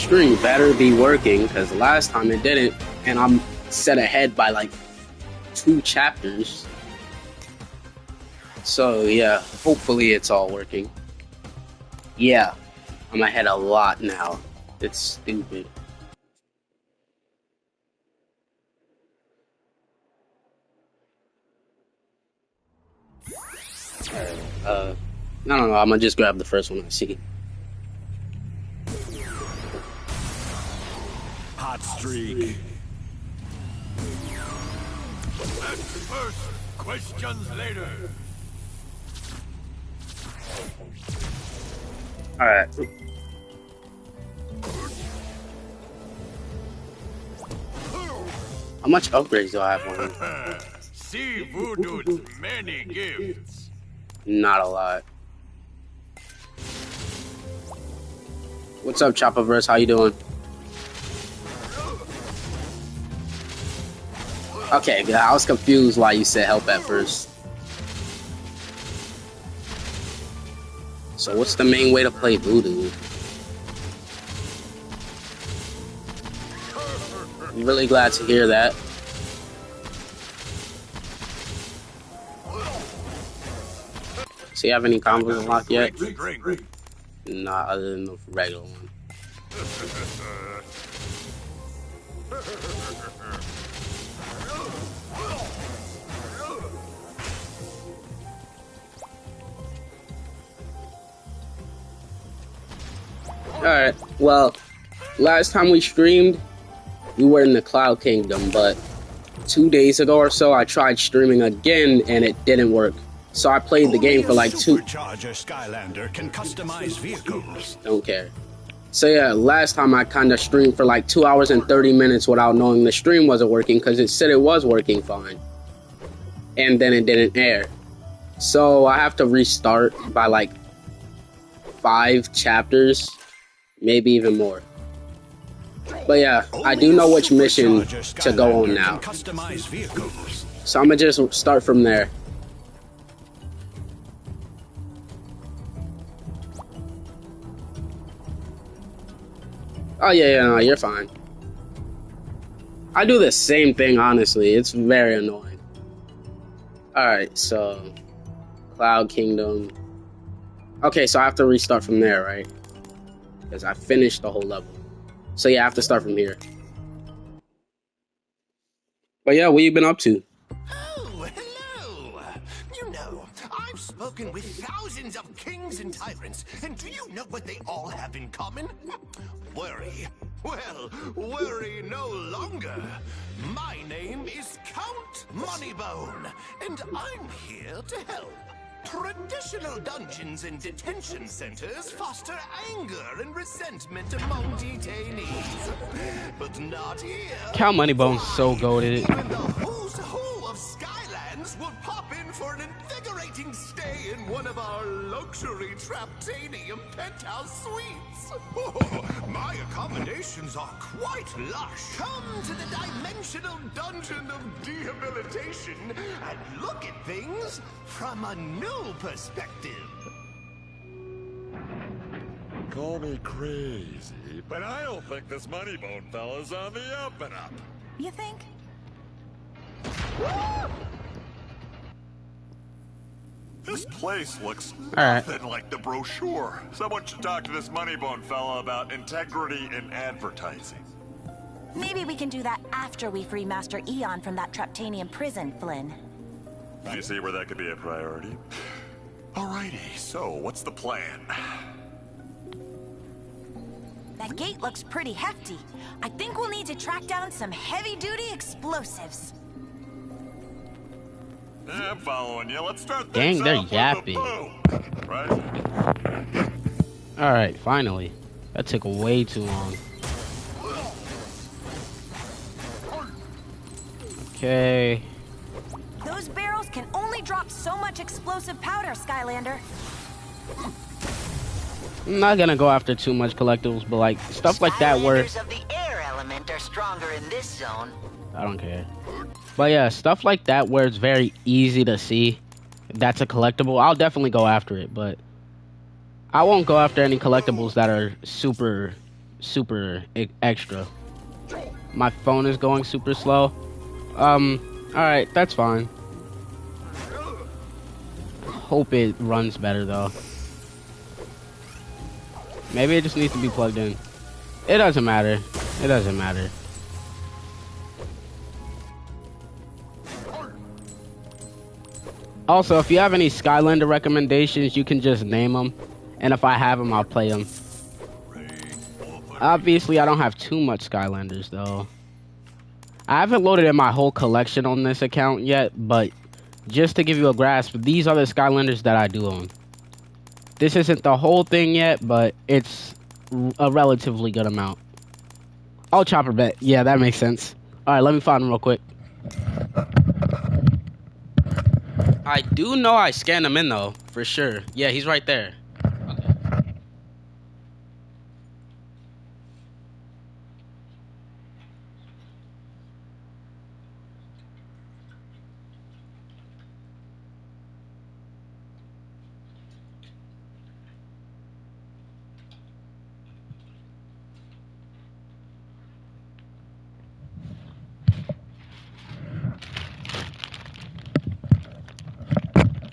stream better be working, because last time it didn't, and I'm set ahead by like 2 chapters. So yeah, hopefully it's all working. Yeah, I'm ahead a lot now. It's stupid. Alright, I don't know, I'm gonna just grab the first one I see. Hot streak. Ask first, questions later. Alright. How much upgrades do I have on him? See Voodoo's many gifts. Not a lot. What's up, Chopperverse? How you doing? Okay, good. I was confused why you said help at first. So what's the main way to play Voodoo? I'm really glad to hear that. So you have any combos unlocked yet? Nah, other than the regular one. Alright, well, last time we streamed, we were in the Cloud Kingdom, but 2 days ago or so, I tried streaming again, and it didn't work. So I played the game for like 2... Supercharger Skylander can customize vehicles. Don't care. So yeah, last time I kind of streamed for like 2 hours and 30 minutes without knowing the stream wasn't working, because it said it was working fine. And then it didn't air. So I have to restart by like 5 chapters. Maybe even more. But yeah, I do know which mission to go on now. So I'm gonna just start from there. Oh yeah, no, you're fine. I do the same thing, honestly. It's very annoying. Alright, so Cloud Kingdom. Okay, so I have to restart from there, right? Because I finished the whole level. So yeah, I have to start from here. But yeah, what you been up to? Oh, hello! You know, I've spoken with thousands of kings and tyrants, and do you know what they all have in common? Worry. Well, worry no longer. My name is Count Moneybone, and I'm here to help. Traditional dungeons and detention centers foster anger and resentment among detainees. But not here. Count Moneybone's so goated. Even the who's who of Skylands will pop in for an invigorating stay in one of our luxury Traptanium penthouse suites. Oh, my accommodations are quite lush. Come to the dimensional dungeon of rehabilitation and look at things from a new perspective. Call me crazy, but I don't think this Moneybone fella's on the up and up. You think? This place looks Alright. nothing like the brochure. Someone should talk to this Moneybone fella about integrity in advertising. Maybe we can do that after we free Master Eon from that Traptanium prison, Flynn. You see where that could be a priority? Alrighty, so what's the plan? That gate looks pretty hefty. I think we'll need to track down some heavy-duty explosives. I'm following you. Let's start Dang, things they're off with a yapping. boom, right? Alright, finally. That took way too long. Okay. Those barrels can only drop so much explosive powder, Skylander. I'm not gonna go after too much collectibles, but like stuff like that where Skylanders of the air element are stronger in this zone. I don't care. But yeah, stuff like that where it's very easy to see that's a collectible, I'll definitely go after it, but I won't go after any collectibles that are super super extra. My phone is going super slow. Alright, that's fine. Hope it runs better though. Maybe it just needs to be plugged in. It doesn't matter. It doesn't matter. Also, if you have any Skylander recommendations, you can just name them. And if I have them, I'll play them. Obviously, I don't have too much Skylanders, though. I haven't loaded in my whole collection on this account yet, but just to give you a grasp, these are the Skylanders that I do own. This isn't the whole thing yet, but it's a relatively good amount. Oh, Chopper bet. Yeah, that makes sense. Alright, let me find him real quick. I do know I scanned him in, though, for sure. Yeah, he's right there. Okay.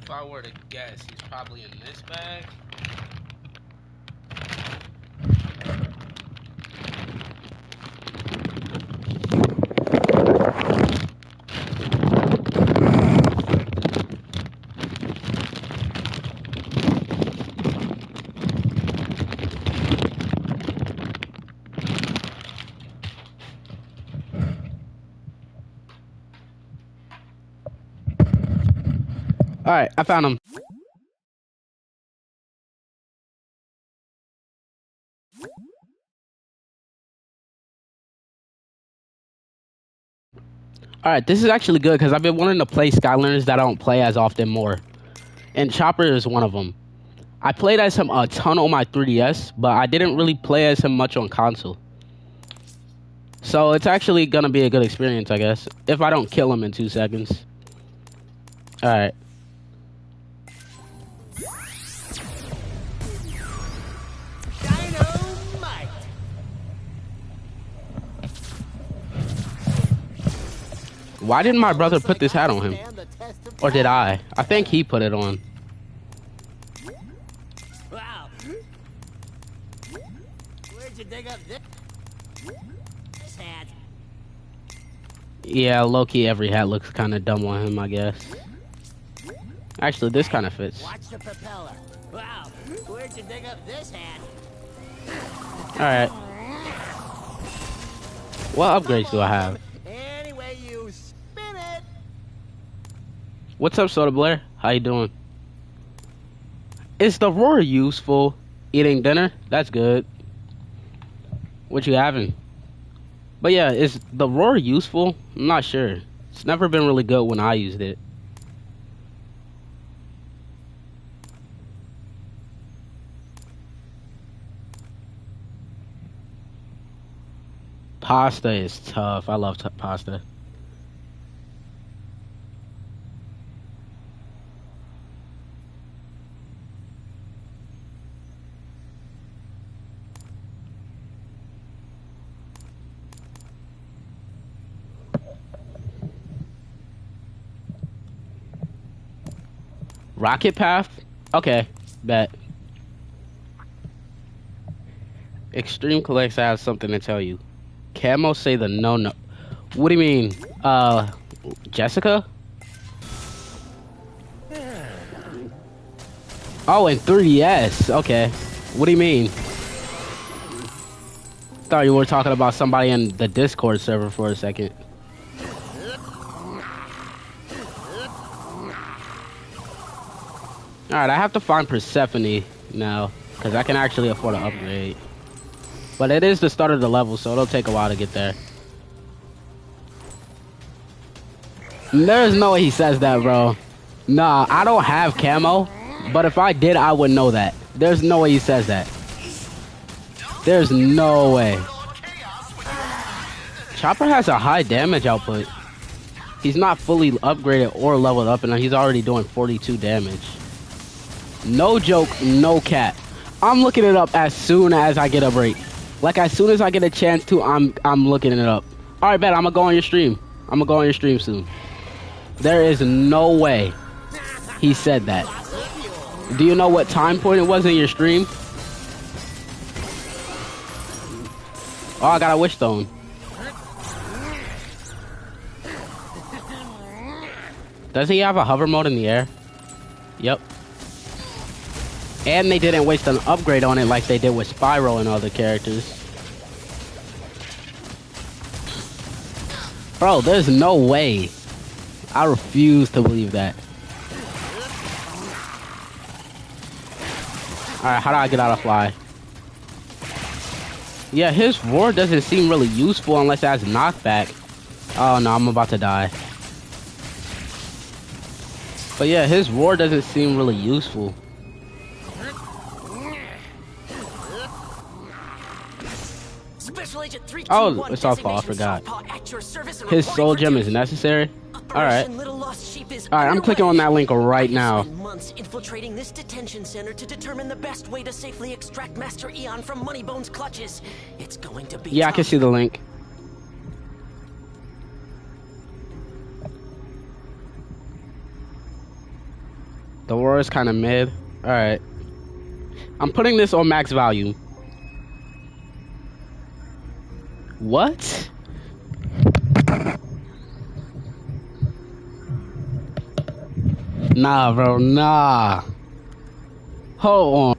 If I were to guess, he's probably in this bag. Alright, I found him. Alright, this is actually good because I've been wanting to play Skylanders that I don't play as often more. And Chopper is one of them. I played as him a ton on my 3DS, but I didn't really play as him much on console. So it's actually going to be a good experience, I guess. If I don't kill him in 2 seconds. Alright. Why didn't my brother put this hat on him? Or did I? I think he put it on. Wow. Where'd you dig up this hat? Yeah, low-key every hat looks kind of dumb on him, I guess. Actually, this kind of fits. Watch the propeller. Wow. Where'd you dig up this hat? Alright. What upgrades do I have? Anyway, you spin it. What's up, Soda Blair? How you doing? Is the roar useful? Eating dinner? That's good. What you having? But yeah, is the roar useful? I'm not sure. It's never been really good when I used it. Pasta is tough. I love pasta. Rocket Path? Okay, bet. Extreme Collects has something to tell you. Camo say the no. What do you mean? Jessica? Oh, in 3DS. Okay. What do you mean? Thought you were talking about somebody in the Discord server for a second. Alright, I have to find Persephone now, because I can actually afford an upgrade. But it is the start of the level, so it'll take a while to get there. There's no way he says that, bro. Nah, I don't have camo, but if I did, I would know that. There's no way he says that. There's no way. Chopper has a high damage output. He's not fully upgraded or leveled up, and he's already doing 42 damage. No joke, no cap. I'm looking it up as soon as I get a break. Like as soon as I get a chance to, I'm looking it up. All right, bet I'm gonna go on your stream. I'm gonna go on your stream soon. There is no way he said that. Do you know what time point it was in your stream? Oh, I got a wish stone. Does he have a hover mode in the air? Yep. And they didn't waste an upgrade on it like they did with Spyro and other characters. Bro, there's no way. I refuse to believe that. Alright, how do I get out of fly? Yeah, his roar doesn't seem really useful unless it has knockback. Oh no, I'm about to die. But yeah, his roar doesn't seem really useful. Oh, it's all fall, I forgot. His soul gem is necessary? Alright. Alright, I'm clicking on that link right now. Months infiltrating this detention center to determine the best way to safely extract Master Eon from Moneybone's clutches. It's going to be Yeah, I can see the link. The roar is kind of mid. Alright. I'm putting this on max value. What? Nah, bro, nah. Hold on.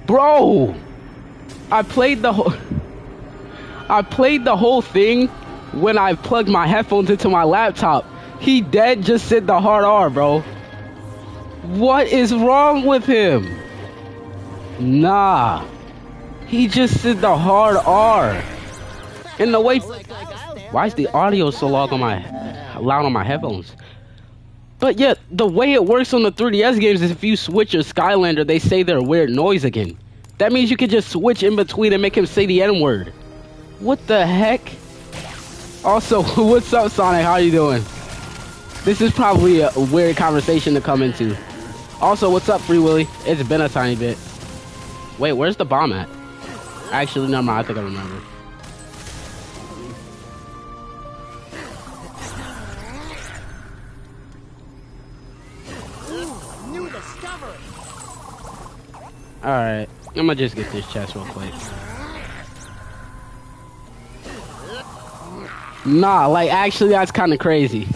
Bro, I played the whole thing when I plugged my headphones into my laptop. He dead just said the hard R, bro. What is wrong with him? Nah, he just said the hard R. In the way, why is the audio so loud on my headphones? But yeah, the way it works on the 3DS games is if you switch your Skylander, they say their weird noise again. That means you can just switch in between and make him say the N-word. What the heck? Also, what's up, Sonic? How you doing? This is probably a weird conversation to come into. Also, what's up, Free Willy? It's been a tiny bit. Wait, where's the bomb at? Actually, never mind. I think I remember. Alright, I'm gonna just get this chest real quick. Nah, like, actually, that's kind of crazy.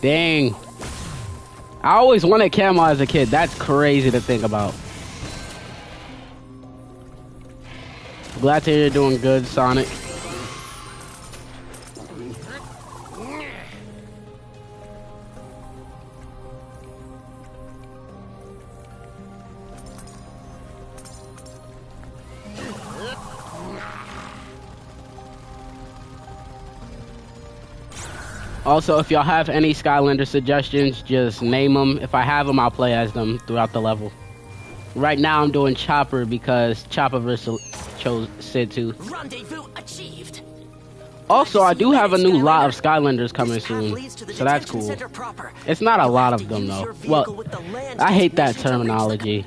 Dang. I always wanted camo as a kid. That's crazy to think about. Glad to hear you're doing good, Sonic. Also, if y'all have any Skylander suggestions, just name them. If I have them, I'll play as them throughout the level. Right now, I'm doing Chopper because Chopperverse chose Sid too. Rendezvous achieved. Also, I do have a new lot of Skylanders coming soon, so that's cool. It's not a lot of them though. Well, I hate that terminology.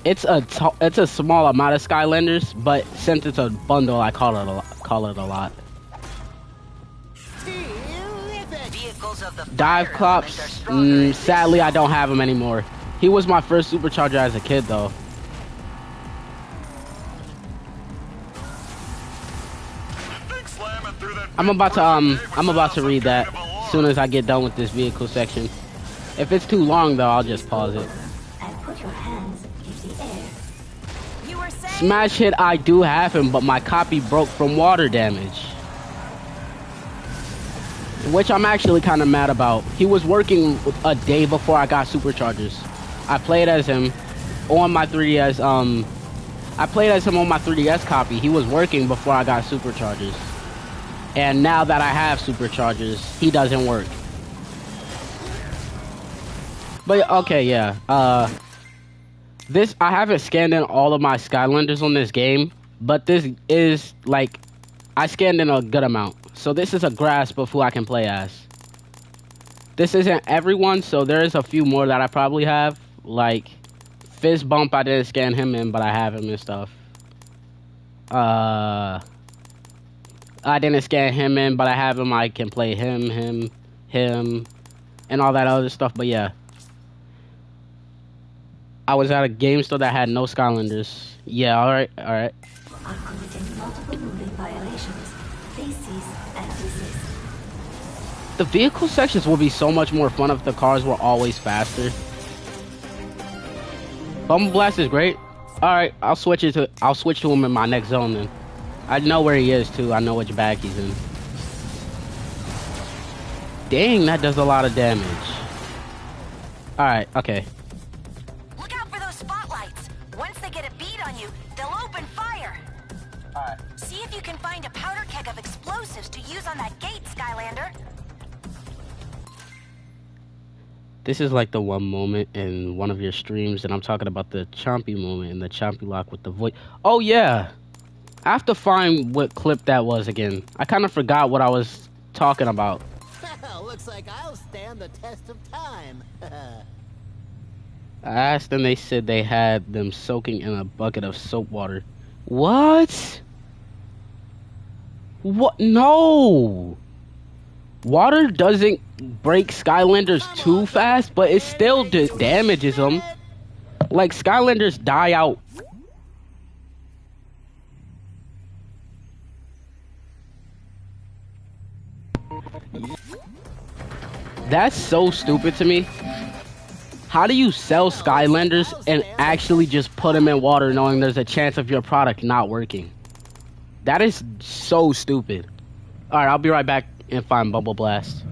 It's a small amount of Skylanders, but since it's a bundle, I call it a lot. Dive Clops, sadly I don't have him anymore. He was my first supercharger as a kid though. I'm about to read that as soon as I get done with this vehicle section. If it's too long though, I'll just pause it. Smash hit, I do have him, but my copy broke from water damage. Which I'm actually kind of mad about. He was working a day before I got superchargers. I played as him on my 3DS. I played as him on my 3DS copy. He was working before I got superchargers. And now that I have superchargers, he doesn't work. But okay, yeah. I haven't scanned in all of my Skylanders on this game, but this is like I scanned in a good amount. So this is a grasp of who I can play as. This isn't everyone, so there's a few more that I probably have. Like Fizz Bump, I didn't scan him in, but I have him and stuff. I didn't scan him in, but I have him. I can play him, and all that other stuff. But yeah, I was at a game store that had no Skylanders. Yeah, all right. Are committing multiple moving violations. Please cease and desist. The vehicle sections would be so much more fun if the cars were always faster. Bumble Blast is great. All right, I'll switch to him in my next zone then. I know where he is too. I know which bag he's in. Dang, that does a lot of damage. All right, okay. Look out for those spotlights. Once they get a bead on you, they'll open fire. All right. See if you can find a powder keg of explosives to use on that gate, Skylander. This is like the one moment in one of your streams, and I'm talking about the Chompy moment in the Chompy lock with the voice. Oh yeah, I have to find what clip that was again. I kind of forgot what I was talking about. Looks like I'll stand the test of time. I asked them, they said they had them soaking in a bucket of soap water. What? What? No! Water doesn't break Skylanders too fast, but it still damages them. Like, Skylanders die out. That's so stupid to me. How do you sell Skylanders and actually just put them in water knowing there's a chance of your product not working? That is so stupid. Alright, I'll be right back and find Bubble Blast.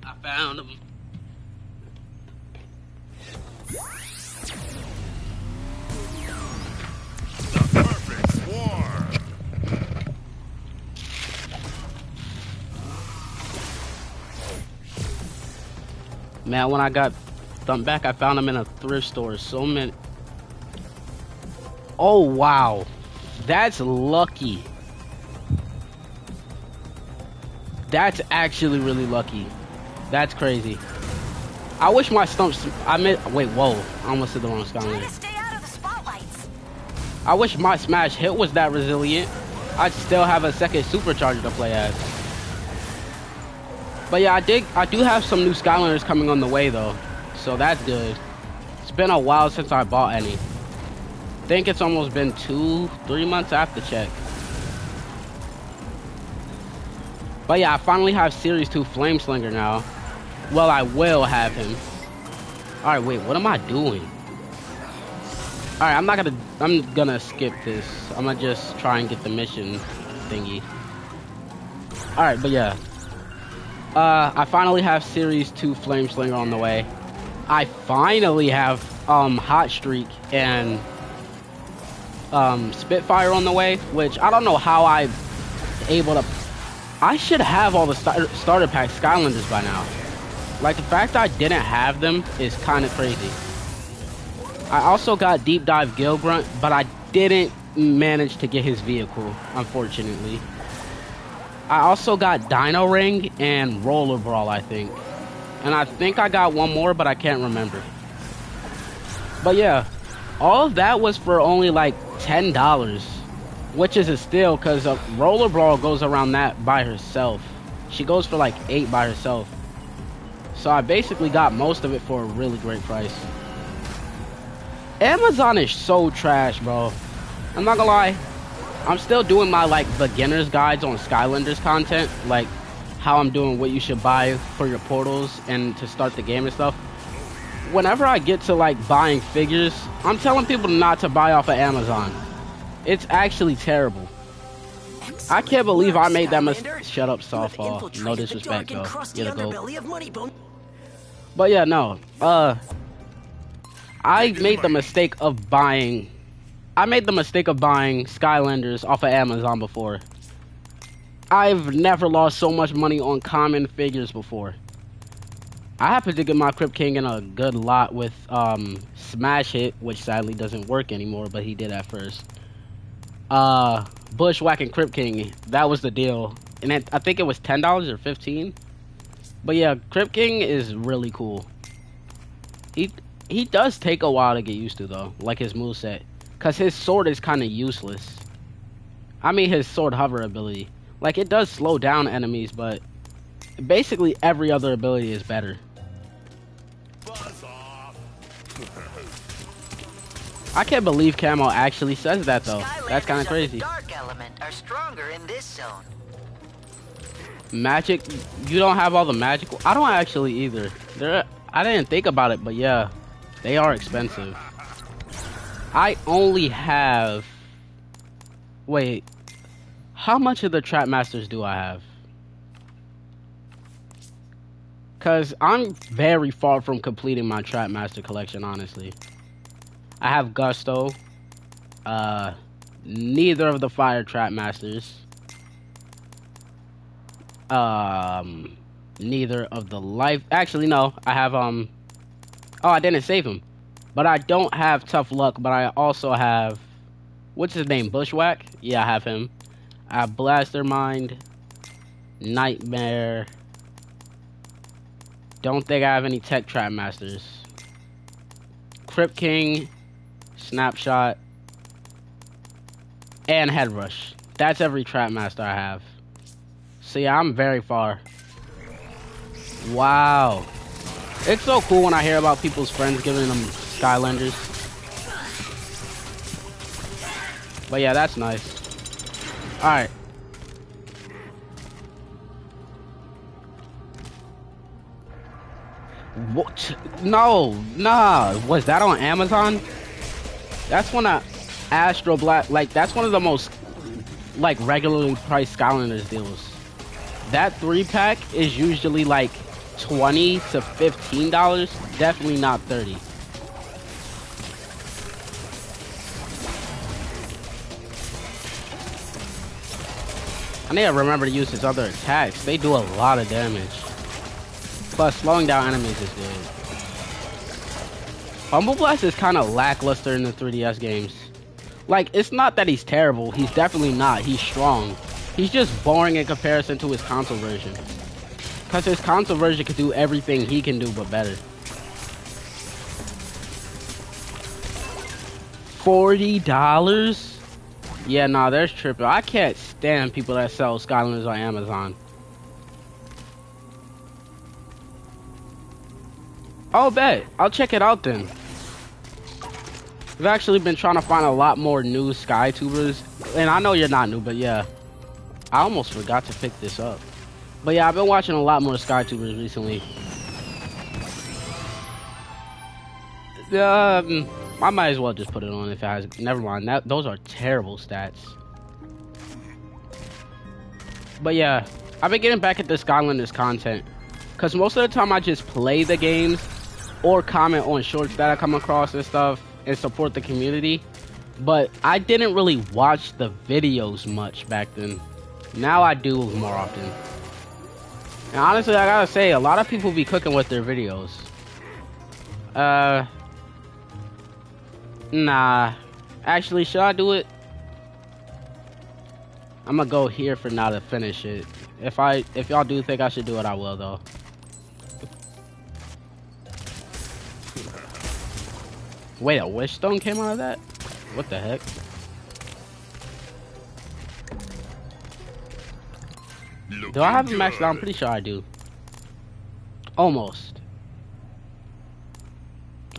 I found him. The perfect swarm. Man, when I got thumped back, I found him in a thrift store. So many. Oh, wow. That's lucky. That's actually really lucky. That's crazy. I wish my stumps. Wait, whoa! I almost said the wrong Skylander. Stay out of the spotlights. I wish my smash hit was that resilient. I'd still have a second supercharger to play as. But yeah, I do have some new Skylanders coming on the way though, so that's good. It's been a while since I bought any. think it's almost been 2-3 months. I have to check. But yeah, I finally have Series 2 Flameslinger now. Well, I will have him. Alright, wait, what am I doing? Alright, I'm gonna skip this. I'm gonna just try and get the mission thingy. Alright, but yeah. I finally have Series 2 Flameslinger on the way. I finally have Hot Streak and Spitfire on the way, which I don't know how I'm able to. I should have all the starter pack Skylanders by now. Like, the fact I didn't have them is kind of crazy. I also got Deep Dive Gil Grunt, but I didn't manage to get his vehicle, unfortunately. I also got Dino Ring and Roller Brawl, I think. And I think I got one more, but I can't remember. But yeah, all of that was for only like $10, which is a steal because Roller Brawl goes around that by herself. She goes for like $8 by herself. So I basically got most of it for a really great price. Amazon is so trash, bro. I'm not gonna lie. I'm still doing my like beginner's guides on Skylanders content, like how I'm doing what you should buy for your portals and to start the game and stuff. Whenever I get to like buying figures, I'm telling people not to buy off of Amazon. It's actually terrible. I can't believe I made that mistake. Shut up, softball. No disrespect, though. Get a go. But yeah, no. I made the mistake of buying Skylanders off of Amazon before. I've never lost so much money on common figures before. I happened to get my Crypt King in a good lot with Smash Hit, which sadly doesn't work anymore, but he did at first. Bushwhack and Crypt King, that was the deal. And I think it was $10 or $15. But yeah, Crypt King is really cool. He does take a while to get used to though, like his moveset. Cause his sword is kinda useless. I mean his sword hover ability. Like it does slow down enemies, but basically every other ability is better. I can't believe Camo actually says that though. That's kind of crazy. Dark element are stronger in this zone. Magic, you don't have all the magical. I don't actually either. I didn't think about it, but yeah, they are expensive. I only have. Wait, how much of the Trap Masters do I have? Cause I'm very far from completing my Trap Master collection, honestly. I have Gusto, neither of the Fire Trap Masters, neither of the Life, actually no, I have, oh, I didn't save him, but I don't have Tough Luck, but I also have, what's his name, Bushwhack? Yeah, I have him. I have Blastermind, Nightmare, don't think I have any Tech Trap Masters, Crypt King, Snapshot, and Head Rush. That's every Trap Master I have. So yeah, I'm very far. Wow. It's so cool when I hear about people's friends giving them Skylanders. But yeah, that's nice. Alright. What? No, nah. Was that on Amazon? That's one of Astro Black, like that's one of the most like regularly priced Skylanders deals. That 3-pack is usually like $20 to $15, definitely not $30. I need to remember to use his other attacks. They do a lot of damage. Plus, slowing down enemies is good. Humble Blast is kind of lackluster in the 3DS games. Like, it's not that he's terrible. He's definitely not. He's strong. He's just boring in comparison to his console version. Because his console version could do everything he can do, but better. $40? Yeah, nah, there's tripping. I can't stand people that sell Skylanders on Amazon. Oh, bet. I'll check it out then. I've actually been trying to find a lot more new SkyTubers, and I know you're not new, but yeah, I almost forgot to pick this up. But yeah, I've been watching a lot more SkyTubers recently. I might as well just put it on if it has. Never mind. Those are terrible stats. But yeah, I've been getting back at the Skylanders content, cause most of the time I just play the games or comment on shorts that I come across and stuff and support the community. But I didn't really watch the videos much back then. Now I do more often. And honestly, I gotta say, a lot of people be cooking with their videos. Nah. Actually, should I do it? I'm gonna go here for now to finish it. If y'all do think I should do it, I will though. Wait, a wish stone came out of that? What the heck? Do I have it maxed out? I'm pretty sure I do. Almost.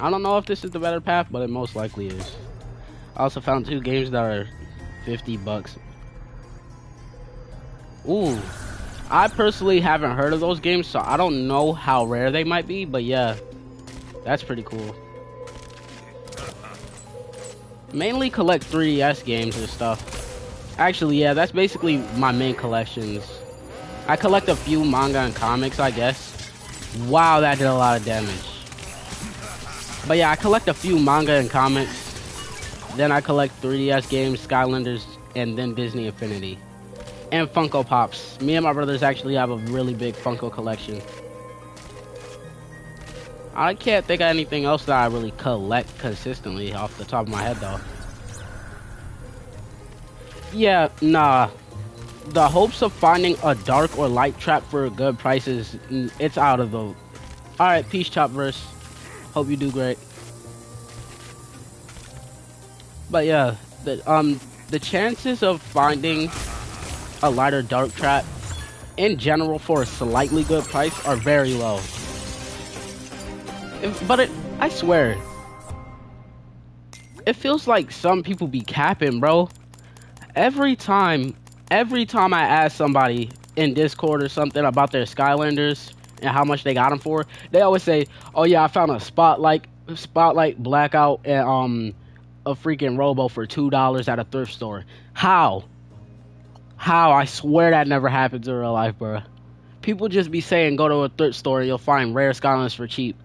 I don't know if this is the better path, but it most likely is. I also found 2 games that are $50. Ooh. I personally haven't heard of those games, so I don't know how rare they might be, but yeah. That's pretty cool. Mainly collect 3DS games and stuff. Actually, yeah, that's basically my main collections. I collect a few manga and comics, I guess. Wow, that did a lot of damage. But yeah, I collect a few manga and comics. Then I collect 3DS games, Skylanders, and then Disney Infinity. And Funko Pops. Me and my brothers actually have a really big Funko collection. I can't think of anything else that I really collect consistently off the top of my head though. Yeah, nah. The hopes of finding a dark or light trap for a good price it's out of the... Alright, peace Chopverse. Hope you do great. But yeah, the chances of finding a light or dark trap in general for a slightly good price are very low. I swear, it feels like some people be capping, bro. Every time I ask somebody in Discord or something about their Skylanders and how much they got them for, they always say, "Oh yeah, I found a spotlight blackout and a freaking Robo for $2 at a thrift store." How? I swear that never happens in real life, bro. People just be saying go to a thrift store and you'll find rare Skylanders for cheap.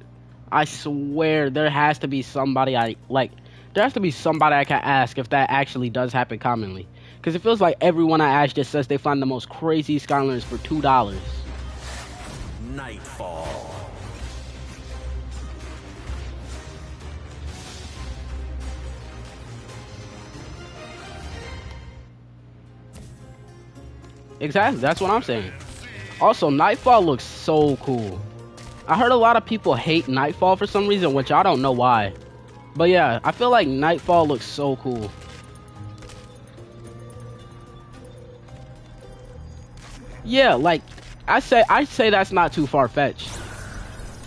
I swear there has to be somebody I can ask if that actually does happen commonly. Because it feels like everyone I ask just says they find the most crazy Skylanders for $2. Nightfall. Exactly, that's what I'm saying. Also, Nightfall looks so cool. I heard a lot of people hate Nightfall for some reason, which I don't know why. But yeah, I feel like Nightfall looks so cool. Yeah, like, I say that's not too far-fetched.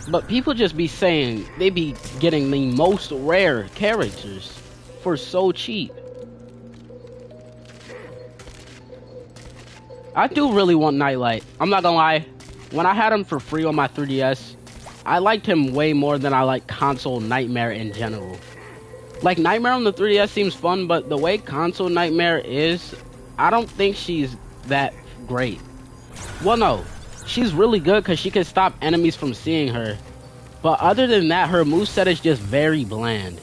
But people just be saying they be getting the most rare characters for so cheap. I do really want Nightlight. I'm not gonna lie. When I had him for free on my 3DS, I liked him way more than I like Console Nightmare in general. Like, Nightmare on the 3DS seems fun, but the way Console Nightmare is, I don't think she's that great. Well, no. She's really good because she can stop enemies from seeing her. But other than that, her moveset is just very bland.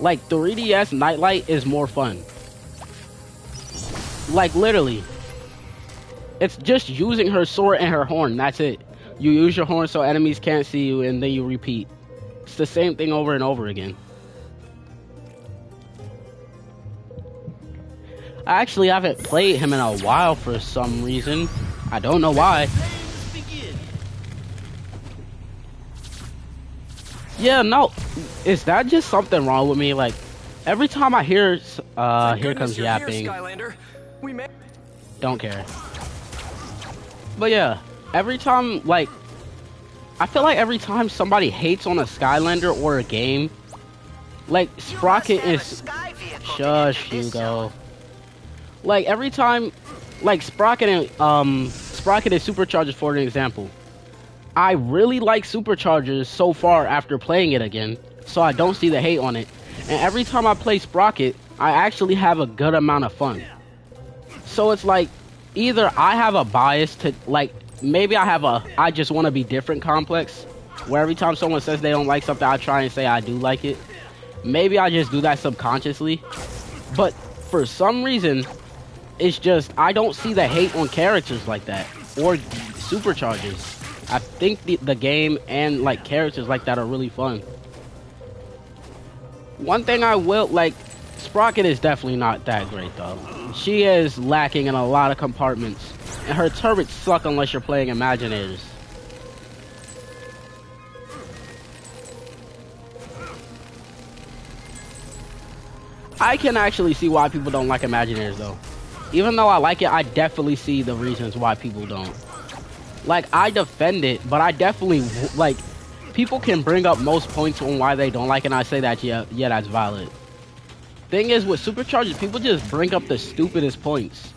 Like, 3DS Nightlight is more fun. Like, literally. It's just using her sword and her horn, that's it. You use your horn so enemies can't see you, and then you repeat. It's the same thing over and over again. I actually haven't played him in a while for some reason. I don't know why. Yeah, no. Is that just something wrong with me? Like, every time I hear, here comes yapping. Don't care. But yeah, every time, like, I feel like every time somebody hates on a Skylander or a game, Like, Sprocket is... Sky vehicle Shush, to enter this Hugo. zone. Like, every time... Like, Sprocket and Superchargers, for an example. I really like Superchargers so far after playing it again, so I don't see the hate on it. And every time I play Sprocket, I actually have a good amount of fun. So it's like, either I have a bias to, like, maybe I have a I just want to be different complex, where every time someone says they don't like something, I try and say I do like it. Maybe I just do that subconsciously. But for some reason, it's just, I don't see the hate on characters like that, or Superchargers. I think the game and, like, characters like that are really fun. One thing I will, like, Sprocket is definitely not that great, though. She is lacking in a lot of compartments, and her turrets suck unless you're playing Imaginators. I can actually see why people don't like Imaginators, though. Even though I like it, I definitely see the reasons why people don't. Like, I defend it, but I definitely, like, people can bring up most points on why they don't like it, and I say that, yeah, that's valid. Thing is, with Superchargers, people just bring up the stupidest points.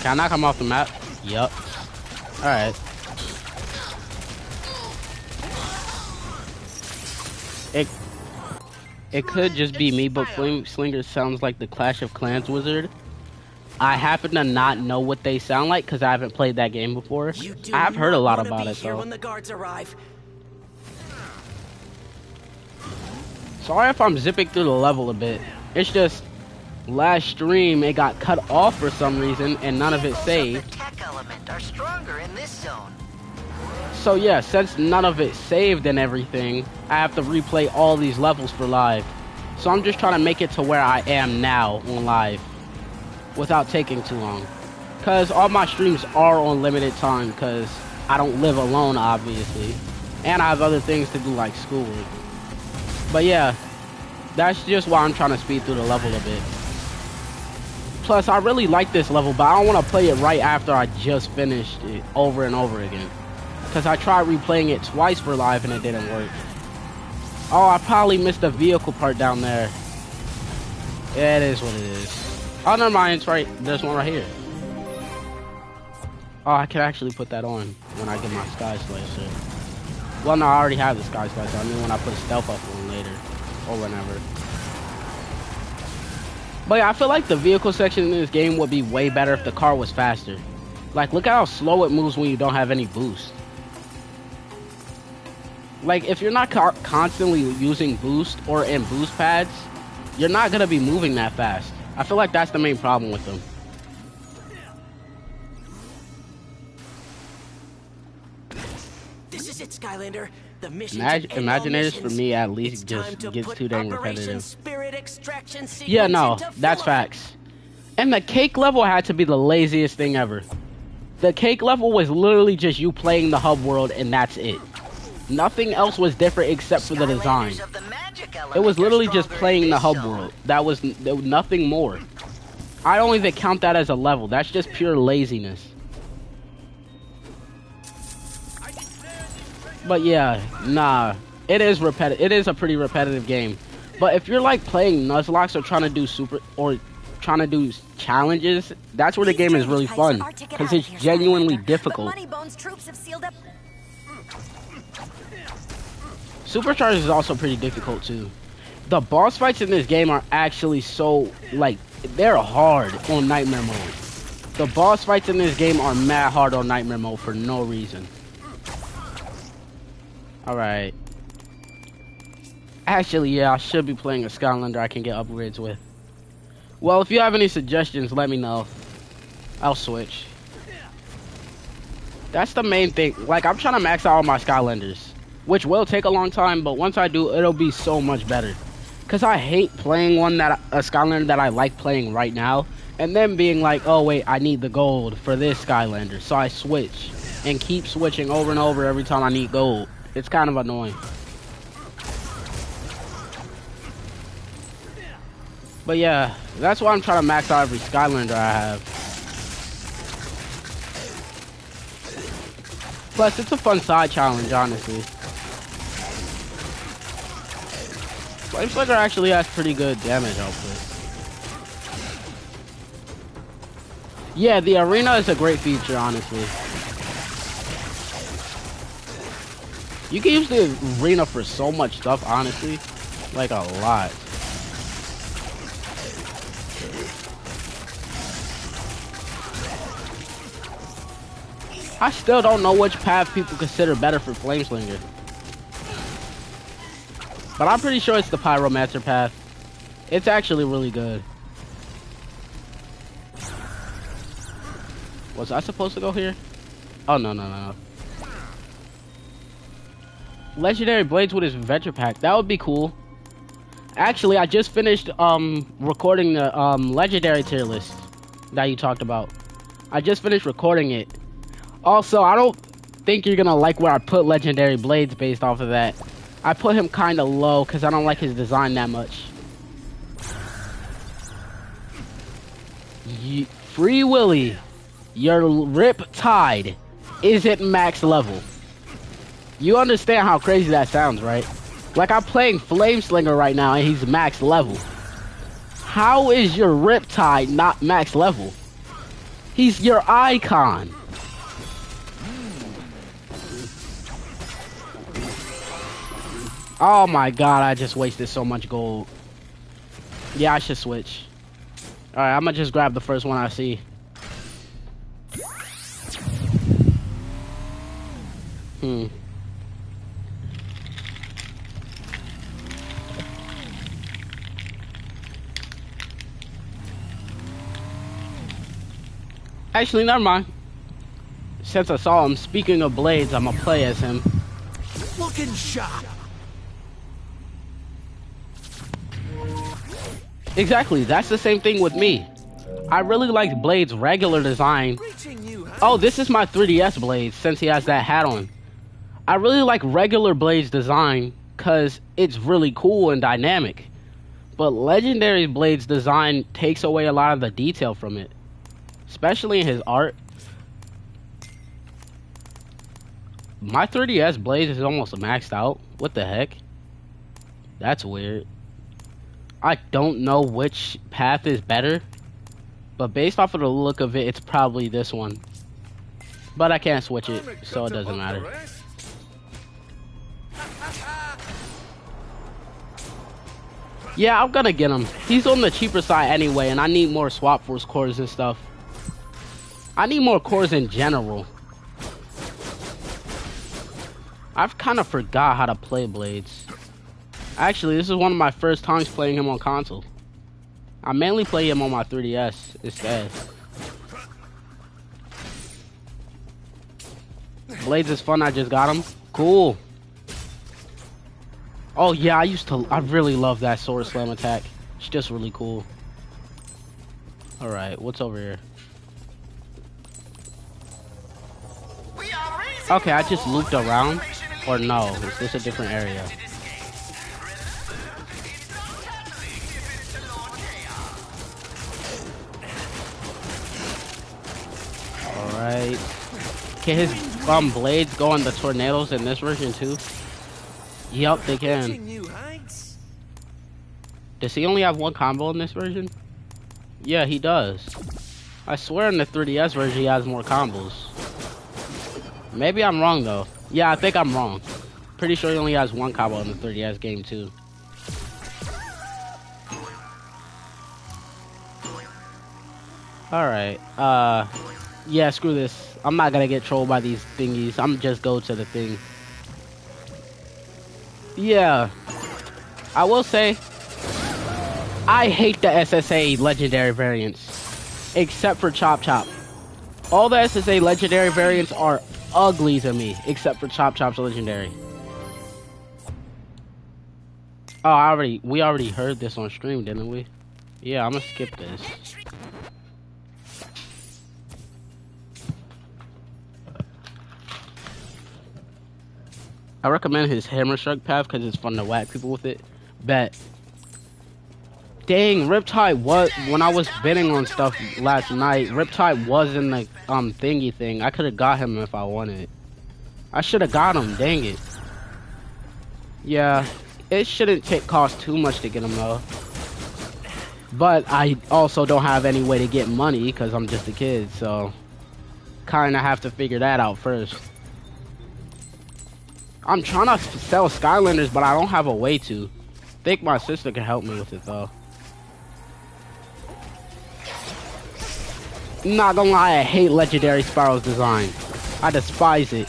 Can I knock him off the map? Yup. Alright. It could just be me, but Flame Slinger sounds like the Clash of Clans wizard. I happen to not know what they sound like because I haven't played that game before. I've heard a lot about it, though. When the guards arrive. Sorry if I'm zipping through the level a bit. It's just, last stream it got cut off for some reason and none of it saved. The tech element are stronger in this zone. So yeah, since none of it saved and everything, I have to replay all these levels for live. So I'm just trying to make it to where I am now on live without taking too long. Cause all my streams are on limited time cause I don't live alone, obviously. And I have other things to do like schoolwork. But yeah, that's just why I'm trying to speed through the level a bit. Plus, I really like this level, but I don't want to play it right after I just finished it over and over again. Because I tried replaying it twice for live and it didn't work. Oh, I probably missed the vehicle part down there. Yeah, it is what it is. Oh, never mind, it's right. There's one right here. Oh, I can actually put that on when I get my Sky Slicer. Well, no, I already have the Sky Slicer. I mean when I put stealth up on later. Or whenever. But yeah, I feel like the vehicle section in this game would be way better if the car was faster. Like, look at how slow it moves when you don't have any boost. Like, if you're not constantly using boost or in boost pads, you're not going to be moving that fast. I feel like that's the main problem with them. This is it, Skylander. The mission Imaginators for me at least just gets too dang repetitive. Yeah, no, that's facts. And the cake level had to be the laziest thing ever. The cake level was literally just you playing the hub world and that's it. Nothing else was different except for the design. It was literally just playing the hub world. There was nothing more. I don't even count that as a level. That's just pure laziness. But yeah, nah, it is repetitive. It is a pretty repetitive game. But if you're like playing Nuzlocke or trying to do trying to do challenges, that's where the game is really fun because it's genuinely difficult. Superchargers is also pretty difficult too. The boss fights in this game are actually so, like, they're hard on Nightmare mode. The boss fights in this game are mad hard on Nightmare mode for no reason. Alright. Actually, yeah, I should be playing a Skylander I can get upgrades with. Well, if you have any suggestions, let me know. I'll switch. That's the main thing. Like, I'm trying to max out all my Skylanders, which will take a long time, but once I do, it'll be so much better. Cause I hate playing one that a Skylander that I like playing right now, and then being like, oh wait, I need the gold for this Skylander, so I switch and keep switching over and over every time I need gold. It's kind of annoying. But yeah, that's why I'm trying to max out every Skylander I have. Plus, it's a fun side challenge, honestly. Flameslayer actually has pretty good damage output. Yeah, the arena is a great feature, honestly. You can use the arena for so much stuff, honestly. Like, a lot. I still don't know which path people consider better for Flameslinger. But I'm pretty sure it's the Pyromancer path. It's actually really good. Was I supposed to go here? Oh, no. Legendary Blades with his Adventure Pack. That would be cool. Actually, I just finished recording the Legendary tier list that you talked about. I just finished recording it. Also, I don't think you're gonna like where I put Legendary Blades based off of that. I put him kind of low because I don't like his design that much. Free Willy, your Riptide isn't max level. You understand how crazy that sounds, right? Like, I'm playing Flameslinger right now and he's max level. How is your Riptide not max level? He's your icon. Oh my god, I just wasted so much gold. Yeah, I should switch. Alright, I'm gonna just grab the first one I see. Actually, never mind. Since I saw him, speaking of blades, I'm gonna play as him. Looking sharp. Exactly, that's the same thing with me. I really like Blade's regular design. Oh, this is my 3DS Blade, since he has that hat on. I really like regular Blade's design, because it's really cool and dynamic. But Legendary Blade's design takes away a lot of the detail from it. Especially in his art. My 3DS Blade is almost maxed out. What the heck? That's weird. I don't know which path is better, but based off of the look of it, it's probably this one. But I can't switch it, so it doesn't matter. Yeah, I'm gonna get him. He's on the cheaper side anyway, and I need more Swap Force cores and stuff. I need more cores in general. I've kind of forgot how to play Blades. Actually, this is one of my first times playing him on console. I mainly play him on my 3DS instead. Blades is fun, I just got him. Cool. Oh yeah, I really love that Sword Slam attack. It's just really cool. Alright, what's over here? Okay, I just looped around. Or no, is this a different area? Alright. Can his blades go on the tornadoes in this version too? Yup, they can. Does he only have one combo in this version? Yeah, he does. I swear in the 3DS version he has more combos. Maybe I'm wrong though. Yeah, I think I'm wrong. Pretty sure he only has one combo in the 3DS game too. Alright, yeah, screw this. I'm not gonna get trolled by these thingies. I'm just go to the thing. Yeah. I will say, I hate the SSA legendary variants. Except for Chop Chop. All the SSA legendary variants are ugly to me, except for Chop Chop's legendary. Oh, we already heard this on stream, didn't we? Yeah, I'm gonna skip this. I recommend his hammer strike path because it's fun to whack people with it. Bet. Dang, Riptide was when I was bidding on stuff last night. Riptide was in the thingy thing. I could have got him if I wanted. I should have got him. Dang it. Yeah, it shouldn't cost too much to get him though. But I also don't have any way to get money because I'm just a kid, so kind of have to figure that out first. I'm trying to sell Skylanders, but I don't have a way to. Think my sister can help me with it though. Not gonna lie, I hate Legendary Spiral's design. I despise it.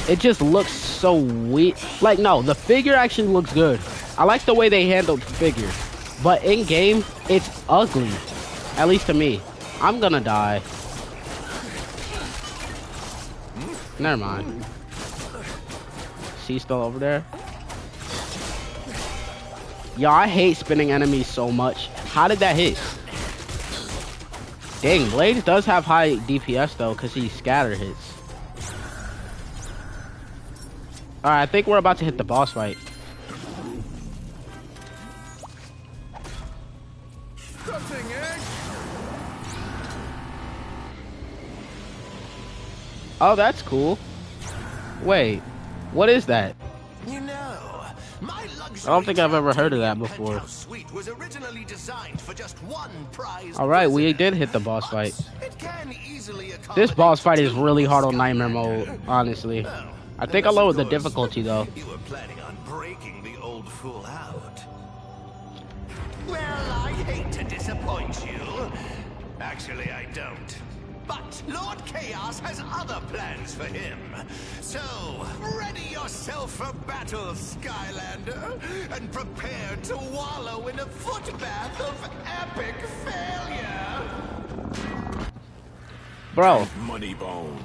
It just looks so weird. Like, no, the figure actually looks good. I like the way they handled the figure. But in game, it's ugly. At least to me. I'm gonna die. Never mind. She's still over there. Yo, I hate spinning enemies so much. How did that hit? Dang, Blades does have high DPS though, because he scatter hits. Alright, I think we're about to hit the boss fight. Oh, that's cool. Wait, what is that? You know, my I don't think I've ever heard of that before. Suite was originally designed for just one prize. Alright, we did hit the boss fight. It can easily This boss fight is really hard on Nightmare mode, honestly. I think I lowered the difficulty though. You were planning on breaking the old fool out. Well, I hate to disappoint you. Actually, I don't. But Lord Chaos has other plans for him. So, ready yourself for battle, Skylander, and prepare to wallow in a footbath of epic failure. Bro. Moneybone.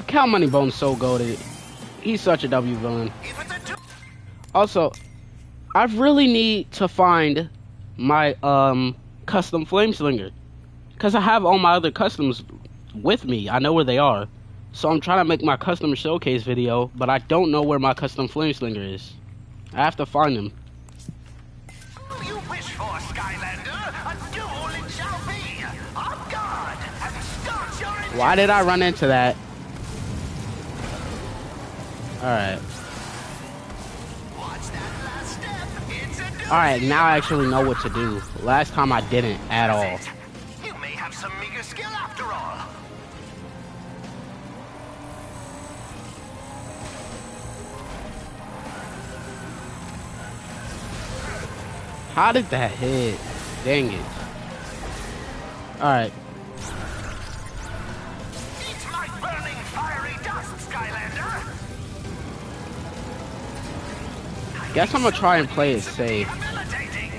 Cal Moneybone's so goated. He's such a W villain. Also, I really need to find my custom flame slinger. Because I have all my other customs with me. I know where they are. So I'm trying to make my custom showcase video, but I don't know where my custom flame slinger is. I have to find him. You wish for, Skylander, a duel it shall be. On guard, and start your engine. Why did I run into that? Alright. Watch that last step. It's a duel. Alright, now I actually know what to do. Last time I didn't at all. You may have some meager skill after all. How did that hit? Dang it. Alright. Eat my burning fiery dust, Skylander. Guess I'm gonna try and play it safe. Rehabilitating.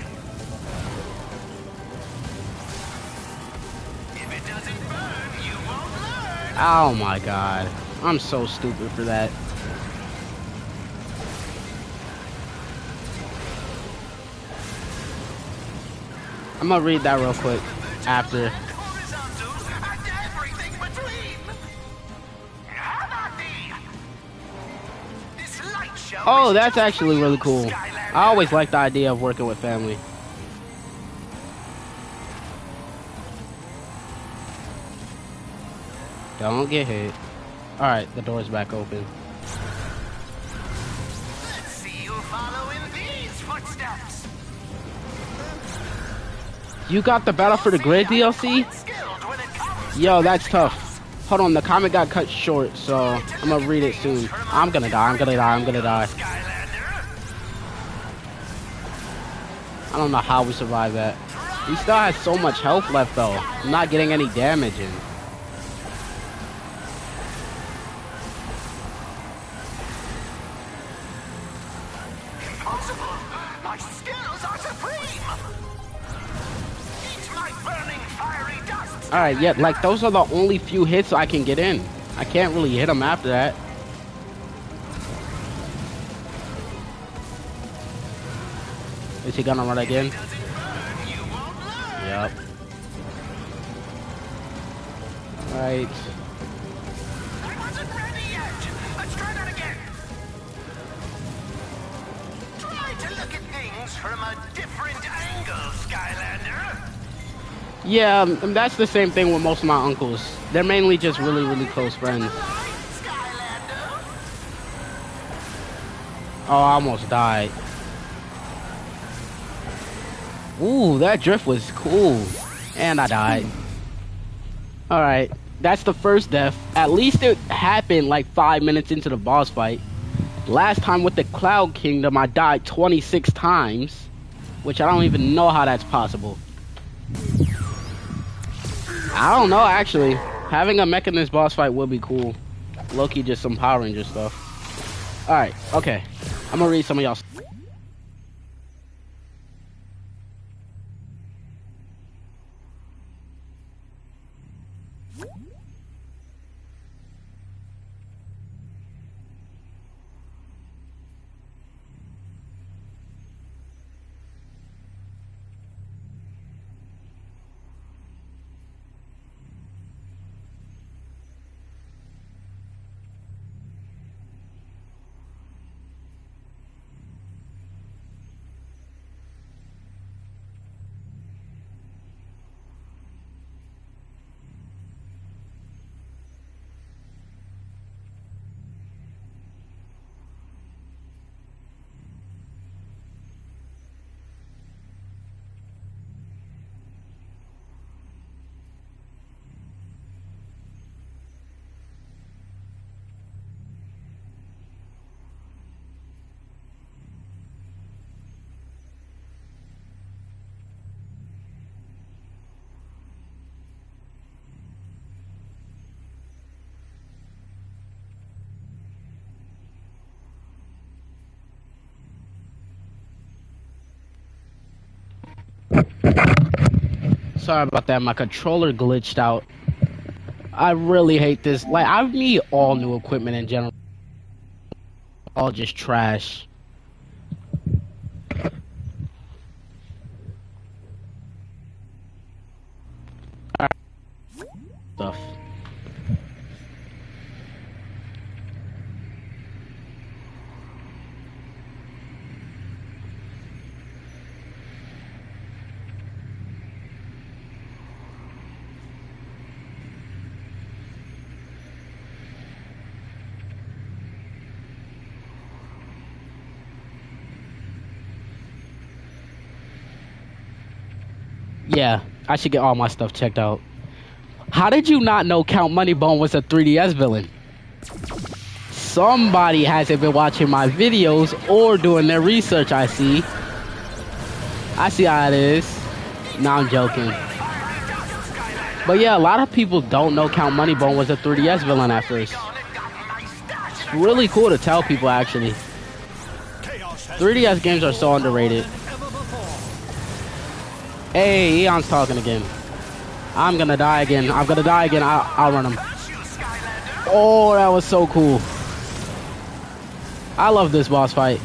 If it doesn't burn, you won't learn. Oh my god. I'm so stupid for that. I'm gonna read that real quick after. Horizontals and everything between. How about this light show? Oh, is that's just actually for really you, cool. Skylander. I always liked the idea of working with family. Don't get hit. Alright, the door's back open. Let's see you follow in these footsteps. You got the Battle for the Grid DLC? Skilled when it comes. Yo, that's tough. Hold on, the comic got cut short, so I'm gonna read it soon. I'm gonna die, I'm gonna die, I'm gonna die. Skylander. I don't know how we survived that. He still has so much health left though. I'm not getting any damage in. Impossible. My skills are supreme. Eat my burning fiery dust. Alright, yeah, like those are the only few hits I can get in. I can't really hit him after that. Is he gonna run again? Yep. Right. I wasn't ready yet. Let's try that again. Try to look at things from a different angle, Skylander. Yeah, that's the same thing with most of my uncles. They're mainly just really, really close friends. Oh, I almost died. Ooh, that drift was cool. And I died. Alright, that's the first death. At least it happened like 5 minutes into the boss fight. Last time with the Cloud Kingdom, I died 26 times. Which I don't even know how that's possible. I don't know, actually. Having a mech in this boss fight would be cool. Low-key just some Power Ranger stuff. Alright, okay. I'm gonna read some of y'all. Sorry about that, my controller glitched out. I really hate this. Like, I need all new equipment in general. All just trash. Stuff. Yeah, I should get all my stuff checked out. How did you not know Count Moneybone was a 3DS villain? Somebody hasn't been watching my videos or doing their research, I see. I see how it is. No, I'm joking. But yeah, a lot of people don't know Count Moneybone was a 3DS villain at first. It's really cool to tell people, actually. 3DS games are so underrated. Hey, Eon's talking again. I'm gonna die again. I'm gonna die again. I'll run him. Oh, that was so cool. I love this boss fight.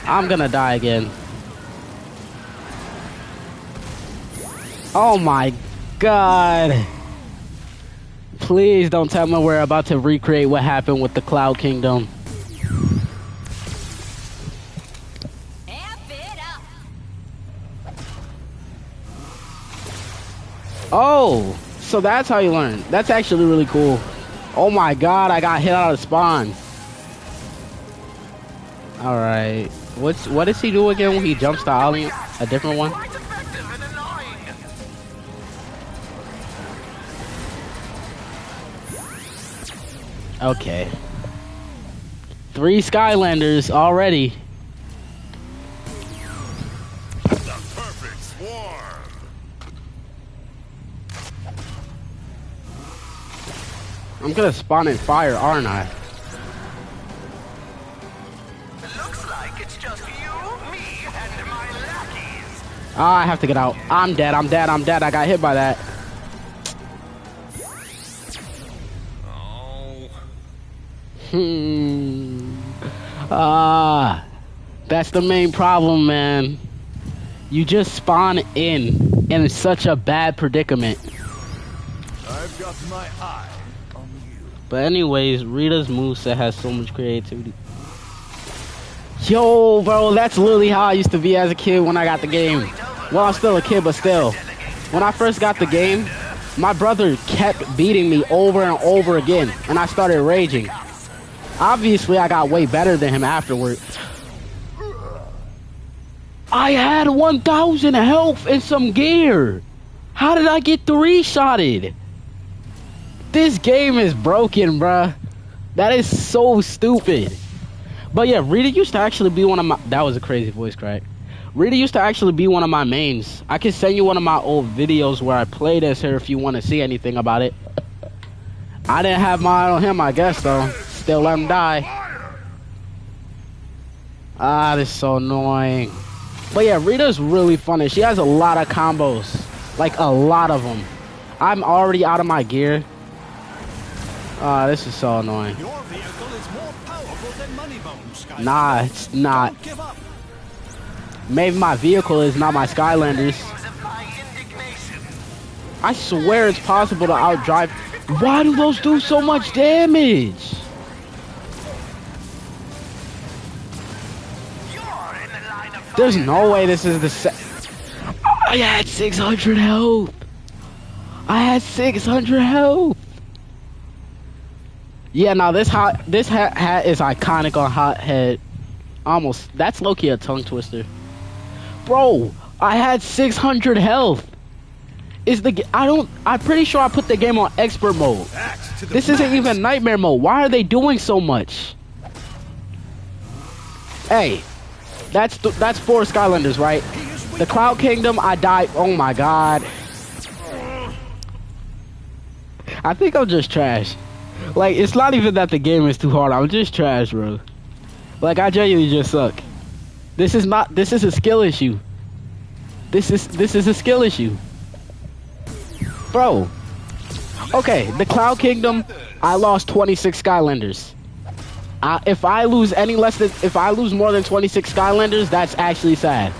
I'm gonna die again. Oh my god. Please don't tell me we're about to recreate what happened with the Cloud Kingdom. Oh, so that's how you learn. That's actually really cool. Oh my god, I got hit out of spawn. Alright. What does he do again when he jumps the alien? A different one? Okay. 3 Skylanders already. The perfect swarm. I'm gonna spawn in fire, aren't I? Looks like it's just you, me, and my lackeys. Ah, I have to get out. I'm dead, I'm dead, I'm dead. I got hit by that. That's the main problem, man. You just spawn in such a bad predicament. I've got my eye on you. But anyways, Rita's moveset has so much creativity. Yo, bro, that's literally how I used to be as a kid when I got the game. Well, I'm still a kid, but still. When I first got the game, my brother kept beating me over and over again, and I started raging. Obviously, I got way better than him afterward. I had 1,000 health and some gear. How did I get 3-shotted? This game is broken, bruh. That is so stupid. But yeah, Rita used to actually be one of my... That was a crazy voice crack. Rita used to actually be one of my mains. I can send you one of my old videos where I played as her if you want to see anything about it. I didn't have my eye on him, I guess, though. Still let him die. Ah, this is so annoying. But yeah, Rita's really funny. She has a lot of combos. Like, a lot of them. I'm already out of my gear. Ah, this is so annoying. Your vehicle is more powerful than Moneybones, Skylanders. Nah, it's not. Don't give up. Maybe my vehicle is not my Skylanders. I swear it's possible to outdrive. Why do those do so much damage? There's no way this is the I had 600 health. I had 600 health. Yeah, now this hat is iconic on Hothead. Almost. That's low-key a tongue twister. Bro, I had 600 health. I'm pretty sure I put the game on expert mode. This isn't even nightmare mode. Why are they doing so much? Hey, that's 4 Skylanders, right? The Cloud Kingdom, I died. Oh my god. I think I'm just trash. Like, it's not even that the game is too hard. I'm just trash, bro. Like, I genuinely just suck. This is a skill issue. This is a skill issue. Bro. Okay, the Cloud Kingdom, I lost 26 Skylanders. If I lose more than 26 Skylanders, that's actually sad.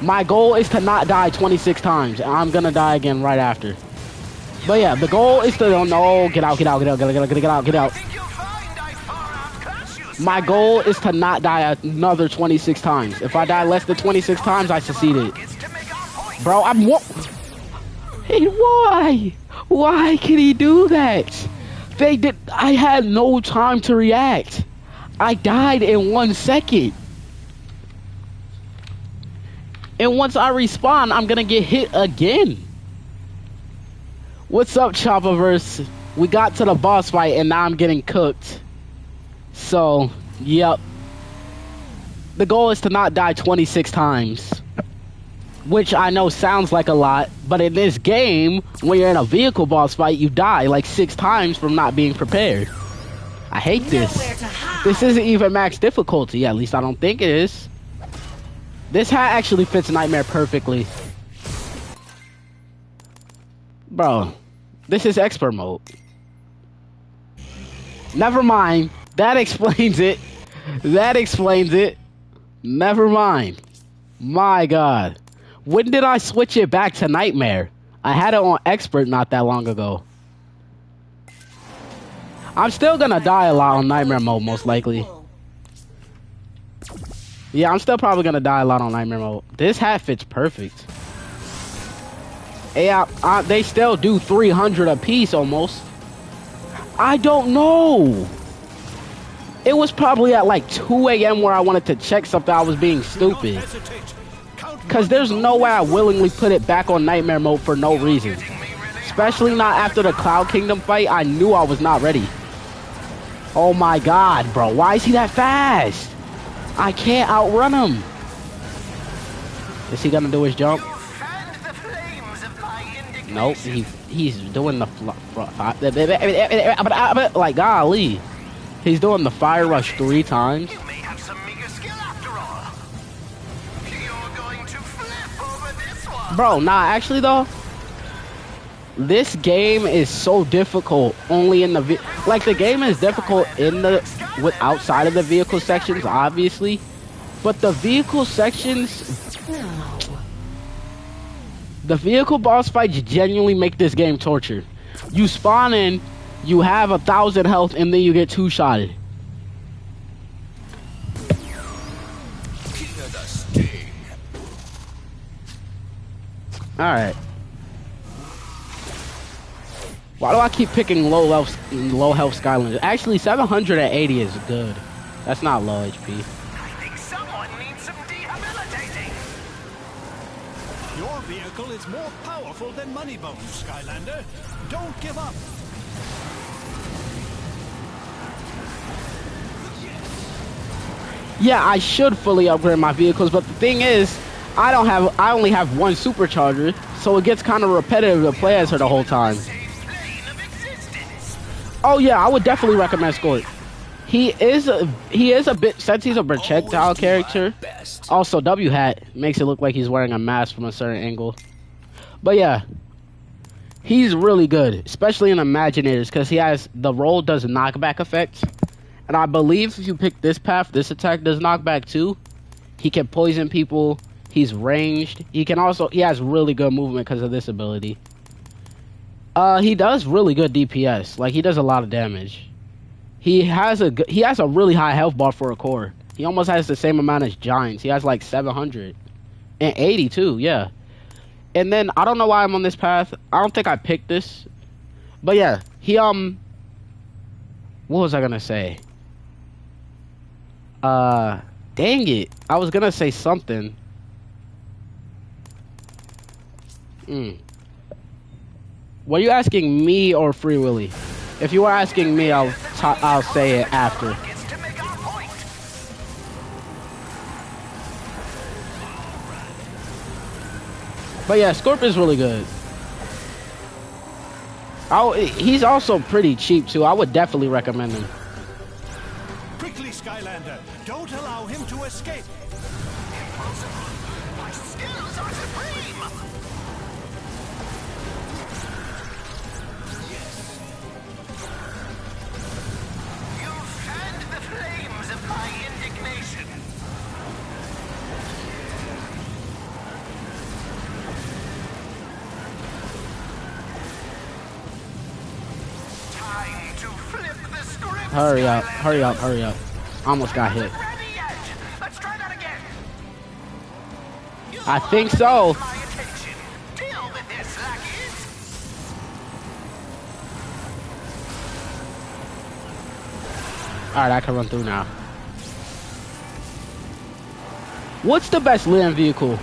My goal is to not die 26 times, and I'm gonna die again right after. But yeah, the goal is to get out. My goal is to not die another 26 times. If I die less than 26 times, I succeeded. Bro, Hey, why? Why can he do that? I had no time to react. I died in 1 second. And once I respawn, I'm gonna get hit again. What's up, Chopperverse? We got to the boss fight and now I'm getting cooked. So, yep. The goal is to not die 26 times. Which I know sounds like a lot, but in this game, when you're in a vehicle boss fight, you die like 6 times from not being prepared. I hate this. This isn't even max difficulty, at least I don't think it is. This hat actually fits Nightmare perfectly. Bro, this is expert mode. Never mind. That explains it. That explains it. Never mind. My god. When did I switch it back to Nightmare? I had it on Expert not that long ago. I'm still gonna die a lot on Nightmare mode, most likely. Yeah, I'm still probably gonna die a lot on Nightmare mode. This hat fits perfect. Yeah, they still do 300 a piece almost. I don't know. It was probably at like 2 a.m. where I wanted to check something. I was being stupid. Because there's no way I willingly put it back on Nightmare mode for no reason. Especially not after the Cloud Kingdom fight. I knew I was not ready. Oh my god, bro. Why is he that fast? I can't outrun him. Is he gonna do his jump? Nope. He's doing the... Like, golly. He's doing the Fire Rush 3 times. Bro, nah, actually though, this game is so difficult only in the like the game is difficult in the with outside of the vehicle sections, obviously. But the vehicle sections, the vehicle boss fights genuinely make this game torture. You spawn in, you have 1,000 health, and then you get two-shotted. Alright. Why do I keep picking low health Skylanders? Actually, 780 is good. That's not low HP. I think someone needs some rehabilitating. Your vehicle is more powerful than Moneybones, Skylander. Don't give up. Yeah, I should fully upgrade my vehicles, but the thing is, I only have one supercharger, so it gets kind of repetitive to play as her the whole time. Oh yeah, I would definitely recommend Squirt. He is a bit, since he's a projectile character. Also, W hat makes it look like he's wearing a mask from a certain angle. But yeah, he's really good, especially in Imaginators, because the roll does knockback effects. And I believe if you pick this path, this attack does knockback too. He can poison people. He has really good movement because of this ability. He does really good DPS. Like, he does a lot of damage. He has a really high health bar for a core. He almost has the same amount as Giants. He has like 780 too, yeah. And then I don't know why I'm on this path. I don't think I picked this. But yeah, he what was I gonna say? Dang it. I was gonna say something. Were you asking me or Free Willy? If you were asking me, I'll say it after. But yeah, Scorpion's really good. He's also pretty cheap too. I would definitely recommend him. Quickly, Skylander. Don't allow him to escape. My skills are supreme. You fanned the flames of my indignation. Time to flip the script. Hurry up, hurry up, hurry up. Almost got hit. Let's try that again. I think so. My attention. Deal with this, lackeys. Alright, I can run through now. What's the best land vehicle?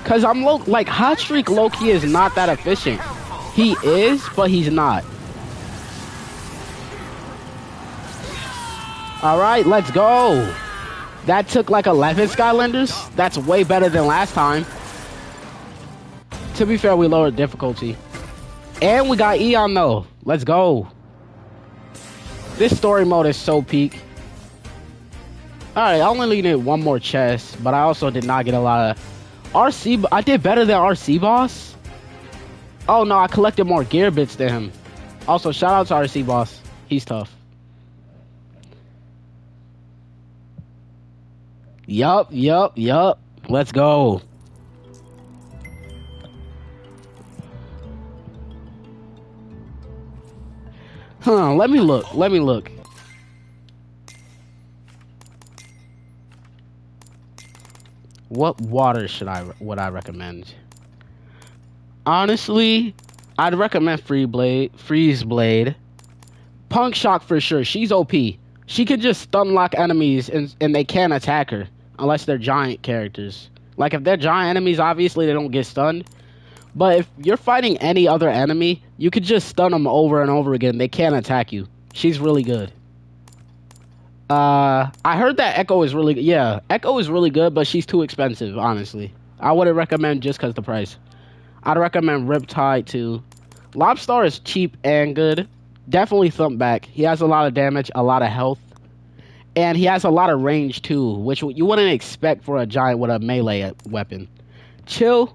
Cause I'm like Hot Streak low-key is not that efficient. He is, but he's not. Alright, let's go. That took like 11 Skylanders. That's way better than last time. To be fair, we lowered difficulty. And we got Eon though. Let's go. This story mode is so peak. Alright, I only needed one more chest, but I also did not get a lot of RC. I did better than RC boss. Oh no, I collected more gear bits than him. Also, shout out to RC boss. He's tough. Yup. Let's go. Let me look. What water would I recommend? Honestly, I'd recommend Freeze Blade. Punk Shock for sure. She's OP. She can just stun lock enemies and they can't attack her unless they're giant characters. Like if they're giant enemies, obviously they don't get stunned. But if you're fighting any other enemy, you could just stun them over and over again. They can't attack you. She's really good. I heard that Echo is really good. Yeah, Echo is really good, but she's too expensive, honestly. I wouldn't recommend just because the price. I'd recommend Riptide too. Lobstar is cheap and good. Definitely Thumpback. He has a lot of damage, a lot of health. And he has a lot of range too, which you wouldn't expect for a giant with a melee weapon. Chill.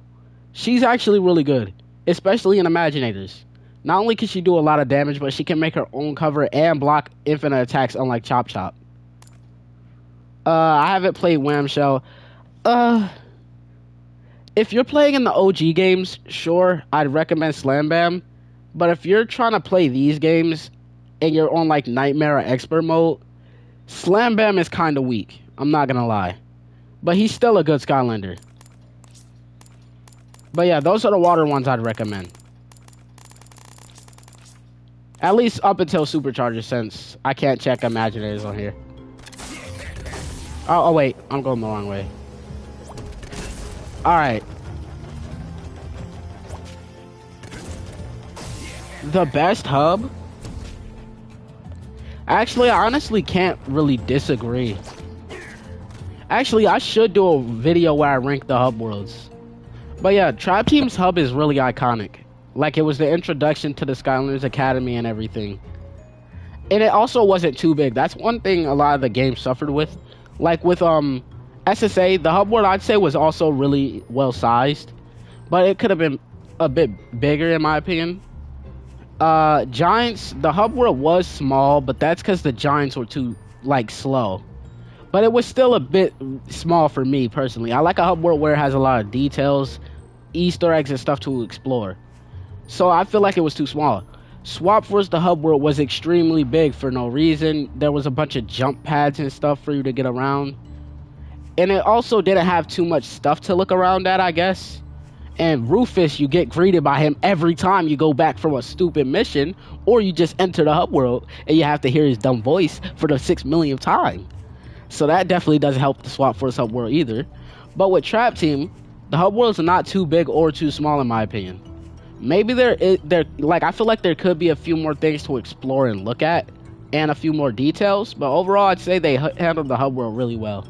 She's actually really good, especially in Imaginators. Not only can she do a lot of damage, but she can make her own cover and block infinite attacks unlike Chop Chop. I haven't played Wham Shell. If you're playing in the OG games, sure, I'd recommend Slam Bam. But if you're trying to play these games and you're on like Nightmare or Expert mode, Slam Bam is kind of weak. I'm not gonna lie. But he's still a good Skylander. But yeah, those are the water ones I'd recommend. At least up until Superchargers, since I can't check Imaginators on here. Oh wait, I'm going the wrong way. Alright. The best hub? Actually, I honestly can't really disagree. Actually, I should do a video where I rank the hub worlds. But yeah, Tribe Team's hub is really iconic. Like, it was the introduction to the Skylanders Academy and everything. And it also wasn't too big. That's one thing a lot of the games suffered with. Like with SSA, the hub world I'd say was also really well sized. But it could have been a bit bigger in my opinion. Giants, the hub world was small, but that's because the Giants were too, like, slow. But it was still a bit small for me, personally. I like a hub world where it has a lot of details, Easter eggs, and stuff to explore. So I feel like it was too small. Swap Force, the hub world, was extremely big for no reason. There was a bunch of jump pads and stuff for you to get around. And it also didn't have too much stuff to look around at, I guess. And Rufus, you get greeted by him every time you go back from a stupid mission, or you just enter the hub world and you have to hear his dumb voice for the 6 millionth time. So that definitely doesn't help the Swap Force hub world either. But with Trap Team, the hub worlds are not too big or too small in my opinion. Maybe like, I feel like there could be a few more things to explore and look at, and a few more details, but overall I'd say they handled the hub world really well.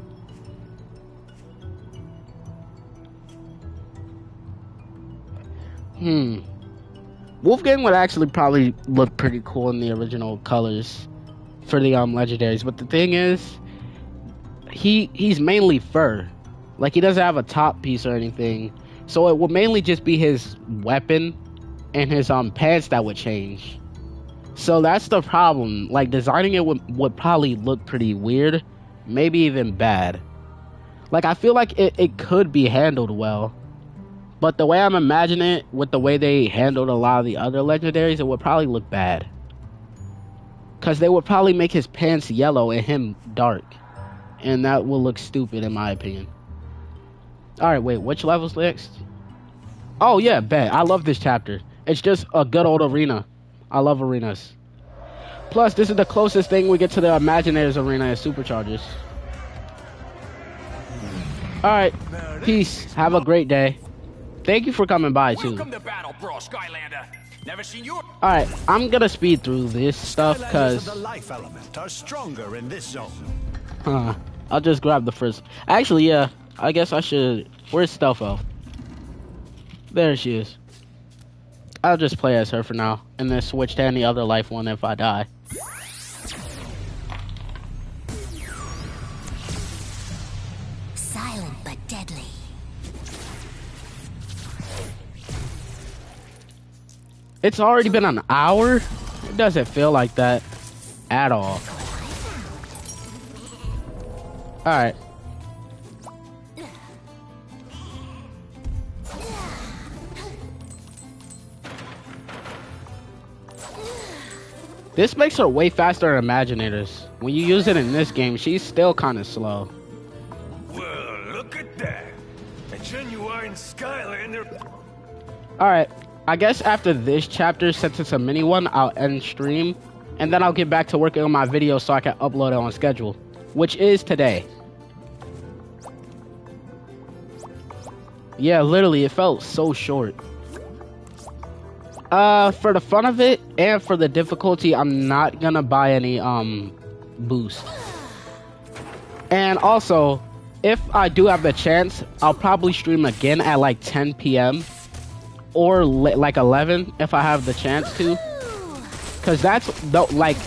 Wolfgang would actually probably look pretty cool in the original colors for the legendaries, but the thing is, he's mainly fur. Like, he doesn't have a top piece or anything, so it would mainly just be his weapon and his pants that would change. So that's the problem. Like, designing it would probably look pretty weird, maybe even bad. Like, I feel like it could be handled well. But the way I'm imagining it, with the way they handled a lot of the other legendaries, it would probably look bad. Because they would probably make his pants yellow and him dark. And that will look stupid in my opinion. Alright, wait, which level's next? Oh yeah, bet. I love this chapter. It's just a good old arena. I love arenas. Plus, this is the closest thing we get to the Imaginators arena as Superchargers. Alright, peace. Have a great day. Thank you for coming by too. Welcome to Battle Brawl, Skylander. Never seen you. Alright, I'm gonna speed through this stuff because the life element are stronger in this zone. I'll just grab the first. Actually, yeah, I guess I should. Where's Stealth Elf? There she is. I'll just play as her for now, and then switch to any other life one if I die. Silent but deadly. It's already been an hour? It doesn't feel like that at all. Alright. This makes her way faster than Imaginators. When you use it in this game, she's still kind of slow. Well, look at that. A genuine Skylander. Alright. I guess after this chapter, since it's a mini one, I'll end stream. And then I'll get back to working on my video so I can upload it on schedule. Which is today. Yeah, literally, it felt so short. For the fun of it, and for the difficulty, I'm not gonna buy any, boost. And also, if I do have the chance, I'll probably stream again at like 10 p.m. or like 11 if I have the chance to. Cause that's like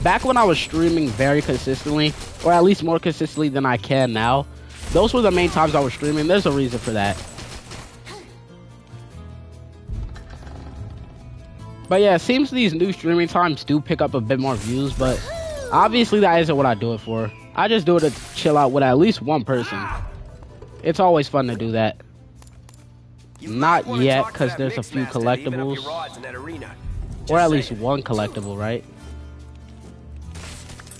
back when I was streaming very consistently, or at least more consistently than I can now. Those were the main times I was streaming. There's a reason for that. But yeah, it seems these new streaming times do pick up a bit more views, but obviously that isn't what I do it for. I just do it to chill out with at least one person. It's always fun to do that. Not yet, because there's a few collectibles. Or at least one collectible, right?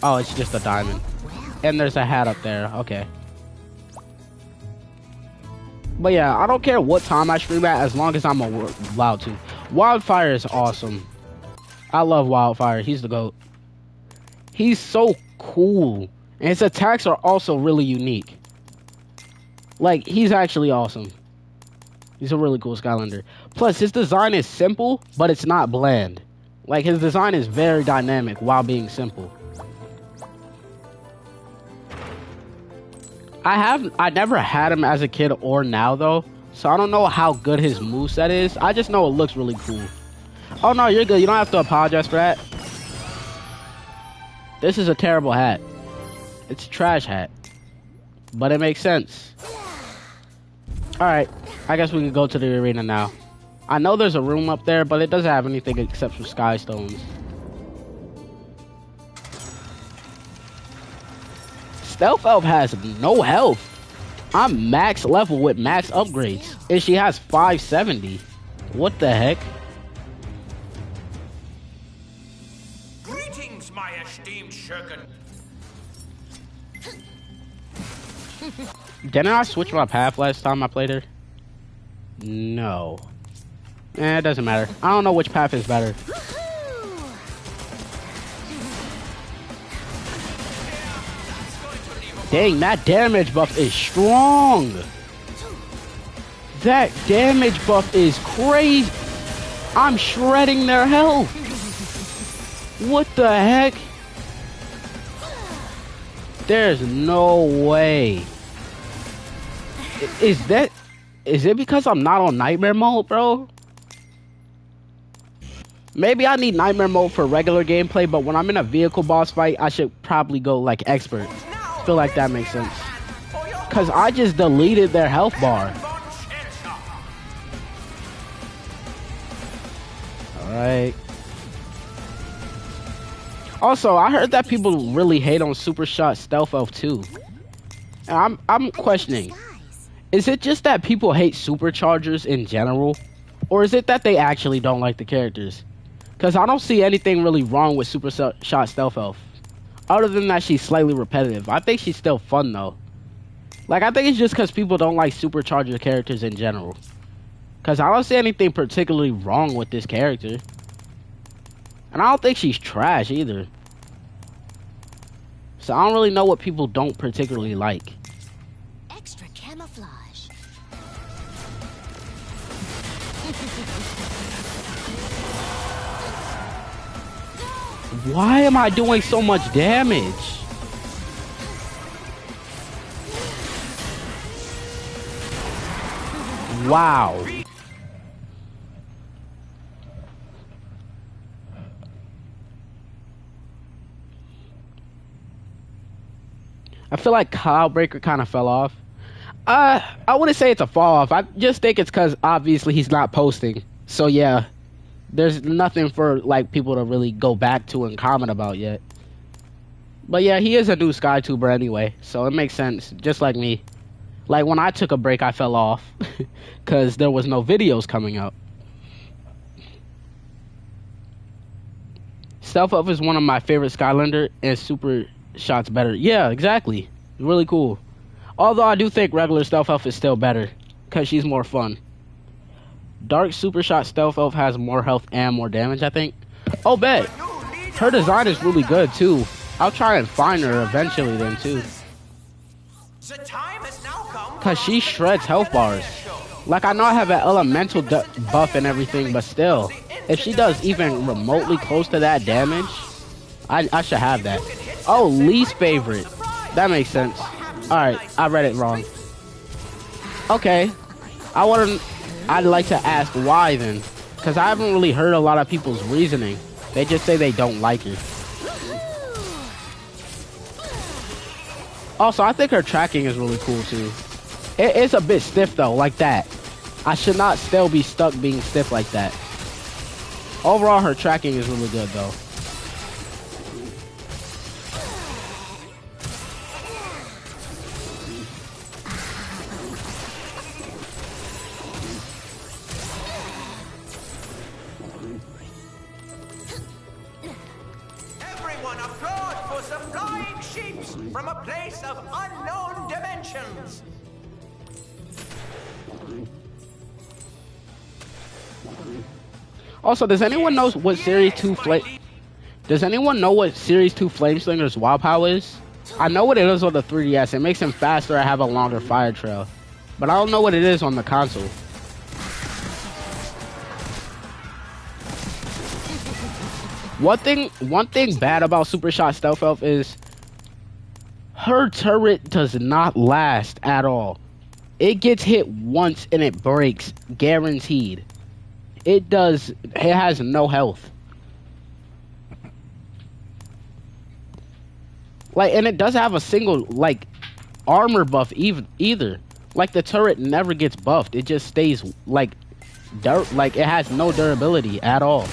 Oh, it's just a diamond. And there's a hat up there. Okay. But yeah, I don't care what time I stream at as long as I'm allowed to. Wildfire is awesome. I love Wildfire. He's the GOAT. He's so cool. And his attacks are also really unique. Like, he's actually awesome. He's a really cool Skylander. Plus, his design is simple, but it's not bland. Like, his design is very dynamic while being simple. I never had him as a kid or now, though. So I don't know how good his moveset is. I just know it looks really cool. Oh, no, you're good. You don't have to apologize for that. This is a terrible hat. It's a trash hat. But it makes sense. Alright, I guess we can go to the arena now. I know there's a room up there, but it doesn't have anything except for sky stones. Stealth Elf has no health. I'm max level with max upgrades, and she has 570. What the heck? Greetings, my esteemed Shurken. Didn't I switch my path last time I played her? No. It doesn't matter. I don't know which path is better. Dang, that damage buff is strong. That damage buff is crazy. I'm shredding their health. What the heck? There's no way. Is it because I'm not on nightmare mode, bro? Maybe I need nightmare mode for regular gameplay, but when I'm in a vehicle boss fight, I should probably go like expert. Feel like that makes sense. Cause I just deleted their health bar. Alright. Also, I heard that people really hate on Super Shot Stealth Elf too. And I'm questioning. Is it just that people hate Superchargers in general? Or is it that they actually don't like the characters? Cause I don't see anything really wrong with Super Shot Stealth Elf. Other than that, she's slightly repetitive. I think she's still fun, though. Like, I think it's just because people don't like Supercharger characters in general. Because I don't see anything particularly wrong with this character. And I don't think she's trash, either. So I don't really know what people don't particularly like. Extra camouflage. Why am I doing so much damage? Wow. I feel like Cloudbreaker kind of fell off. I wouldn't say it's a fall off. I just think it's because obviously he's not posting. So yeah. There's nothing for like people to really go back to and comment about yet. But yeah, he is a new SkyTuber anyway, so it makes sense. Just like me. Like when I took a break, I fell off because there was no videos coming up. Stealth Elf is one of my favorite Skylander, and Super Shot's better. Yeah, exactly. Really cool. Although I do think regular Stealth Elf is still better because she's more fun. Dark Super Shot Stealth Elf has more health and more damage, I think. Oh, bet. Her design is really good, too. I'll try and find her eventually then, too. Because she shreds health bars. Like, I know I have an elemental buff and everything, but still. If she does even remotely close to that damage, I should have that. Oh, least favorite. That makes sense. Alright, I read it wrong. Okay. I'd like to ask why then, because I haven't really heard a lot of people's reasoning. They just say they don't like her. Also, I think her tracking is really cool too. It's a bit stiff though, like that. I should not still be stuck being stiff like that. Overall, her tracking is really good though. a place of unknown dimensions. Also, does anyone know what Series 2 Does anyone know what Series 2 Flameslinger's WoW power is? I know what it is on the 3DS. It makes him faster and have a longer fire trail. But I don't know what it is on the console. One thing bad about Super Shot Stealth Elf is her turret does not last at all. It gets hit once and it breaks, guaranteed. It has no health. Like, and it doesn't have a single, like, armor buff either. Like, the turret never gets buffed. It just stays, like, like, it has no durability at all.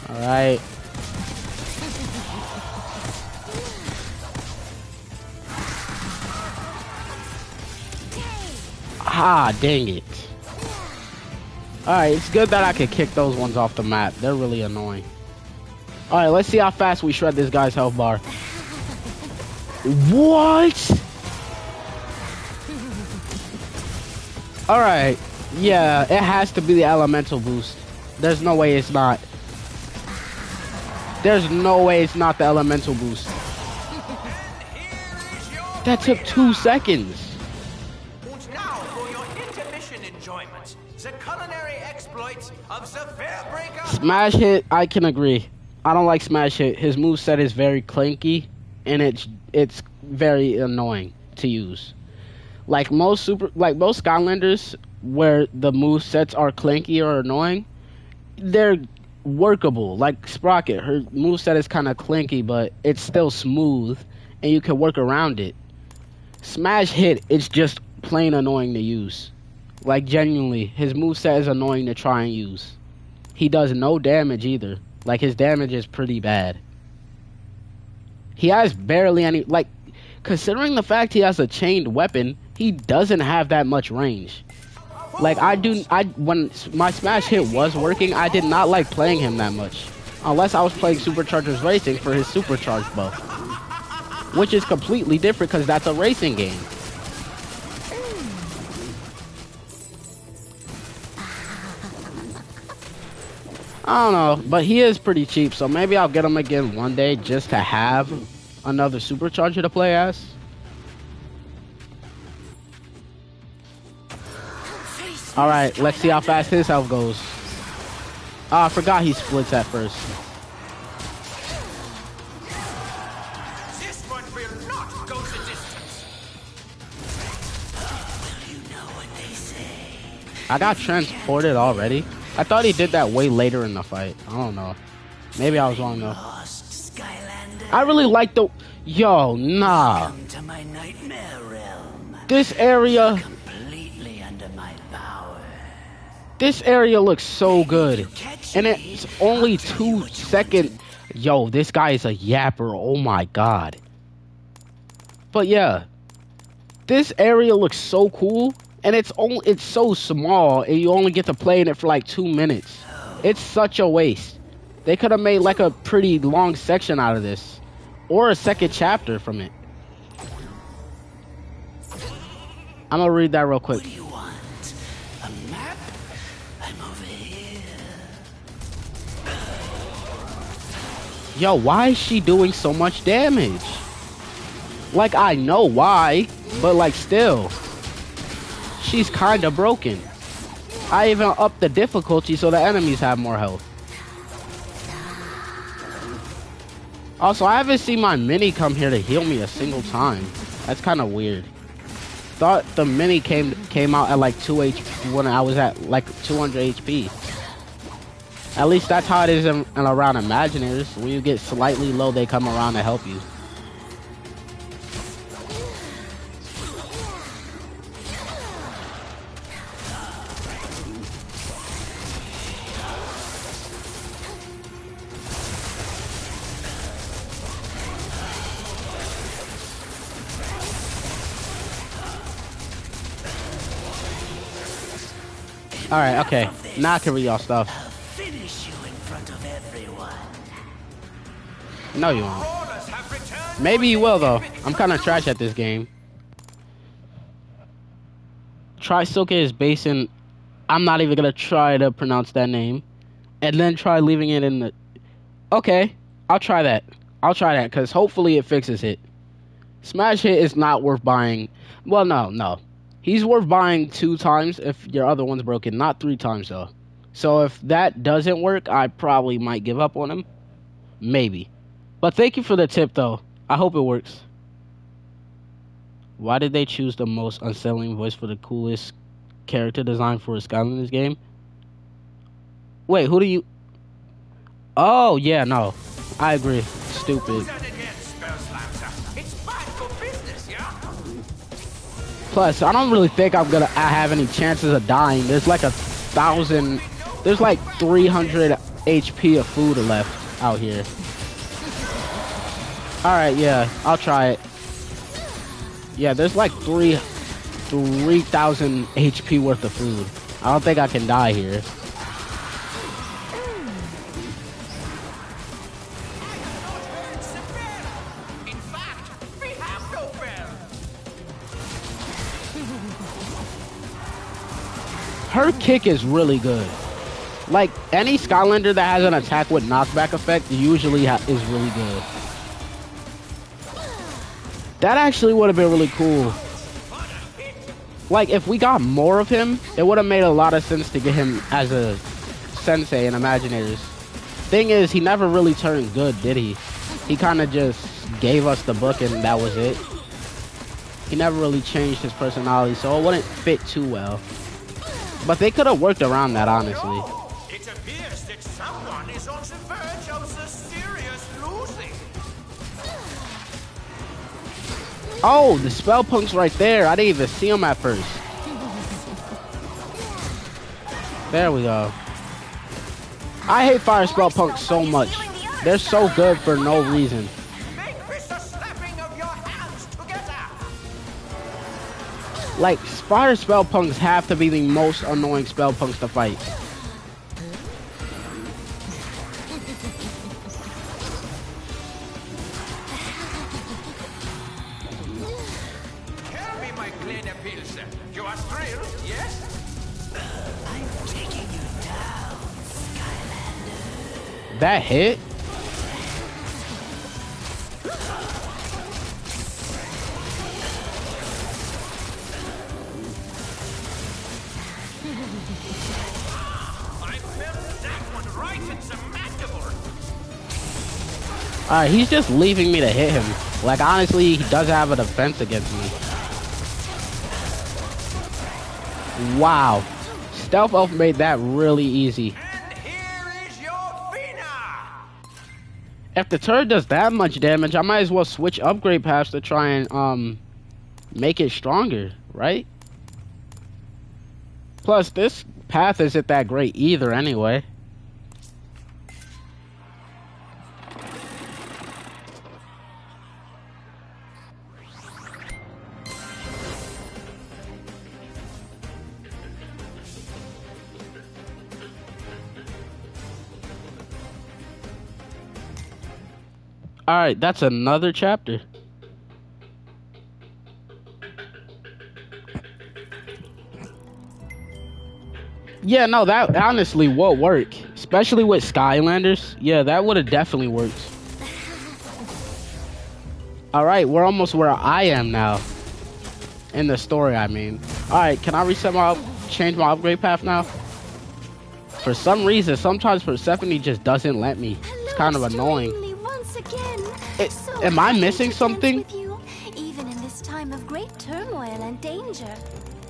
Alright. Ah, dang it. Alright, it's good that I can kick those ones off the map. They're really annoying. Alright, let's see how fast we shred this guy's health bar. What? Alright. Yeah, it has to be the elemental boost. There's no way it's not. There's no way it's not the elemental boost. That took 2 seconds. And now for your intermission enjoyment, the culinary exploits of the Fairbreaker. Smash Hit, I can agree. I don't like Smash Hit. His moveset is very clanky, and it's very annoying to use. Like most Skylanders, where the movesets are clanky or annoying, they're workable. Like Sprocket, her moveset is kind of clanky, but it's still smooth, and you can work around it. Smash Hit, it's just plain annoying to use. Like, genuinely, his moveset is annoying to try and use. He does no damage either. Like, his damage is pretty bad. He has barely any, like, considering the fact he has a chained weapon, he doesn't have that much range. Like, when my Smash Hit was working, I did not like playing him that much. Unless I was playing Superchargers Racing for his Supercharge buff. Which is completely different because that's a racing game. I don't know, but he is pretty cheap, so maybe I'll get him again one day just to have another Supercharger to play as. Alright, let's see how fast his health goes. Oh, I forgot he splits at first. This one will not go the distance. Will you know what they say? I got transported already. I thought he did that way later in the fight. I don't know. Maybe I was wrong though. I really like the... Yo, nah. Come to my nightmare realm. This area... Completely under my power. This area looks so good. And it's only 2 seconds. Yo, this guy is a yapper. Oh my god. But yeah. This area looks so cool. And it's so small. And you only get to play in it for like 2 minutes. It's such a waste. They could have made like a pretty long section out of this. Or a second chapter from it. I'm gonna read that real quick. What do you want? A map? I'm over here. Yo, why is she doing so much damage? Like, I know why, but like still. She's kinda broken. I even upped the difficulty so the enemies have more health. Also, I haven't seen my mini come here to heal me a single time. That's kind of weird. Thought the mini came out at like 2 HP when I was at like 200 HP. At least that's how it is in around Imagineers. When you get slightly low, they come around to help you. Alright, okay. Now I can read y'all stuff. I'll finish you in front of everyone. No, you won't. Maybe you will, though. I'm kind of trash at this game. Trisuke is based in... I'm not even going to try to pronounce that name. And then try leaving it in the... Okay, I'll try that. I'll try that, because hopefully it fixes it. Smash Hit is not worth buying. Well, no. He's worth buying 2 times if your other one's broken. Not 3 times, though. So if that doesn't work, I probably might give up on him. Maybe. But thank you for the tip, though. I hope it works. Why did they choose the most unsettling voice for the coolest character design for a Skylanders game? Wait, who do you... Oh, yeah, no. I agree. Stupid. Plus, I don't really think I have any chances of dying. There's like 1,000... There's like 300 HP of food left out here. Alright, yeah. I'll try it. Yeah, there's like 3,000 HP worth of food. I don't think I can die here. Her kick is really good. Like, any Skylander that has an attack with knockback effect usually is really good. That actually would have been really cool. Like, if we got more of him, it would have made a lot of sense to get him as a sensei in Imaginators. Thing is, he never really turned good, did he? He kind of just gave us the book and that was it. He never really changed his personality, so it wouldn't fit too well. But they could have worked around that, honestly. It appears that someone is on the verge of the serious losing. Oh, the spell punk's right there. I didn't even see him at first. There we go. I hate fire spell punks so much. They're so good for no reason. Like, fire spell punks have to be the most annoying spell punks to fight. Tell me, my kleine Pilze, you are thrilled, yes? I'm taking you down, Skylander. That hit? Alright, he's just leaving me to hit him. Like, honestly, he does have a defense against me. Wow. Stealth Elf made that really easy. And here is your winner! If the turret does that much damage, I might as well switch upgrade paths to try and, make it stronger, right? Plus, this path isn't that great either anyway. Alright, that's another chapter. Yeah, no, that honestly would work. Especially with Skylanders. Yeah, that would have definitely worked. Alright, we're almost where I am now. In the story, I mean. Alright, can I change my upgrade path now? For some reason, sometimes Persephone just doesn't let me. It's kind of annoying. Am I missing something? Even in this time of great turmoil and danger.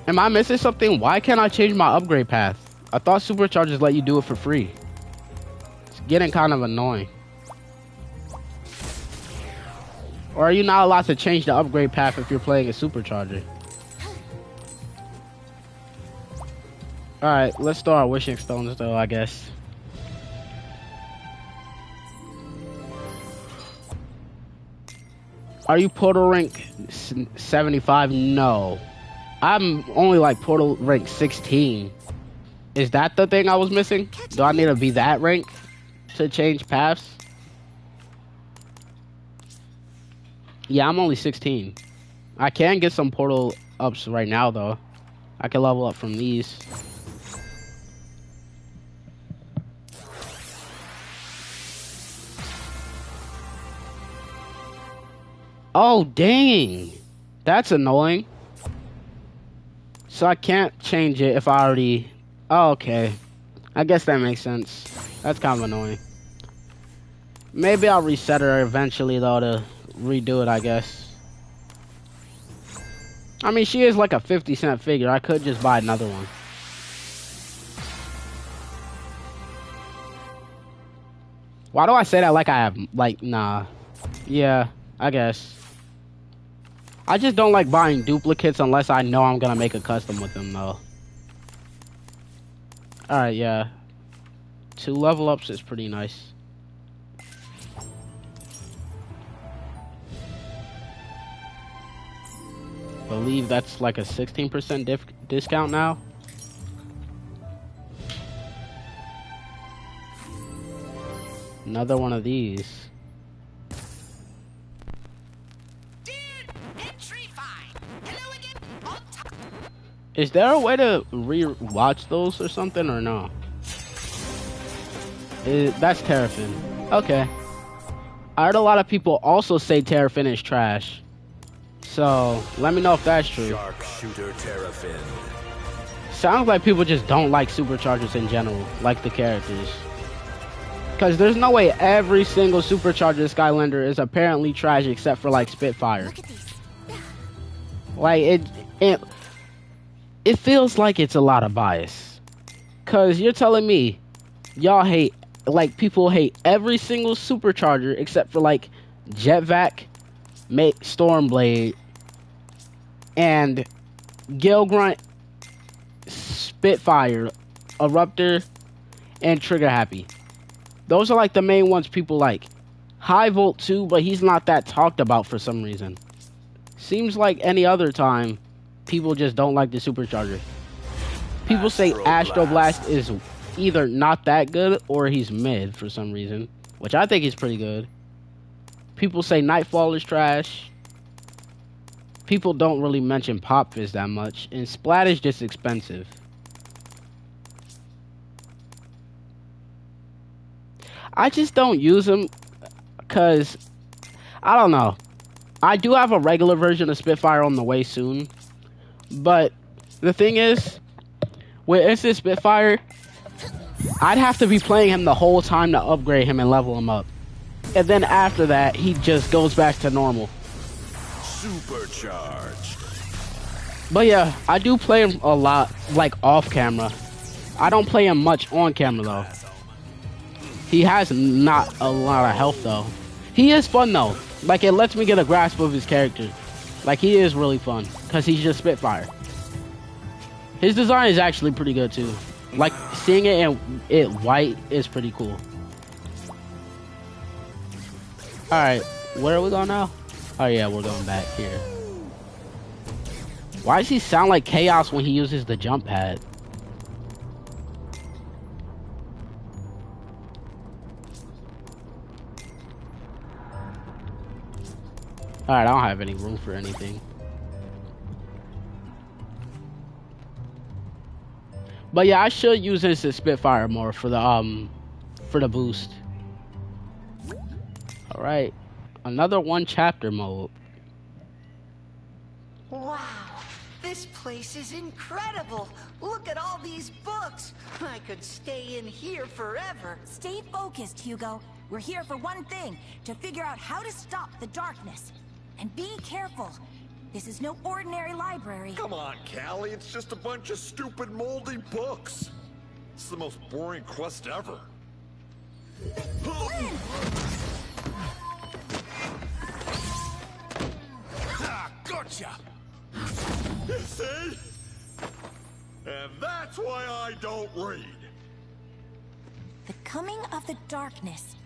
Am I missing something? Why can't I change my upgrade path? I thought Superchargers let you do it for free. It's getting kind of annoying. Or are you not allowed to change the upgrade path if you're playing a Supercharger? Alright, let's throw our wishing stones though, I guess. Are you portal rank 75? No. I'm only like portal rank 16. Is that the thing I was missing? Do I need to be that rank to change paths? Yeah, I'm only 16. I can get some portal ups right now, though. I can level up from these. Oh, dang. That's annoying. So I can't change it if I already... Oh, okay. I guess that makes sense. That's kind of annoying. Maybe I'll reset her eventually, though, to redo it, I guess. I mean, she is like a 50-cent figure. I could just buy another one. Why do I say that like I have... Like, nah. Yeah, I guess. I just don't like buying duplicates unless I know I'm gonna make a custom with them, though. Alright, yeah. 2 level ups is pretty nice. Believe that's like a 16% discount now. Another one of these. Is there a way to re-watch those or something, or no? That's Terrafin. Okay. I heard a lot of people also say Terrafin is trash. So, let me know if that's true. Sharpshooter Terrafin. Sounds like people just don't like Superchargers in general, like the characters. Because there's no way every single Supercharger Skylander is apparently trash except for, like, Spitfire. Like, it feels like it's a lot of bias. Because you're telling me y'all hate, like, people hate every single Supercharger except for, like, Jetvac, Stormblade, and Gale Grunt, Spitfire, Eruptor, and Trigger Happy. Those are like the main ones people like. High Volt too, but he's not that talked about for some reason. Seems like any other time, people just don't like the Supercharger. People say Astroblast is either not that good or he's mid for some reason, which I think he's pretty good. People say Nightfall is trash. People don't really mention Pop Fizz that much, and Splat is just expensive. I just don't use them because, I don't know. I do have a regular version of Spitfire on the way soon, but the thing is, with Instant Spitfire, I'd have to be playing him the whole time to upgrade him and level him up. And then after that, he just goes back to normal. Supercharged. But yeah, I do play him a lot, like, off camera. I don't play him much on camera, though. He has not a lot of health, though. He is fun, though. Like, it lets me get a grasp of his character. Like, he is really fun, because he's just Spitfire. His design is actually pretty good, too. Like, seeing it in it white is pretty cool. Alright, where are we going now? Oh yeah, we're going back here. Why does he sound like Chaos when he uses the jump pad? Alright, I don't have any room for anything. But yeah, I should use this as Spitfire more for the boost. Alright. Another one chapter mode. Wow, this place is incredible. Look at all these books. I could stay in here forever. Stay focused, Hugo. We're here for one thing, to figure out how to stop the darkness. And be careful. This is no ordinary library. Come on, Callie. It's just a bunch of stupid, moldy books. It's the most boring quest ever. Gotcha! You see? And that's why I don't read. The Coming of the Darkness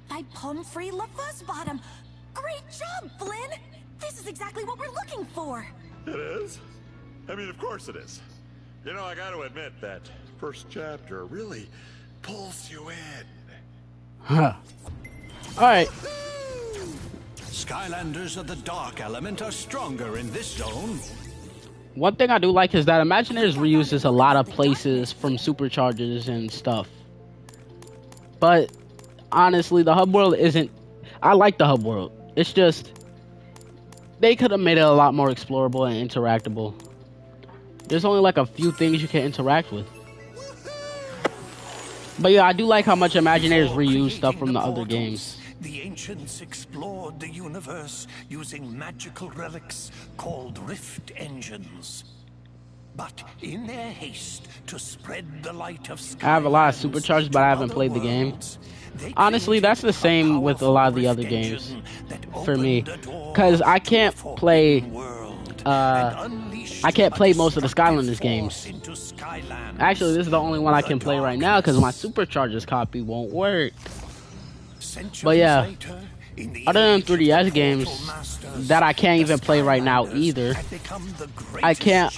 by Pumphrey LaFuzzbottom. Great job, Flynn! This is exactly what we're looking for. It is? I mean, of course it is. You know, I gotta admit that first chapter really pulls you in. Huh. Alright. Skylanders of the dark element are stronger in this zone. One thing I do like is that Imagineers reuses a lot of places from Superchargers and stuff. But honestly, the hub world isn't... I like the hub world. It's just... they could have made it a lot more explorable and interactable. There's only like a few things you can interact with. But yeah, I do like how much Imagineers reuse stuff from the other games. The ancients explored the universe using magical relics called rift engines. But in their haste to spread the light of Skylanders, I have a lot of Superchargers, but I haven't played the game. Honestly, that's the same with a lot of the other games for me, because I can't play most of the Skylanders games. Actually, this is the only one I can play right now because my Superchargers copy won't work. But yeah, other than 3DS games that I can't even play right now either, I can't.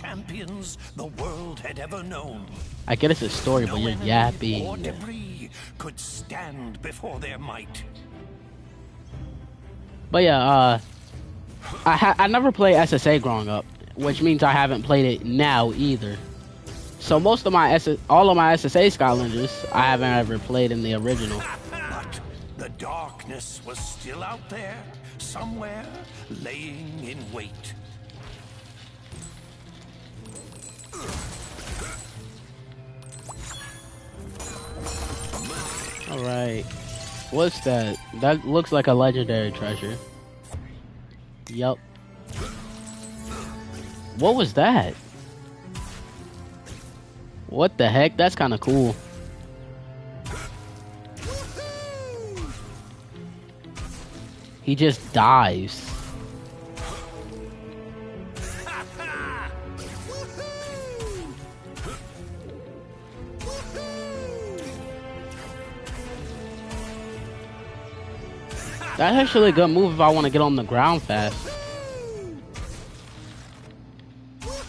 I get it's a story, but you're yapping. Could stand before their might. But yeah, I never played SSA growing up, which means I haven't played it now either. So most of my all of my SSA Skylanders I haven't ever played in the original. But the darkness was still out there, somewhere, laying in wait. Alright. What's that? That looks like a legendary treasure. Yup. What was that? What the heck? That's kind of cool. He just dives. That's actually a good move if I want to get on the ground fast.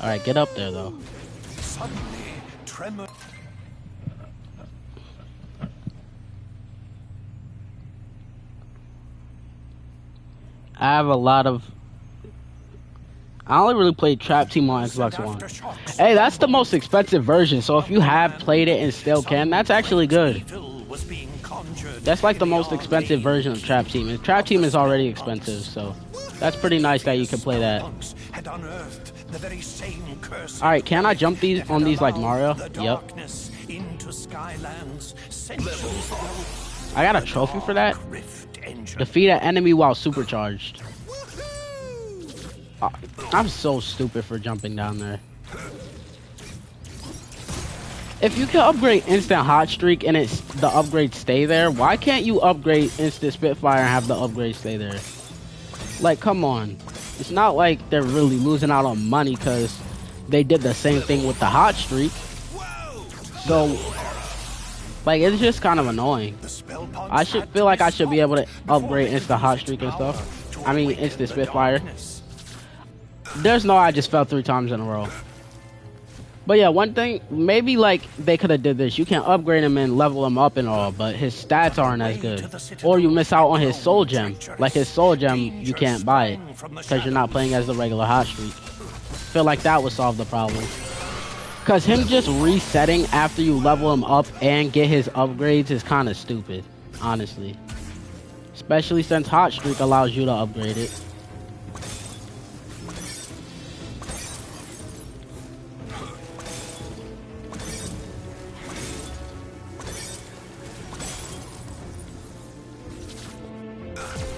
Alright, get up there though. Suddenly, tremor. I have a lot of... I only really played Trap Team on Xbox One. Hey, that's the most expensive version, so if you have played it and still can, that's actually good. That's like the most expensive version of Trap Team. And Trap Team is already expensive, so that's pretty nice that you can play that. Alright, can I jump these on these like Mario? Yep. I got a trophy for that? Defeat an enemy while supercharged. I'm so stupid for jumping down there. If you can upgrade Instant Hot Streak and the upgrades stay there, why can't you upgrade Instant Spitfire and have the upgrades stay there? Like, come on. It's not like they're really losing out on money because they did the same thing with the Hot Streak. So, like, it's just kind of annoying. I should feel like I should be able to upgrade Instant Hot Streak and stuff. I mean, Instant Spitfire. There's no I just fell 3 times in a row. But yeah, one thing, maybe like they could have did this. You can upgrade him and level him up and all, but his stats aren't as good. Or you miss out on his soul gem. Like his soul gem, you can't buy it because you're not playing as the regular Hot Streak. Feel like that would solve the problem. Because him just resetting after you level him up and get his upgrades is kind of stupid, honestly. Especially since Hot Streak allows you to upgrade it.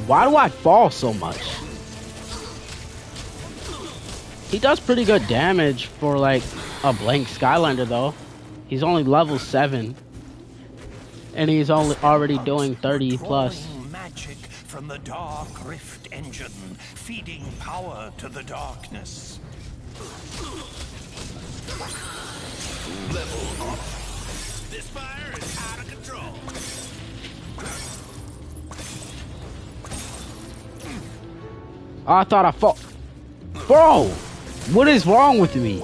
Why do I fall so much? He does pretty good damage for like a blank Skylander though. He's only level 7. And he's only already doing 30 plus. Magic from the dark rift engine, feeding power to the darkness. Level up. This fire is out of control. Oh, I thought I fought. Bro, what is wrong with me?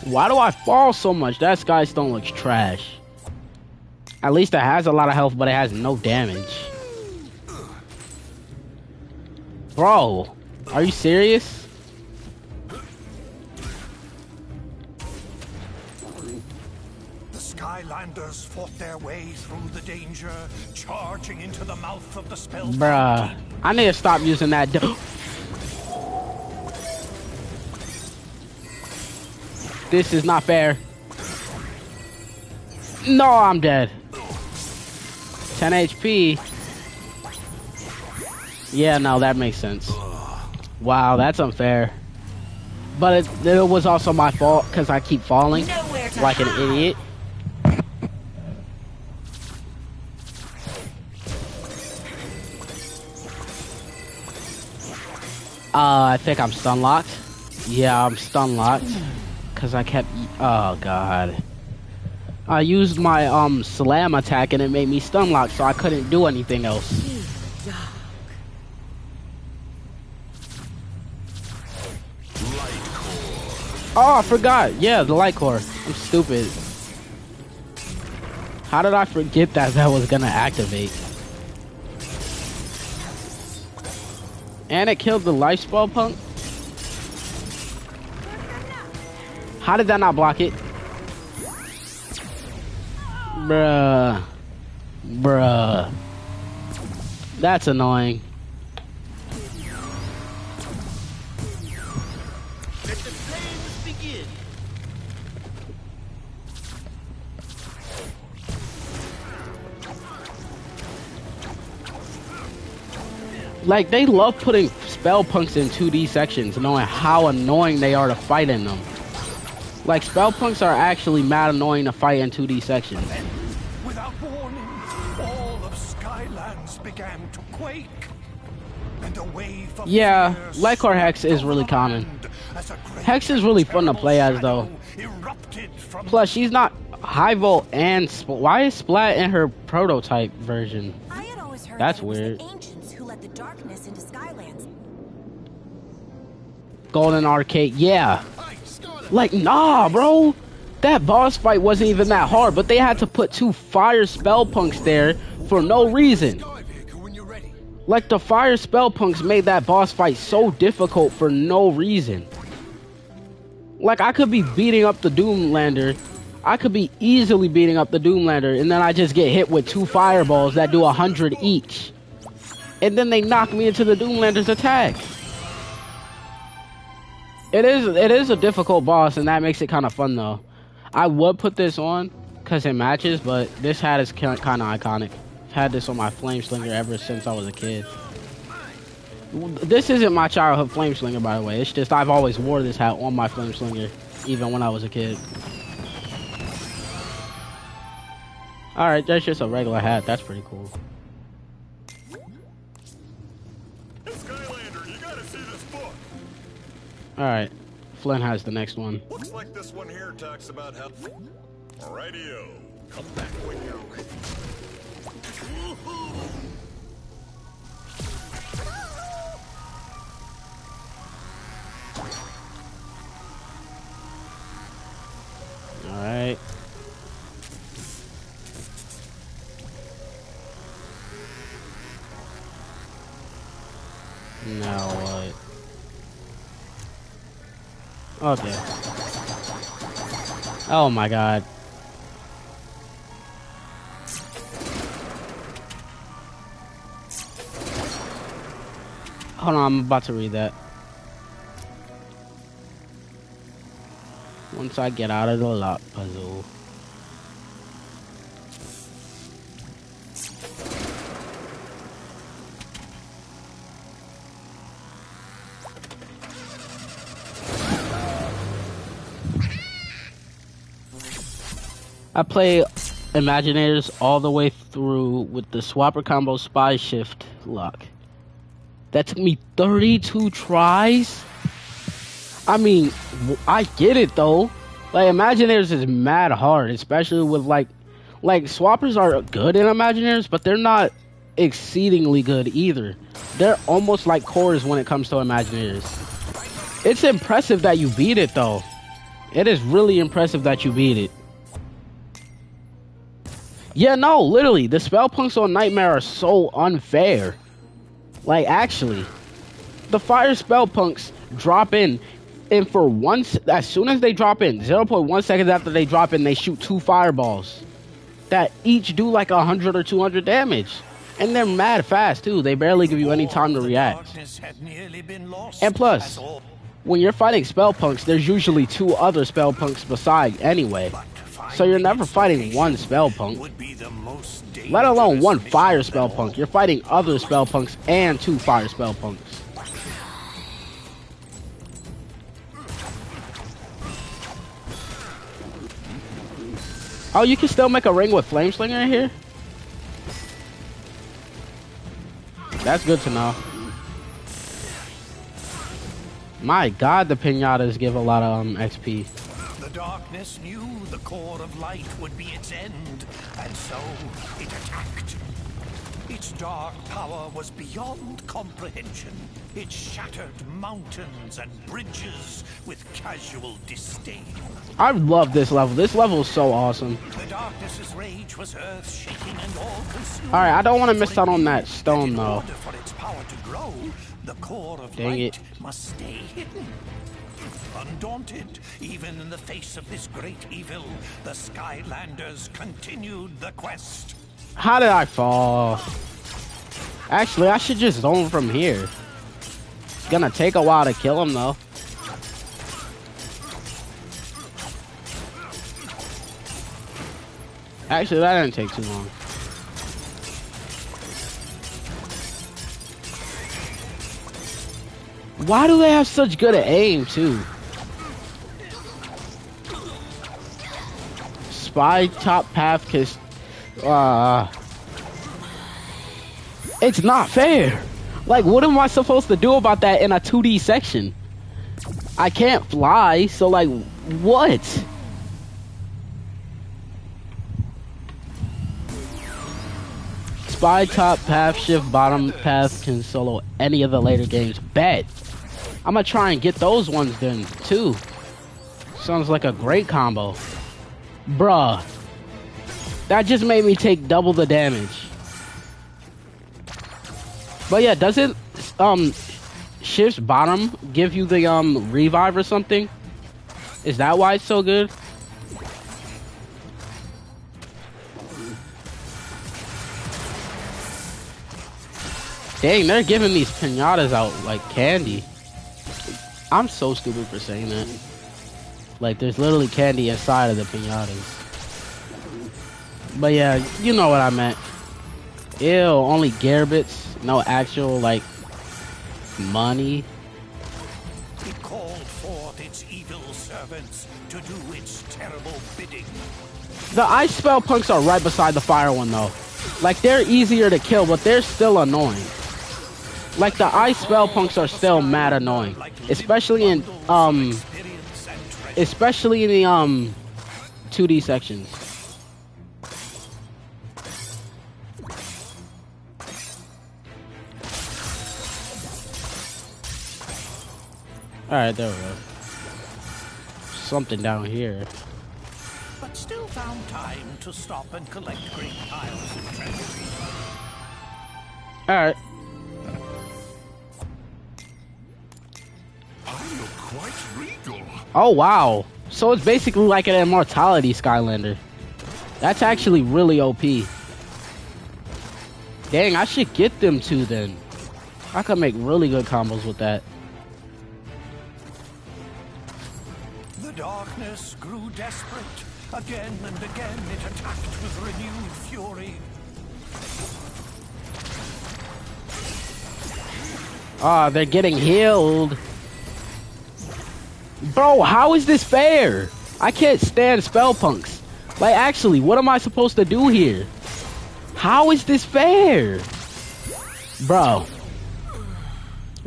Why do I fall so much? That Sky Stone looks trash. At least it has a lot of health, but it has no damage. Bro, are you serious? The Skylanders fought their way through the danger, charging into the mouth of the spell. Bruh, I need to stop using that. This is not fair. No, I'm dead. 10 HP. Yeah, no, that makes sense. Wow, that's unfair. But it was also my fault because I keep falling like an idiot. I think I'm stun locked. Yeah, I'm stun locked because I kept. Oh god. I used my slam attack and it made me stun locked, so I couldn't do anything else. Oh, I forgot. Yeah, the light core. I'm stupid. How did I forget that was gonna activate? And it killed the life spell punk? How did that not block it? Bruh. Bruh. That's annoying. Let the flames begin. Like, they love putting spell punks in 2D sections, knowing how annoying they are to fight in them. Like, spell punks are actually mad annoying to fight in 2D sections. Without warning, all of Skylands began to quake. And a wave of Yeah, Lycor Hex is really common. Hex is really fun to play as, though. Plus, she's not high volt and why is Splat in her prototype version? That's weird. The darkness into Skylands. Golden Arcade, yeah. Like, nah, bro. That boss fight wasn't even that hard, but they had to put 2 fire spell punks there for no reason. Like, the fire spell punks made that boss fight so difficult for no reason. Like, I could be beating up the Doomlander. I could be easily beating up the Doomlander, and then I just get hit with 2 fireballs that do 100 each. And then they knock me into the Doomlander's attack. It is a difficult boss, and that makes it kind of fun, though. I would put this on because it matches, but this hat is kind of iconic. I've had this on my Flame Slinger ever since I was a kid. This isn't my childhood Flame Slinger, by the way. It's just I've always wore this hat on my Flame Slinger, even when I was a kid. Alright, that's just a regular hat. That's pretty cool. Alright, Flynn has the next one. Looks like this one here talks about how... Alrighty-o, come back when you're ready. Alright. Now what? Okay. Oh my god. Hold on, I'm about to read that. Once I get out of the lock puzzle. I play Imaginators all the way through with the Swapper Combo Spy Shift lock. That took me 32 tries? I mean, I get it though. Like, Imaginators is mad hard, especially with like Swappers are good in Imaginators, but they're not exceedingly good either. They're almost like cores when it comes to Imaginators. It's impressive that you beat it though. It is really impressive that you beat it. Yeah, no, literally, the spell punks on Nightmare are so unfair. Like, actually, the fire spell punks drop in, and for once, as soon as they drop in, 0.1 seconds after they drop in, they shoot 2 fireballs that each do like 100 or 200 damage. And they're mad fast, too. They barely give you any time to react. And plus, when you're fighting spell punks, there's usually 2 other spell punks beside anyway. So you're never fighting one spell punk, let alone one fire spell punk. You're fighting other spell punks and 2 fire spell punks. Oh, you can still make a ring with Flame Slinger in here? That's good to know. My god, the pinatas give a lot of XP. The darkness knew the core of light would be its end, and so it attacked. Its dark power was beyond comprehension. It shattered mountains and bridges with casual disdain. I love this level. This level is so awesome. The darkness's rage was earth-shaking and all-consuming. Alright, I don't want to miss out on that stone, though. In order for its power to grow, the core of Dang light it. must stay hidden. Undaunted, even in the face of this great evil, the Skylanders continued the quest. How did I fall? Actually, I should just zone from here. It's gonna take a while to kill him, though. Actually, that didn't take too long. Why do they have such good aim, too? Spy top path kiss. It's not fair. Like, what am I supposed to do about that in a 2D section? I can't fly, so like, what? Spy top path, shift bottom path can solo any of the later games. Bet. I'm gonna try and get those ones then too. Sounds like a great combo. Bruh. That just made me take double the damage. But yeah, doesn't shift's bottom give you the revive or something? Is that why it's so good? Dang, they're giving these pinatas out like candy. I'm so stupid for saying that. Like, there's literally candy inside of the pinatas. But yeah, you know what I meant. Ew, only Garbits, no actual, like, money. It called forth its evil servants to do its terrible bidding. The ice spell punks are right beside the fire one, though. Like, they're easier to kill, but they're still annoying. Like, the ice spell punks are still mad annoying. Especially in, the, 2D sections. Alright, there we go. Something down here. But still found time to stop and collect great piles of treasure. Alright. I look quite regal. Oh, wow. So it's basically like an immortality Skylander. That's actually really OP. Dang, I should get them two then. I could make really good combos with that. The darkness grew desperate. Again and again it attacked with renewed fury. Ah, they're getting healed. Bro, how is this fair? I can't stand spell punks. Like, actually, what am I supposed to do here? How is this fair? Bro.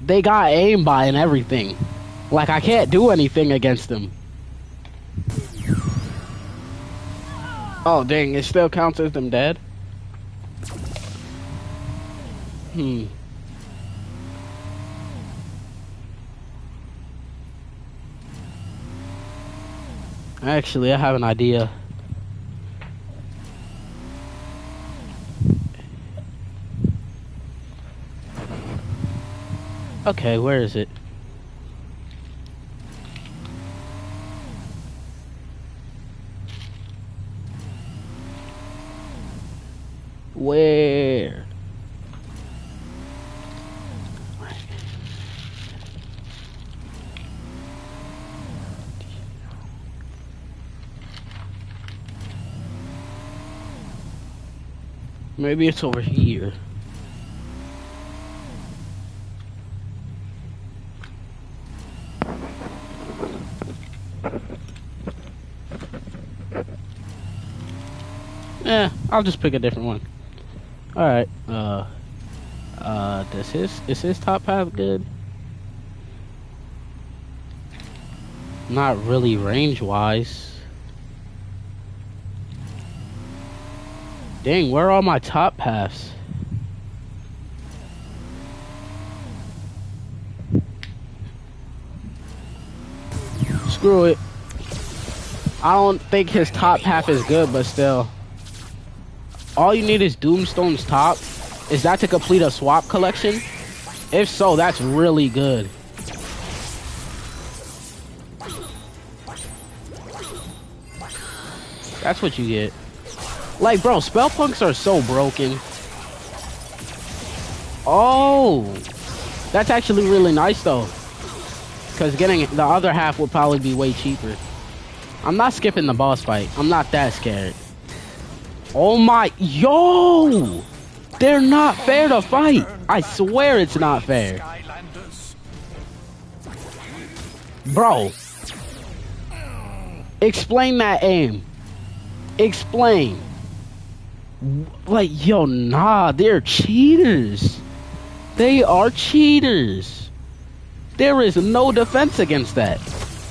They got aim by and everything. Like, I can't do anything against them. Oh, dang, it still counts as them dead? Actually, I have an idea. Okay, where is it? Where? Maybe it's over here. Yeah, I'll just pick a different one. Alright, is his top half good? Not really range-wise. Dang, where are all my top paths? Screw it. I don't think his top half is good, but still. All you need is Doomstone's top. Is that to complete a swap collection? If so, that's really good. That's what you get. Like, bro, spell punks are so broken. Oh, that's actually really nice though, because getting the other half would probably be way cheaper. I'm not skipping the boss fight. I'm not that scared. Oh my, yo, they're not fair to fight. I swear it's not fair. Bro, explain that aim. Explain. Like, yo, nah, they're cheaters. They are cheaters. There is no defense against that.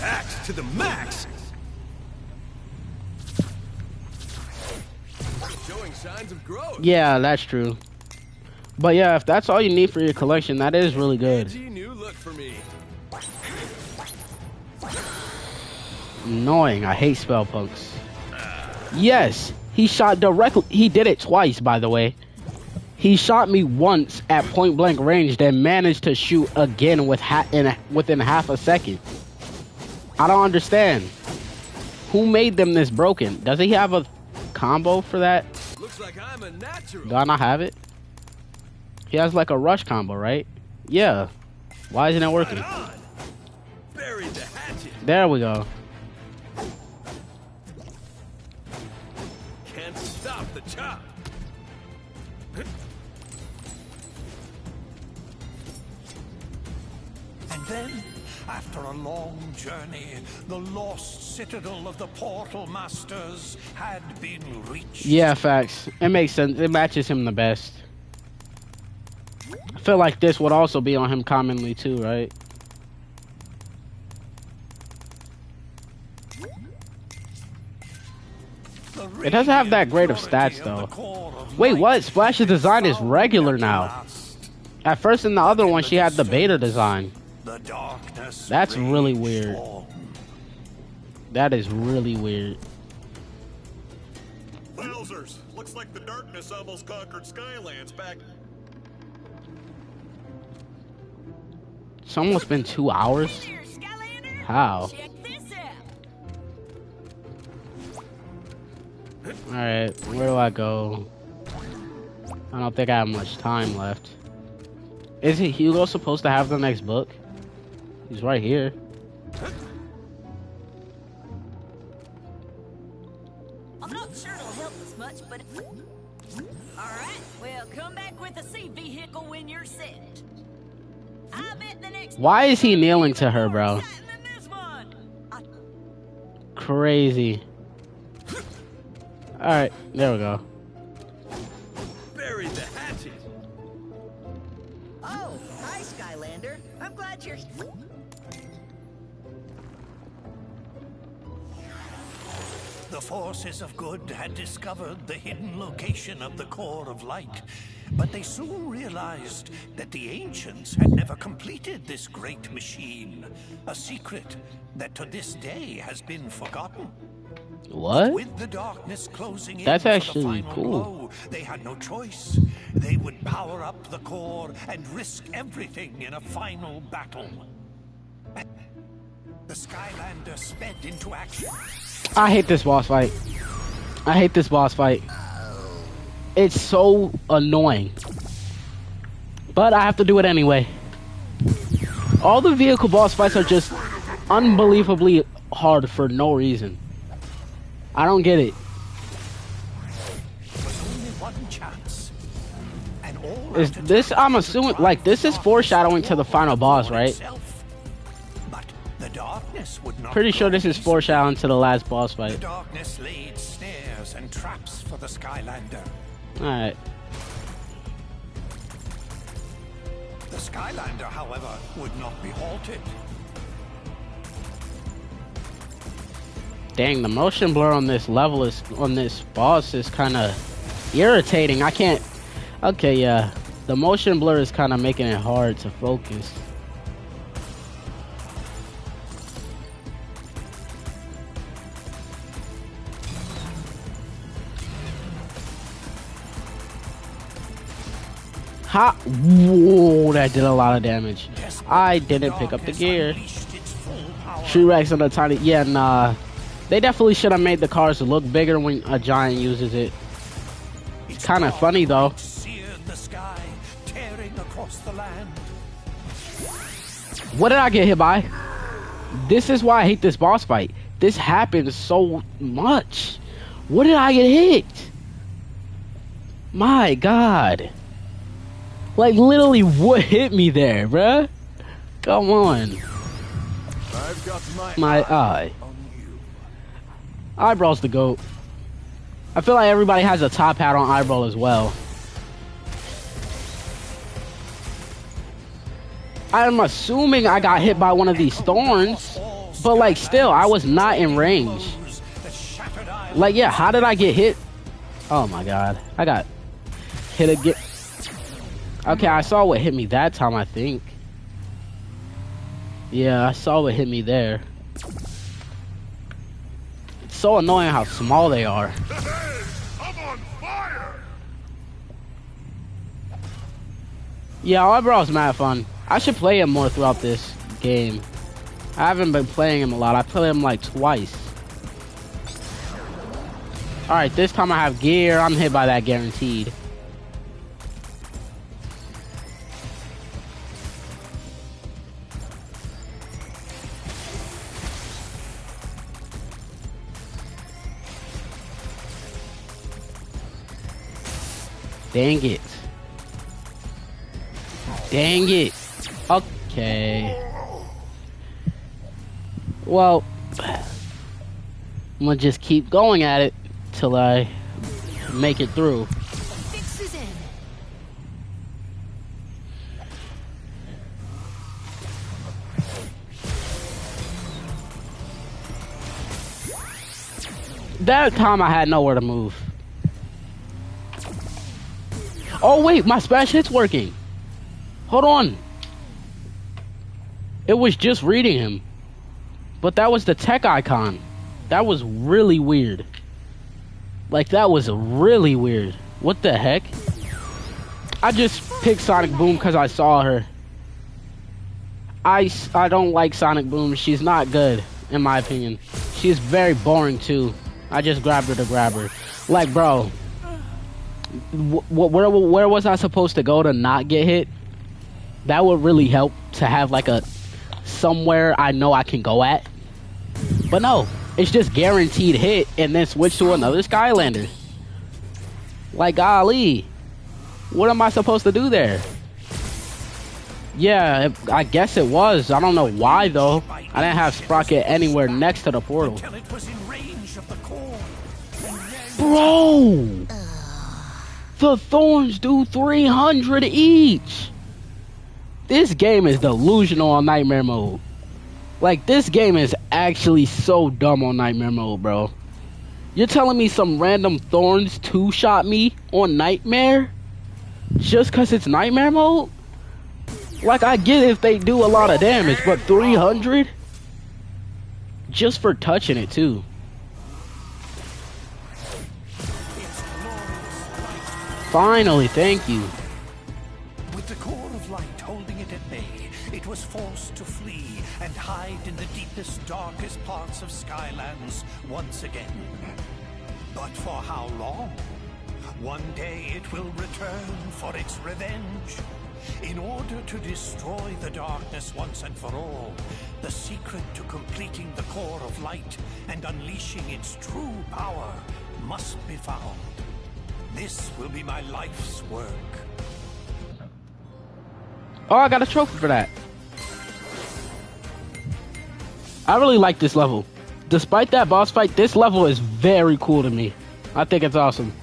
Axe to the max. Showing signs of growth. Yeah, that's true. But yeah, if that's all you need for your collection, that is really good. New look for me. Annoying. I hate spell punks. Yes, he shot directly. He did it twice, by the way. He shot me once at point blank range, then managed to shoot again within half a second. I don't understand. Who made them this broken? Does he have a combo for that? Looks like I'm a natural. Do I not have it? He has like a rush combo, right? Yeah. Why isn't it working? Buried the hatchet. There we go. Can't stop the chop. And then, after a long journey, the lost citadel of the Portal Masters had been reached. Yeah, facts. It makes sense. It matches him the best. I feel like this would also be on him commonly too, right? It doesn't have that great of stats though. Wait, what? Splash's design is regular now. At first in the other one she had the beta design. That's really weird. That is really weird. Wowzers! Looks like the darkness almost conquered Skylands back. It's almost been 2 hours? How? Alright, where do I go? I don't think I have much time left. Isn't Hugo supposed to have the next book? He's right here. I'm not sure it'll help us much, but... Alright, well, come back with a sea vehicle when you're set. I bet the next... Why is he kneeling to her, bro? Crazy. Alright, there we go. Buried the hatchet. Oh, hi, Skylander. I'm glad you're... The forces of good had discovered the hidden location of the core of light, but they soon realized that the ancients had never completed this great machine, a secret that to this day has been forgotten. What? With the darkness closing in That's for the actually final cool. blow, they had no choice. They would power up the core and risk everything in a final battle. The Skylander sped into action. I hate this boss fight. I hate this boss fight. It's so annoying. But I have to do it anyway. All the vehicle boss fights are just unbelievably hard for no reason. I don't get it. Is this, I'm assuming, like, this is foreshadowing to the final boss, right? Pretty sure this is foreshadowing to the last boss fight. The darkness laid snares and traps for the Skylander. Alright. The Skylander, however, would not be halted. Dang, the motion blur on this level is, on this boss is kind of irritating. I can't, okay, yeah. The motion blur is kind of making it hard to focus. Ha! Whoa, that did a lot of damage. I didn't pick up the gear. T-Rex on the tiny, yeah, nah. They definitely should have made the cars look bigger when a giant uses it. It's kind of funny though. What did I get hit by? This is why I hate this boss fight. This happens so much. What did I get hit? My God. Like literally what hit me there, bruh? Come on. I've got my eye. Eyebrawl's the GOAT. I feel like everybody has a top hat on Eyebrow as well. I'm assuming I got hit by one of these thorns, but like still, I was not in range. Like, yeah, how did I get hit? Oh my God, I got hit again. Okay, I saw what hit me that time, I think. Yeah, I saw what hit me there. It's so annoying how small they are. I'm on fire. Yeah, Eyebrow's mad fun. I should play him more throughout this game. I haven't been playing him a lot. I played him like twice. Alright, this time I have gear. I'm hit by that guaranteed. Dang it. Dang it. Okay. Well, I'm gonna just keep going at it till I make it through. Fix is in. That time I had nowhere to move. Oh wait, my smash hit's working. Hold on. It was just reading him. But that was the tech icon. That was really weird. Like, that was really weird. What the heck? I just picked Sonic Boom because I saw her. I don't like Sonic Boom. She's not good, in my opinion. She's very boring, too. I just grabbed her to grab her. Like, bro. Where was I supposed to go to not get hit? That would really help to have like a somewhere I know I can go at. But no, it's just guaranteed hit and then switch to another Skylander. Like, golly, what am I supposed to do there? Yeah, I guess it was. I don't know why though. I didn't have Sprocket anywhere next to the portal. Bro! The thorns do 300 each. This game is delusional on Nightmare Mode. Like, this game is actually so dumb on Nightmare Mode, bro. You're telling me some random thorns two-shot me on Nightmare? Just cause it's Nightmare mode? Like, I get if they do a lot of damage, but 300? Just for touching it, too. Finally, thank you. With the core of light holding it at bay, it was forced to flee and hide in the deepest, darkest parts of Skylands once again. But for how long? One day it will return for its revenge. In order to destroy the darkness once and for all, the secret to completing the core of light and unleashing its true power must be found. This will be my life's work. Oh, I got a trophy for that. I really like this level. Despite that boss fight, this level is very cool to me. I think it's awesome.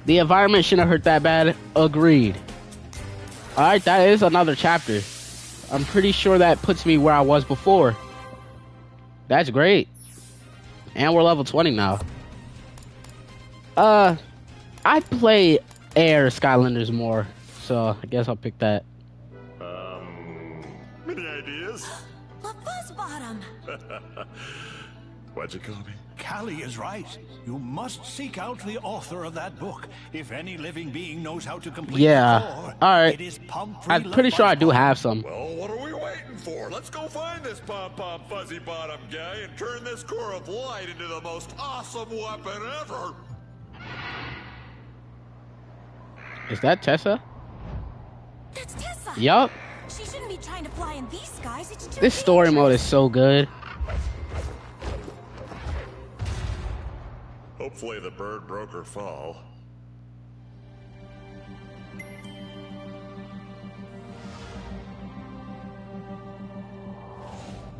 The environment shouldn't hurt that bad. Agreed. Alright, that is another chapter. I'm pretty sure that puts me where I was before. That's great. And we're level 20 now. I play Air Skylanders more, so I guess I'll pick that. Any ideas? LaFuzzBottom! What'd you call me? Callie is right. You must seek out the author of that book. If any living being knows how to complete the core, alright. it is I'm pretty sure I do have some. Well, what are we waiting for? Let's go find this pom-pom fuzzy bottom guy and turn this core of light into the most awesome weapon ever. Is that Tessa? That's Tessa! Yup. She shouldn't be trying to fly in these skies. It's too This story mode is so good. Hopefully the bird broke her fall.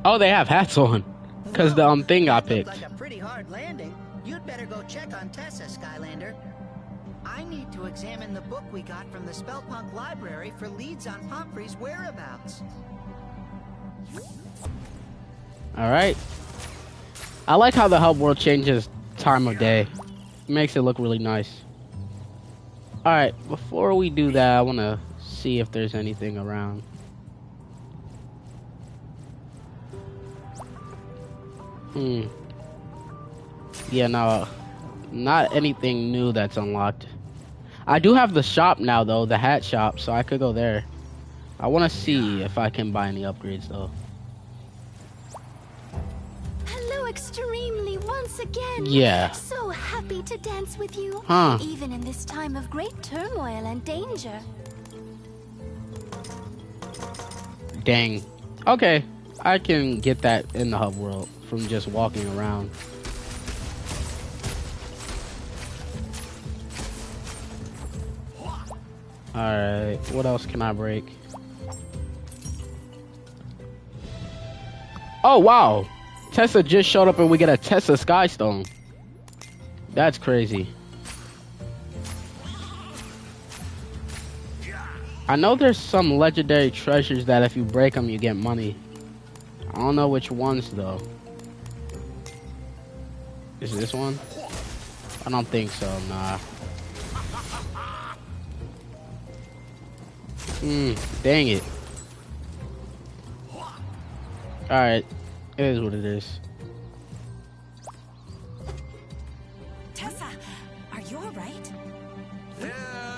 Oh, they have hats on. Because the thing got picked. Like a pretty hard landing. You'd better go check on Tessa, Skylander. I need to examine the book we got from the Spellpunk library for leads on Pomfrey's whereabouts. Alright. I like how the hub world changes time of day. It makes it look really nice. Alright, before we do that, I want to see if there's anything around. Yeah, no. Not anything new that's unlocked. I do have the shop now, though. The hat shop, so I could go there. I want to see if I can buy any upgrades, though. Hello, Extremely, once again. Yeah. So happy to dance with you. Huh. Even in this time of great turmoil and danger. Dang. Okay. I can get that in the hub world from just walking around. Alright, what else can I break? Oh, wow! Tessa just showed up and we get a Tessa Skystone. That's crazy. I know there's some legendary treasures that if you break them, you get money. I don't know which ones, though. Is this one? I don't think so, nah. Dang it. Alright, it is what it is. Tessa, are you alright? Yeah,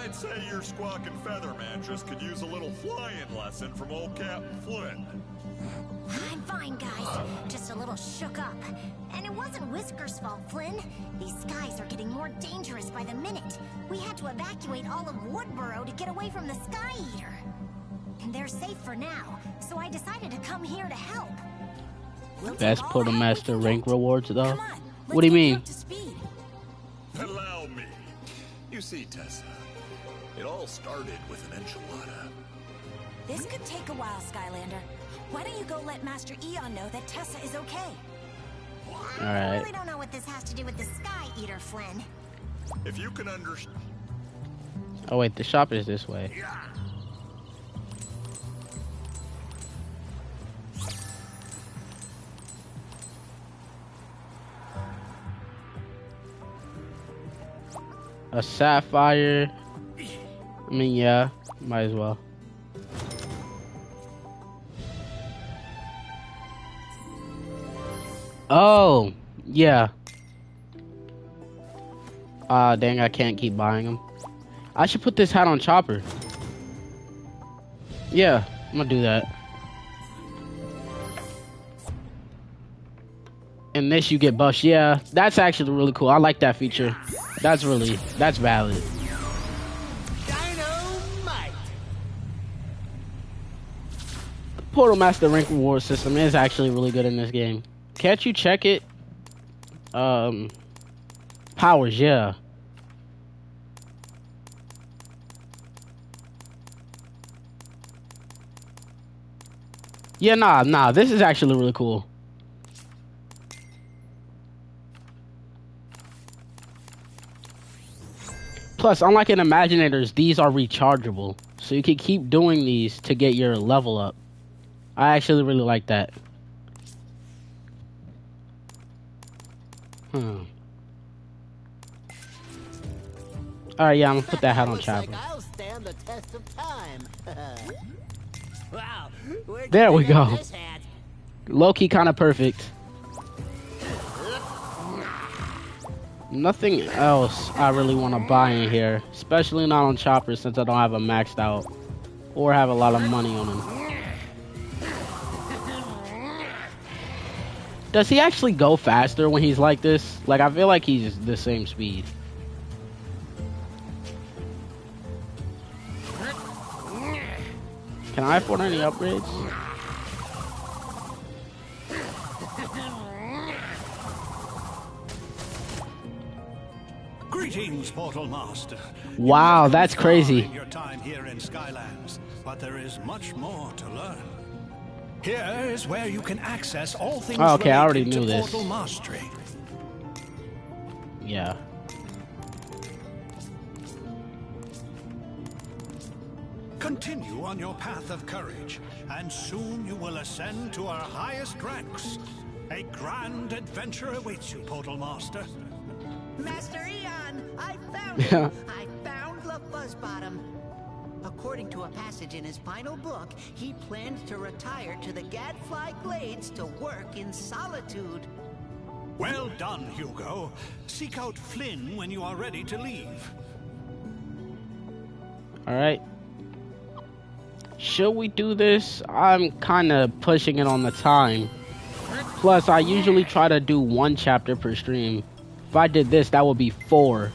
I'd say your squawking feather mattress could use a little flying lesson from old Captain Flynn. I'm fine, guys. Just a little shook up. And it wasn't Whisker's fault, Flynn. These skies are getting more dangerous by the minute. We had to evacuate all of Woodboro to get away from the Sky Eater. And they're safe for now, so I decided to come here to help. Best Quartermaster rank rewards, though? What do you mean? Allow me. You see, Tessa, it all started with an enchilada. This could take a while, Skylander. Why don't you go let Master Eon know that Tessa is okay? I really don't know what this has to do with the Sky Eater, Flynn. If you can understand. Oh wait, the shop is this way. A sapphire. I mean, yeah, might as well. Oh, yeah. Dang, I can't keep buying them. I should put this hat on Chopper. Yeah, I'm gonna do that. And this you get buffs. Yeah, that's actually really cool. I like that feature. That's valid. Dynamite. The Portal Master rank reward system is actually really good in this game. Can't you check it? Powers, yeah. Yeah, nah, this is actually really cool. Plus, unlike in Imaginators, these are rechargeable. So you can keep doing these to get your level up. I actually really like that. Alright, yeah, I'm gonna put that hat on Chopper. I'll stand the test of time. Wow. There we go. Low-key kind of perfect. Nothing else I really want to buy in here, especially not on Chopper since I don't have a maxed out or have a lot of money on him. Does he actually go faster when he's like this? Like, I feel like he's the same speed. Can I afford any upgrades? Greetings, Portal Master. Wow, that's crazy. Your time here in Skylands, but there is much more to learn. Here is where you can access all things okay, I already related knew to this. Portal Mastery. Yeah. Continue on your path of courage, and soon you will ascend to our highest ranks. A grand adventure awaits you, Portal Master. Master Eon, I found him. I found LaFuzzbottom. According to a passage in his final book, he planned to retire to the Gadfly Glades to work in solitude. Well done, Hugo. Seek out Flynn when you are ready to leave. Alright. Should we do this? I'm kind of pushing it on the time. Plus, I usually try to do 1 chapter per stream. If I did this, that would be 4.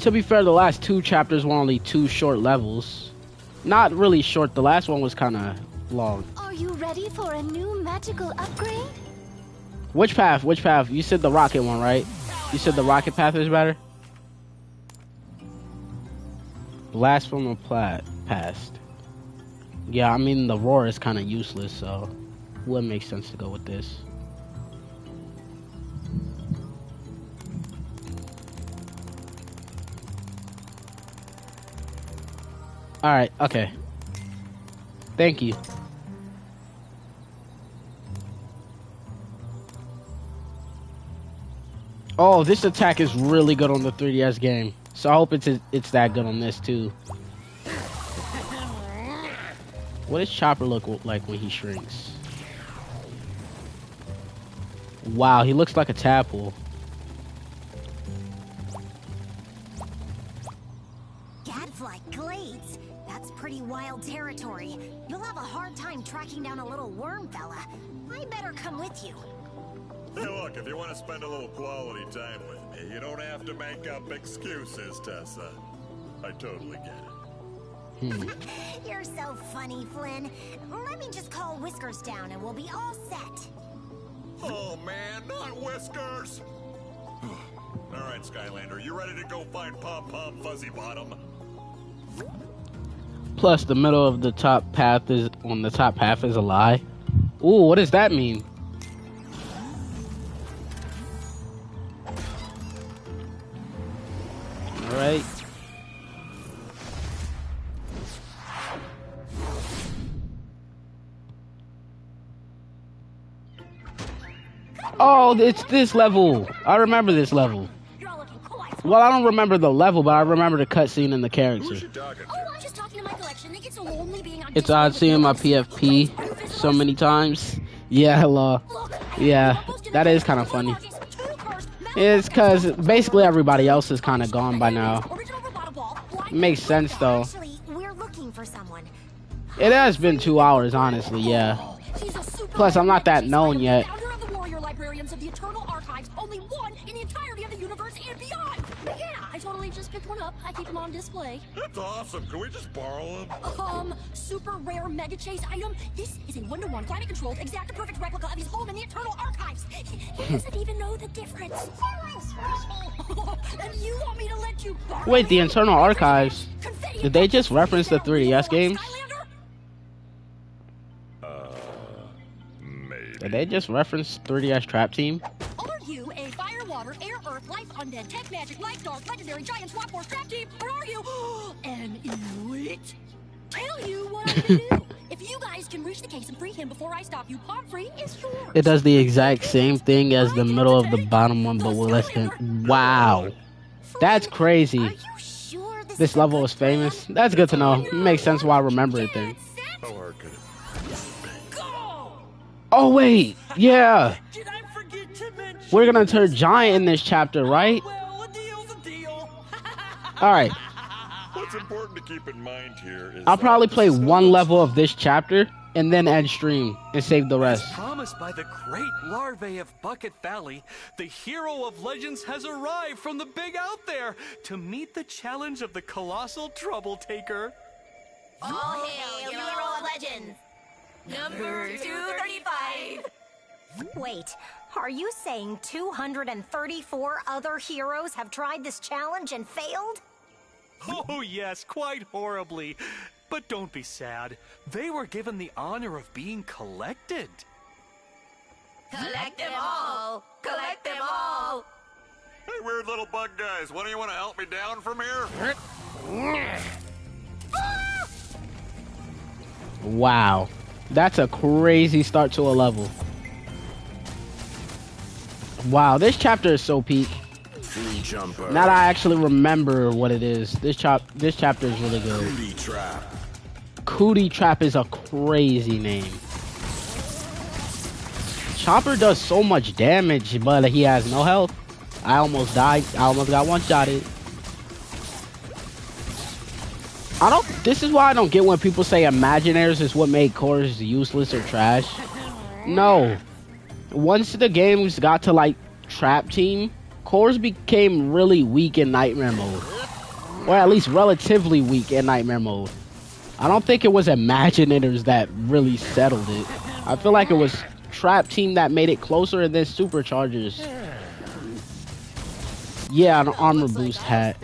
To be fair, the last 2 chapters were only 2 short levels. Not really short, the last one was kind of long. Are you ready for a new magical upgrade? Which path? Which path? You said the rocket one, right? You said the rocket path is better? Blast from a past. Yeah, I mean, the roar is kind of useless, so it wouldn't make sense to go with this. Alright, okay. Thank you. Oh, this attack is really good on the 3DS game. So I hope it's that good on this too. What does Chopper look like when he shrinks? Wow, he looks like a tadpole. Gadfly Glades? That's pretty wild territory. You'll have a hard time tracking down a little worm fella. I better come with you. Hey, look, if you want to spend a little quality time with me, you don't have to make up excuses, Tessa. I totally get it. You're so funny, Flynn. Let me just call Whiskers down and we'll be all set. Oh, man, not Whiskers! All right, Skylander, you ready to go find Pom-Pom Fuzzy Bottom? Plus, the middle of the top path is on the top half is a lie. Ooh, what does that mean? All right. Oh, it's this level. I remember this level. Well, I don't remember the level, but I remember the cutscene and the character. Oh, I'm just talking to my collection. Think it's so lonely being on It's odd seeing my PFP so many times. Yeah, hello. Yeah, that is kind of funny. It's because basically everybody else is kind of gone by now. It makes sense, though. We're looking for someone. It has been 2 hours, honestly, yeah. Plus, I'm not that known yet. Founder of the warrior librarians of the Eternal Archives, only one in the entirety of the universe and beyond. Yeah, I totally just picked one up. I keep them on display. That's awesome. Can we just borrow them? Super rare mega chase item. This is a 1-to-1 climate controlled, exact and perfect replica of his home in the Eternal Archives. He doesn't even know the difference. And you want me to let you borrow Wait, the Eternal Archives? Did they just reference the 3DS games? Maybe. Did they just reference 3DS Trap Team? Are you a fire, water, air, earth, life, undead, tech, magic, light, dark, legendary, giant, swap force, trap team, or are you an Inuit? Tell you what I can do. If you guys can reach the case and free him before I stop you, Palm Free is yours. It does the exact same thing as the middle of the bottom one, but with less than. Wow. That's crazy. This level is famous. That's good to know. It makes sense why I remember it then. Oh, wait. Yeah. We're gonna turn giant in this chapter, right? Alright. What's important to keep in mind here is I'll probably play one level of this chapter and then end stream and save the rest. As promised by the great larvae of Bucket Valley, the hero of legends has arrived from the big out there to meet the challenge of the colossal trouble taker. All hail, hero of legends. Number 235. Wait, are you saying 234 other heroes have tried this challenge and failed? Oh yes, quite horribly. But don't be sad. They were given the honor of being collected. Collect them all! Collect them all! Hey, weird little bug guys, why don't you want to help me down from here? Wow. That's a crazy start to a level. Wow, this chapter is so peak. Now that I actually remember what it is, this chapter is really good. Cootie Trap. Cootie Trap is a crazy name. Chopper does so much damage, but he has no health. I almost died. I almost got one-shotted. This is why I don't get when people say Imaginaires is what made cores useless or trash. No. Once the games got to like Trap Team, cores became really weak in Nightmare mode. Or at least relatively weak in Nightmare mode. I don't think it was Imaginaires that really settled it. I feel like it was Trap Team that made it closer and then Superchargers. Yeah, an armor boost hat.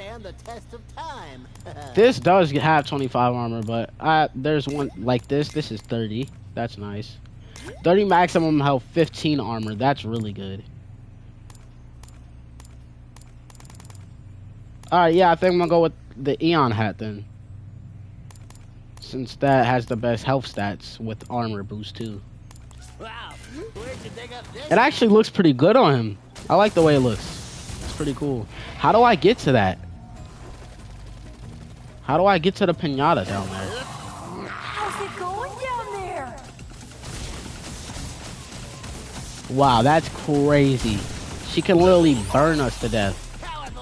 This does have 25 armor, but there's one like this. This is 30. That's nice. 30 maximum health, 15 armor. That's really good. Alright, yeah, I think I'm gonna go with the Eon hat then. Since that has the best health stats with armor boost too. It actually looks pretty good on him. I like the way it looks. It's pretty cool. How do I get to that? How do I get to the pinata down there? How's it going down there? Wow, that's crazy. She can literally burn us to death.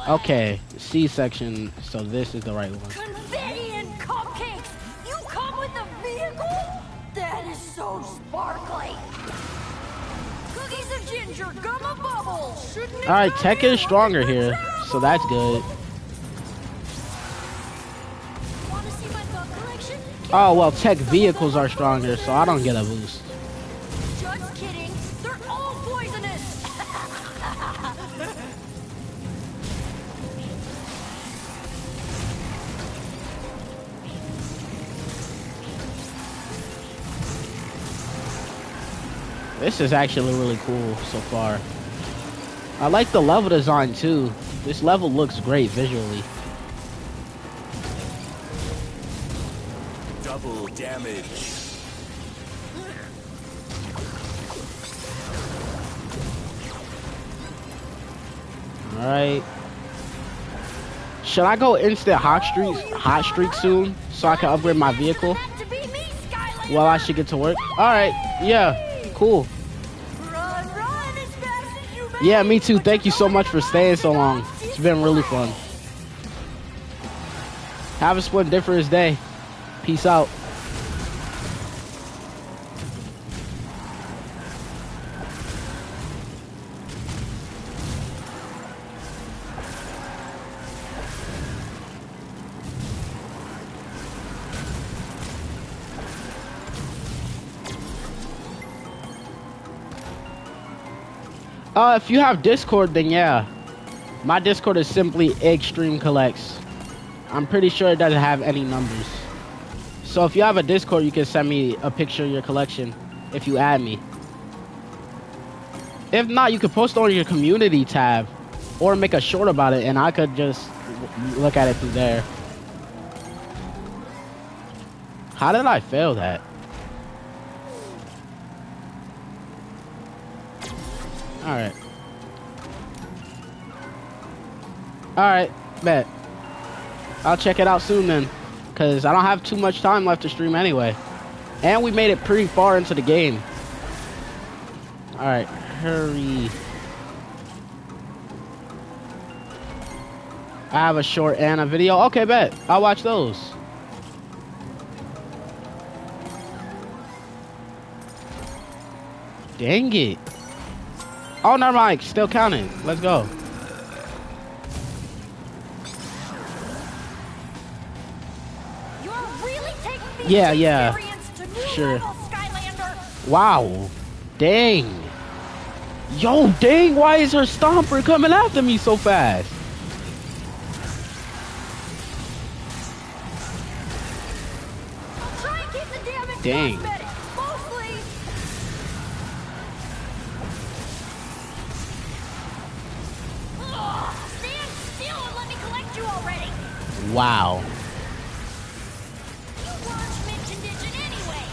Okay, C-section, so this is the right one. Confetti and cupcakes! You come with a vehicle? That is so sparkly! Cookies of ginger, gum of bubbles! Alright, Tech is stronger here, so that's good. Oh, well, Tech vehicles are stronger, so I don't get a boost. Just kidding, they're all poisonous! This is actually really cool so far. I like the level design too. This level looks great visually. Double damage. Alright. Should I go instant hot streak soon so I can upgrade my vehicle? Well, I should get to work. All right. Yeah. Cool. Yeah, me too. Thank you so much for staying so long. It's been really fun. Have a splendiferous day. Peace out. If you have Discord, then yeah. My Discord is simply Extreme Collects. I'm pretty sure it doesn't have any numbers. So if you have a Discord, you can send me a picture of your collection if you add me. If not, you could post on your community tab or make a short about it and I could just look at it through there. How did I fail that? Alright. Alright, bet. I'll check it out soon then. Because I don't have too much time left to stream anyway. And we made it pretty far into the game. Alright, hurry. I have a short and a video. Okay, bet. I'll watch those. Dang it. Oh, never mind. Still counting. Let's go. You're really taking the Yeah. experience to new Sure. level, Skylander. Wow. Dang. Yo, dang. Why is her stomper coming after me so fast? Try and keep the damage Dang. cosmetic, mostly. Ugh, stand still and let me collect you already. Wow. You weren't mentioned it anyway.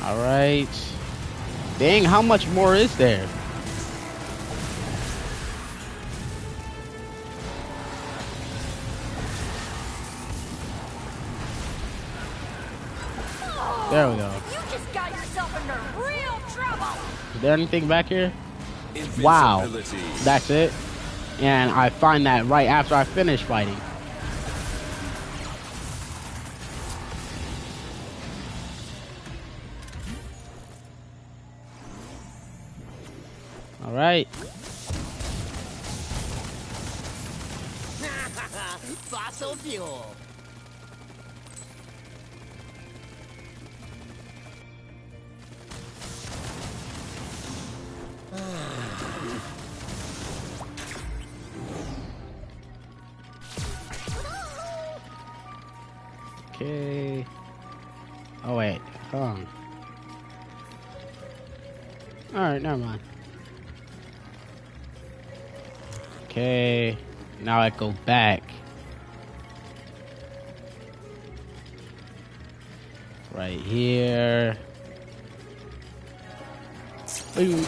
All right. Dang, how much more is there? There we go. You just got yourself into real trouble. Is there anything back here? Wow. That's it. And I find that right after I finish fighting. All right. Fossil fuel. Okay. Oh wait, hold on. All right, never mind. Okay, now I go back. Right here. Ooh.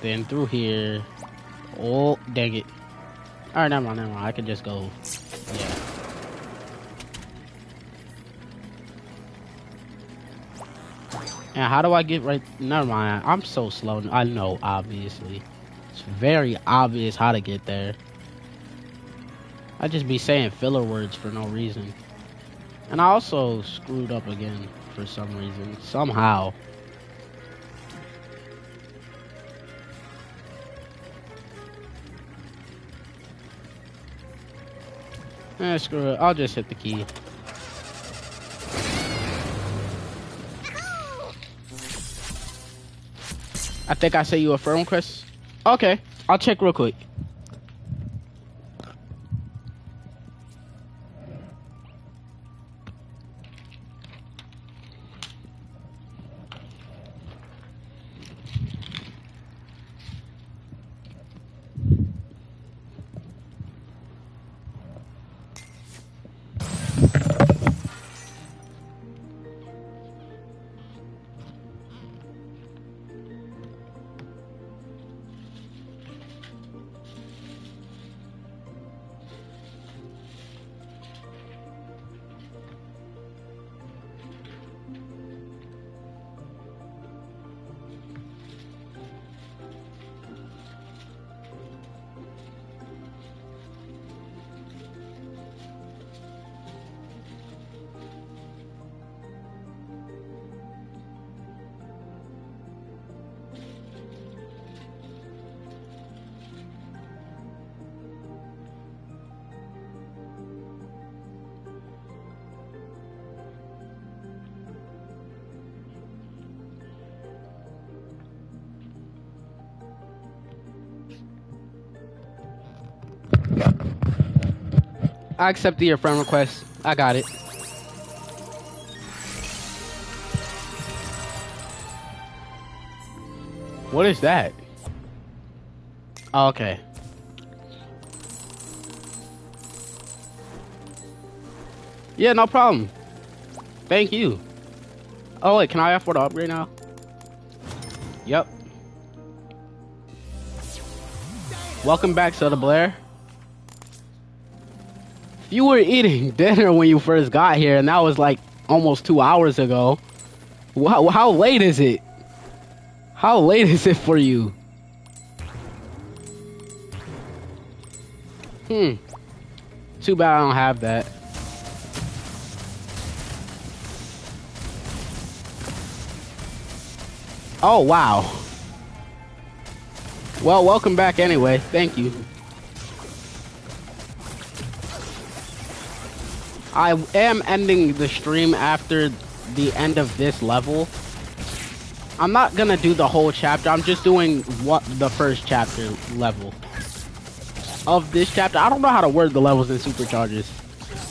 Then through here. Oh, dang it. Alright, never mind. I can just go. Yeah. And how do I get right? Never mind. I'm so slow. I know, obviously. It's very obvious how to get there. I just be saying filler words for no reason. And I also screwed up again for some reason. Somehow. Screw it. I'll just hit the key. I think I say you affirm, Chris. Okay, I'll check real quick. I accepted your friend request. I got it. What is that? Oh, okay. Yeah, no problem. Thank you. Oh wait, can I afford to upgrade now? Yep. Welcome back, Soda Blair. If you were eating dinner when you first got here, and that was like almost 2 hours ago, how late is it? How late is it for you? Too bad I don't have that. Oh, wow. Well, welcome back anyway. Thank you. I am ending the stream after the end of this level. I'm not gonna do the whole chapter. I'm just doing the first chapter level of this chapter. I don't know how to word the levels in Superchargers.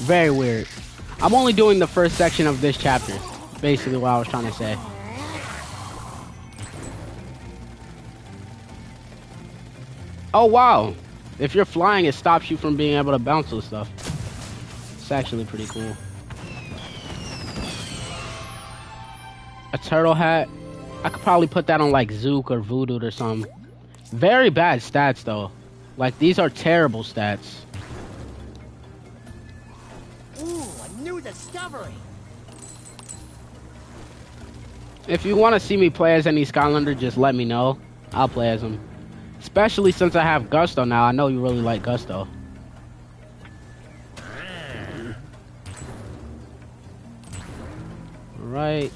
Very weird. I'm only doing the first section of this chapter. Basically what I was trying to say. Oh wow. If you're flying, it stops you from being able to bounce with stuff. It's actually pretty cool. A turtle hat. I could probably put that on like Zook or Voodoo or something. Very bad stats though. Like these are terrible stats. Ooh, a new discovery. If you want to see me play as any Skylander, just let me know. I'll play as him. Especially since I have Gusto now. I know you really like Gusto. Right.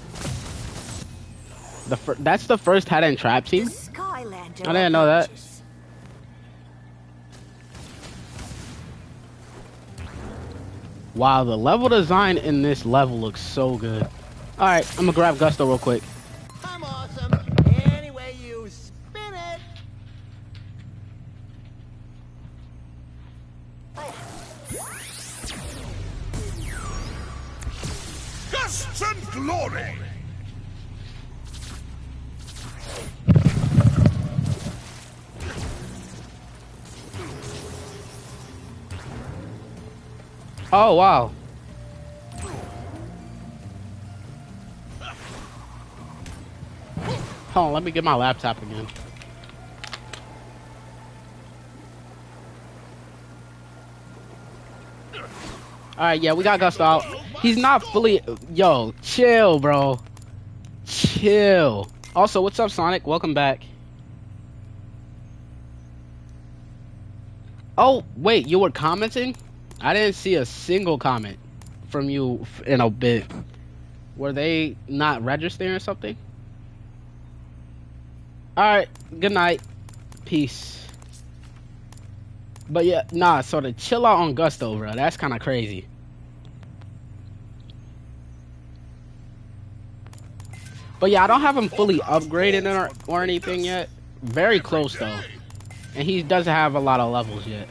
That's the first head and trap team? I didn't know that. Wow, the level design in this level looks so good. Alright, I'm gonna grab Gusto real quick. I'm awesome. Any way you spin it. Gusts and glory! Oh, wow. Hold on, let me get my laptop again. Alright, yeah, we got Gusto out. He's not fully... Yo, chill, bro. Chill. Also, what's up, Sonic? Welcome back. Oh, wait, you were commenting? I didn't see a single comment from you in a bit. Were they not registering or something? Alright, good night. Peace. But yeah, nah, so to chill out on Gusto, bro, that's kind of crazy. But yeah, I don't have him fully upgraded or anything yet. Very close, though. And he doesn't have a lot of levels yet.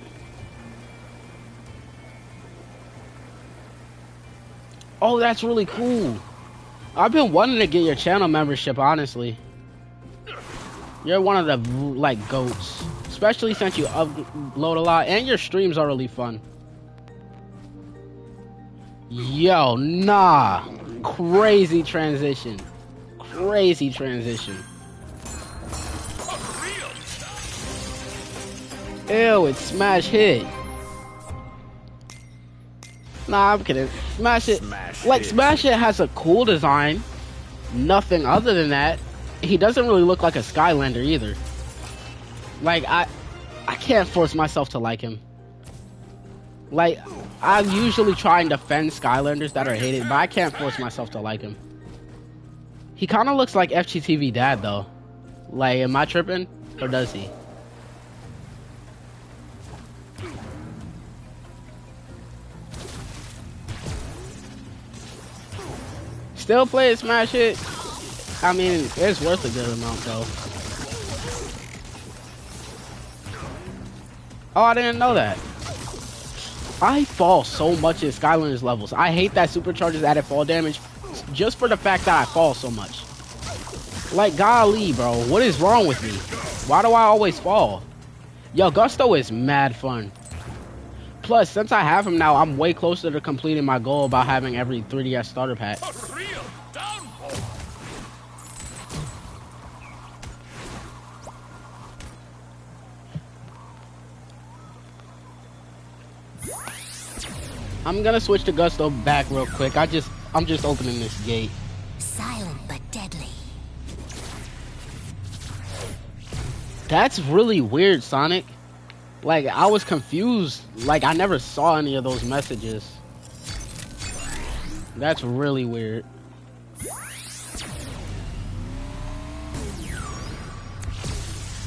Oh, that's really cool. I've been wanting to get your channel membership, honestly. You're one of the, like, goats. Especially since you upload a lot. And your streams are really fun. Yo, nah. Crazy transition. Crazy transition. Ew, it's smash hit. Nah, I'm kidding. Smash it. Smash it has a cool design. Nothing other than that. He doesn't really look like a Skylander either. Like, I can't force myself to like him. Like, I usually try and defend Skylanders that are hated, but I can't force myself to like him. He kind of looks like FGTV Dad, though. Like, am I tripping? Or does he? Still play Smash Hit? I mean, it's worth a good amount, though. Oh, I didn't know that. I fall so much in Skylanders levels. I hate that Superchargers added fall damage just for the fact that I fall so much. Like, golly, bro. What is wrong with me? Why do I always fall? Yo, Gusto is mad fun. Plus, since I have him now, I'm way closer to completing my goal about having every 3DS starter pack. I'm gonna switch to Gusto back real quick. I'm just opening this gate. Silent but deadly. That's really weird, Sonic. Like, I was confused. Like, I never saw any of those messages. That's really weird.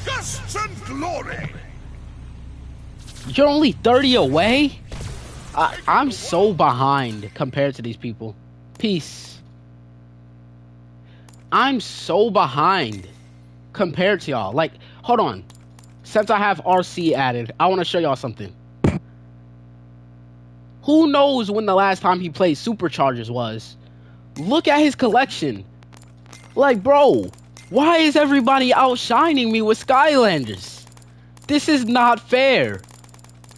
Gusts and glory. You're only 30 away? I'm so behind compared to these people. Peace. I'm so behind compared to y'all. Like, hold on. Since I have RC added, I want to show y'all something. Who knows when the last time he played Superchargers was? Look at his collection. Like, bro, why is everybody outshining me with Skylanders? This is not fair.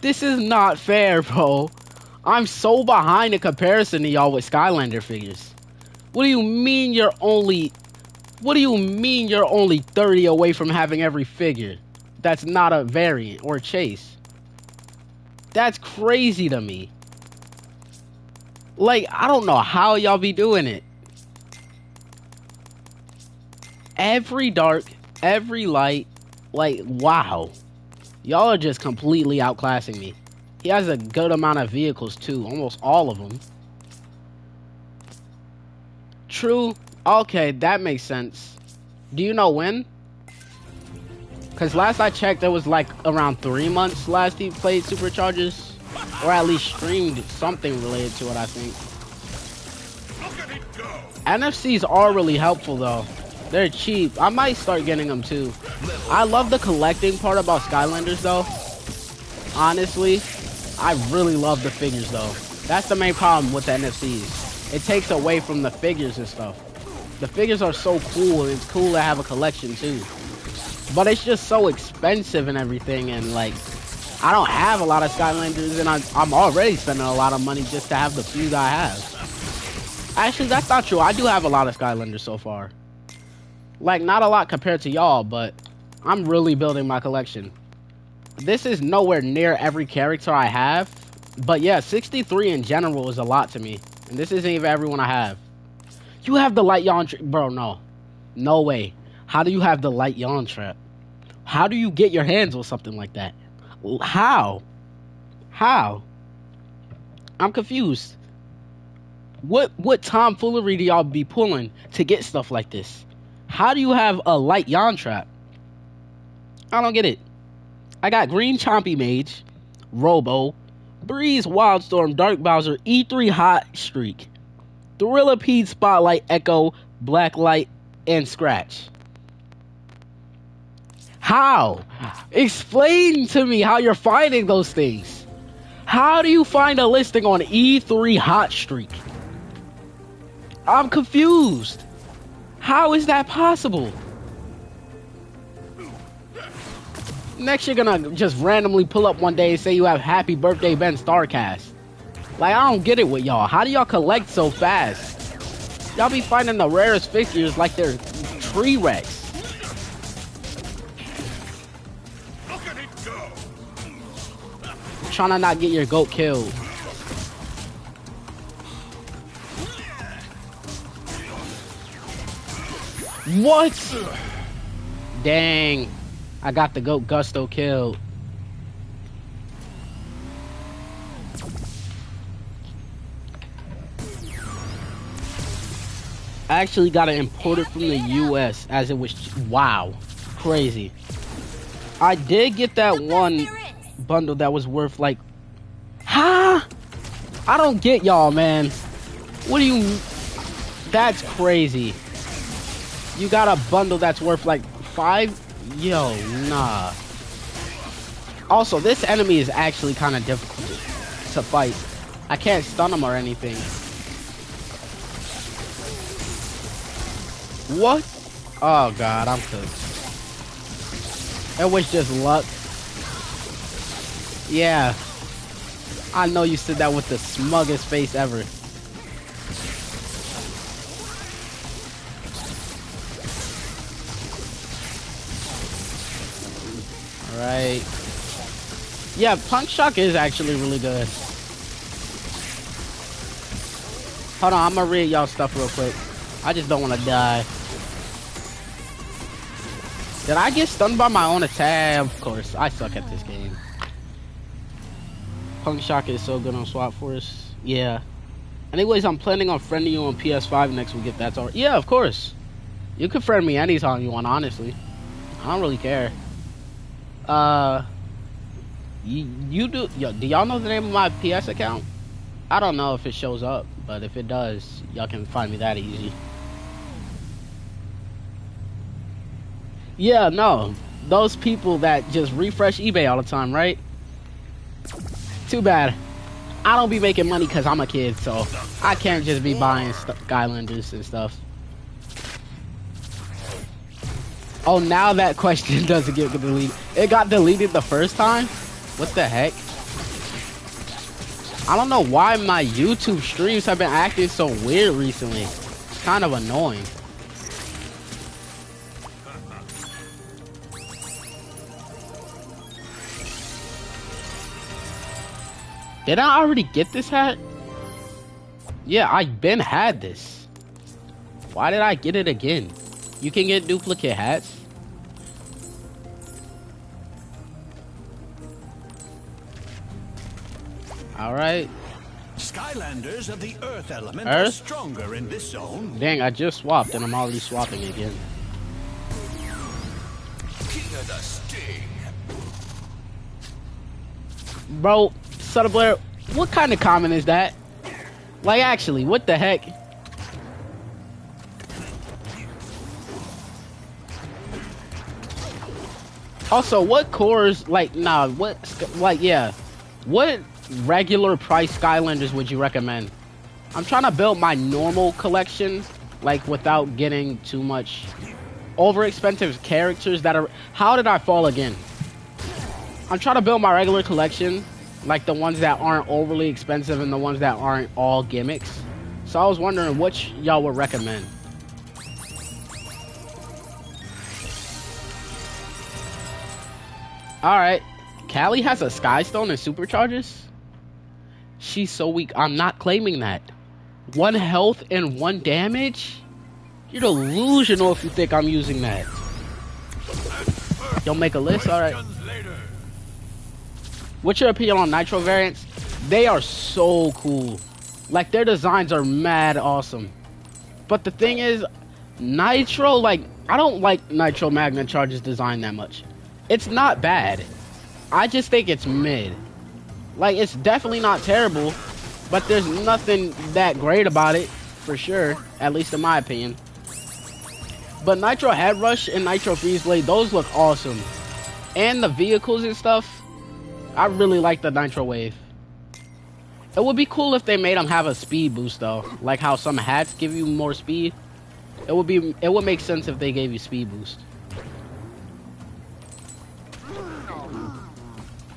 This is not fair, bro. I'm so behind in comparison to y'all with Skylander figures. What do you mean you're only 30 away from having every figure? That's not a variant or a chase. That's crazy to me. Like, I don't know how y'all be doing it. Every dark, every light, like, wow. Y'all are just completely outclassing me. He has a good amount of vehicles too, almost all of them. True. Okay, that makes sense. Do you know when? Because last I checked, it was like around 3 months last he played Superchargers. Or at least streamed something related to it, I think. NFCs are really helpful though. They're cheap. I might start getting them too. I love the collecting part about Skylanders though. Honestly, I really love the figures though. That's the main problem with the NFCs. It takes away from the figures and stuff. The figures are so cool, and it's cool to have a collection too. But it's just so expensive and everything, and like, I don't have a lot of Skylanders, and I'm already spending a lot of money just to have the few that I have. Actually, that's not true. I do have a lot of Skylanders so far. Like, not a lot compared to y'all, but I'm really building my collection. This is nowhere near every character I have, but yeah, 63 in general is a lot to me. And this isn't even everyone I have. You have the light yawn trap. Bro, no. No way. How do you have the light yawn trap? How do you get your hands on something like that? How? How? I'm confused. What tomfoolery do y'all be pulling to get stuff like this? How do you have a light yawn trap? I don't get it. I got Green Chompy Mage, Robo, Breeze Wildstorm, Dark Bowser, E3 Hot Streak, Thrillipede Spotlight, Echo, Blacklight, and Scratch. How? Explain to me how you're finding those things. How do you find a listing on E3 Hot Streak? I'm confused. How is that possible? Next, you're gonna just randomly pull up one day and say you have Happy Birthday Ben Starcast. Like, I don't get it with y'all. How do y'all collect so fast? Y'all be finding the rarest figures like they're tree wrecks. I'm trying to not get your goat killed. What? Dang. I got the goat Gusto killed. I actually got it imported from the US as it was, wow, crazy. I did get that one bundle that was worth like, huh? I don't get y'all, man. What do you, that's crazy. You got a bundle that's worth like 5? Yo, nah. Also, this enemy is actually kind of difficult. to fight. I can't stun them or anything. What? Oh god, I'm cooked. It was just luck. Yeah. I know you said that with the smuggest face ever. Alright. Yeah, Punk Shock is actually really good. Hold on, I'm gonna read y'all stuff real quick. I just don't want to die. Did I get stunned by my own attack? Of course, I suck at this game. Punk Shock is so good on Swap Force. Yeah. Anyways, I'm planning on friending you on PS5 next week if that's alright. Yeah, of course. You can friend me anytime you want, honestly. I don't really care. You do y'all know the name of my PS account? I don't know if it shows up, but if it does, y'all can find me that easy. Yeah, no. Those people that just refresh eBay all the time, right? Too bad. I don't be making money because I'm a kid, so I can't just be buying Skylanders and stuff. Oh, now that question doesn't get deleted. It got deleted the first time? What the heck? I don't know why my YouTube streams have been acting so weird recently. It's kind of annoying. Did I already get this hat? Yeah, I been had this. Why did I get it again? You can get duplicate hats. Alright. Skylanders of the Earth element are stronger in this zone. Dang, I just swapped and I'm already swapping again. King of the Sting. Bro, Son of Blair, what kind of comment is that? Like, actually, what the heck? Also, what cores, like, nah, what, like, yeah. What regular price Skylanders would you recommend? I'm trying to build my normal collection, like, without getting too much over expensive characters that are... How did I fall again? I'm trying to build my regular collection, like the ones that aren't overly expensive and the ones that aren't all gimmicks. So I was wondering which y'all would recommend. Alright. Callie has a Sky Stone and Superchargers? She's so weak. I'm not claiming that. 1 health and 1 damage? You're delusional if you think I'm using that. You'll make a list? Alright. What's your opinion on Nitro variants? They are so cool. Like, their designs are mad awesome. But the thing is, Nitro, like, I don't like Nitro Magna Charge's design that much. It's not bad. I just think it's mid. Like, it's definitely not terrible, but there's nothing that great about it, for sure. At least in my opinion. But Nitro Head Rush and Nitro Freeze Blade, those look awesome. And the vehicles and stuff, I really like the Nitro Wave. It would be cool if they made them have a speed boost though, like how some hats give you more speed. It would make sense if they gave you speed boost.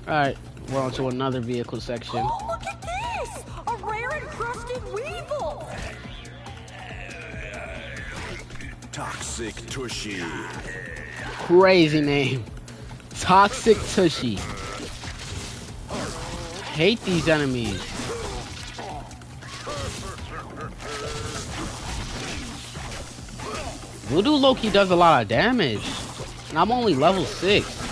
Alright, we're on to another vehicle section. Oh, look at this! A rare encrusted weevil! Toxic Tushy. Crazy name. Toxic Tushy. Hate these enemies. Voodoo Loki does a lot of damage. And I'm only level 6.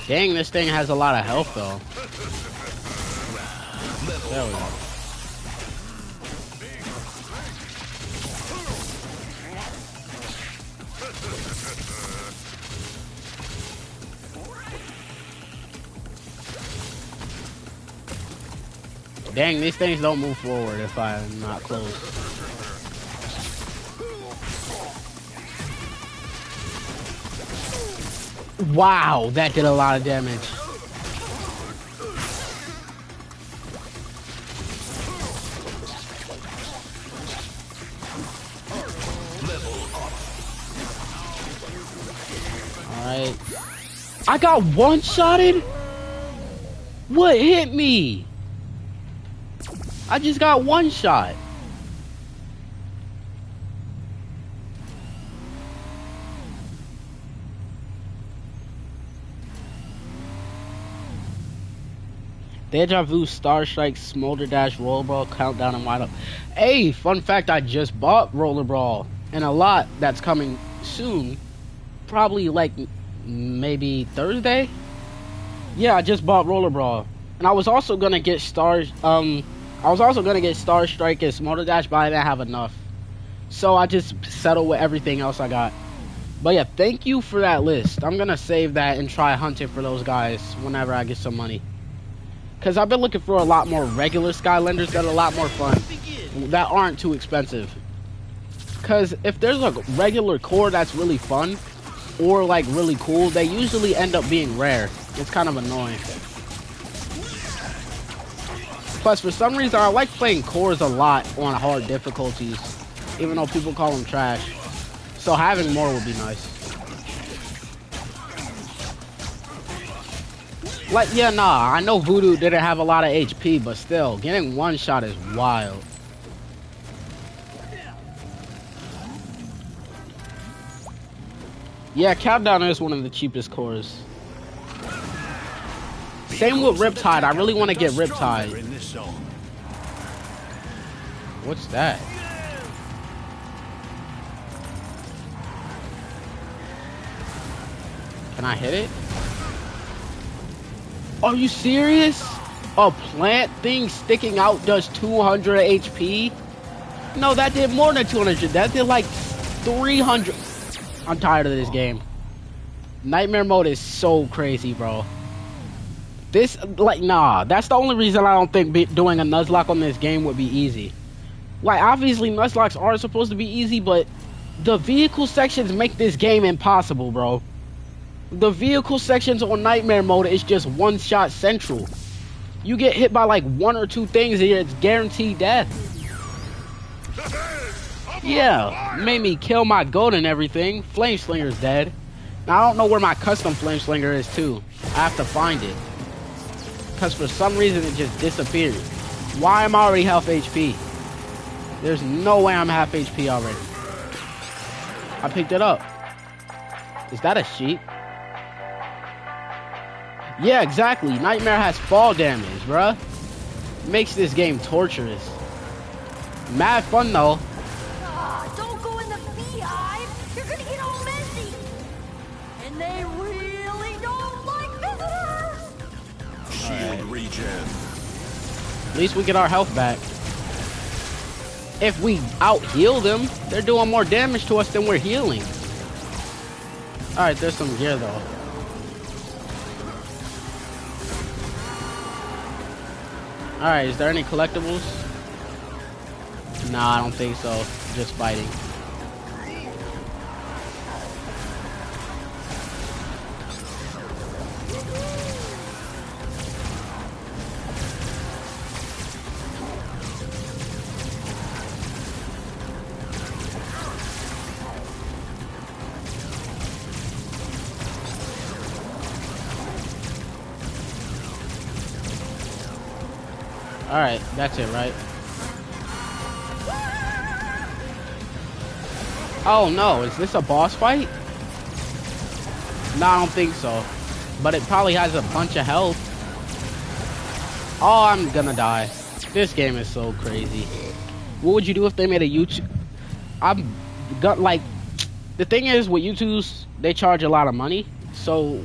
Dang, this thing has a lot of health though. There we go. Dang, these things don't move forward if I'm not close. Wow, that did a lot of damage. Alright. I got one-shotted? What hit me? I just got one shot. Deja Vu, Star Strike, Smolder Dash, Roller Brawl, Countdown, and Wind Up. Hey, fun fact, I just bought Roller Brawl, and a lot that's coming soon. Probably like maybe Thursday? Yeah, I just bought Roller Brawl. And I was also gonna get Star Strike and Smolder Dash, but I didn't have enough. So I just settled with everything else I got. But yeah, thank you for that list. I'm gonna save that and try hunting for those guys whenever I get some money. Because I've been looking for a lot more regular Skylanders that are a lot more fun, that aren't too expensive. Because if there's a regular core that's really fun, or like really cool, they usually end up being rare. It's kind of annoying. Plus, for some reason, I like playing cores a lot on hard difficulties, even though people call them trash. So having more would be nice. Like, yeah, nah, I know Voodoo didn't have a lot of HP, but still, getting one shot is wild. Yeah, Countdown is one of the cheapest cores. Same with Riptide. I really want to get Riptide. What's that? Can I hit it? Are you serious? A plant thing sticking out does 200 HP? No, that did more than 200. That did like 300. I'm tired of this game. Nightmare mode is so crazy, bro. This, like, nah. That's the only reason I don't think doing a Nuzlocke on this game would be easy. Like, obviously, Nuzlocks are supposed to be easy, but the vehicle sections make this game impossible, bro. The vehicle sections on Nightmare mode is just one-shot central. You get hit by, like, one or two things and it's guaranteed death. Yeah, made me kill my goat and everything. Flame Slinger's dead. Now, I don't know where my custom Flame Slinger is, too. I have to find it. Because for some reason, it just disappeared. Why am I already half HP? There's no way I'm half HP already. I picked it up. Is that a sheep? Yeah, exactly. Nightmare has fall damage, bruh. Makes this game torturous. Mad fun, though. Don't go in the beehive. You're gonna get all messy. And they really don't like visitors. Shield regen. At least we get our health back. If we out-heal them, they're doing more damage to us than we're healing. Alright, there's some gear, though. Alright, is there any collectibles? Nah, I don't think so. Just fighting. Alright, that's it, right? Oh no, is this a boss fight? No, I don't think so. But it probably has a bunch of health. Oh, I'm gonna die. This game is so crazy. What would you do if they made a YouTube? The thing is with YouTubes, they charge a lot of money. So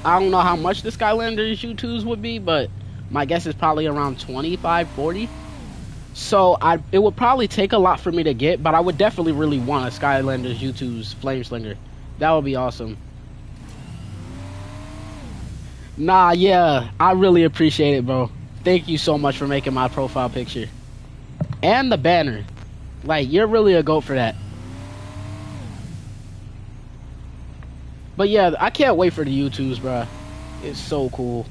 I don't know how much the Skylanders YouTubes would be, but my guess is probably around 25, 40. So it would probably take a lot for me to get, but I would definitely really want a Skylanders YouTube's Flame Slinger. That would be awesome. Nah, yeah, I really appreciate it, bro. Thank you so much for making my profile picture. And the banner. Like, you're really a goat for that. But yeah, I can't wait for the YouTubes, bruh. It's so cool.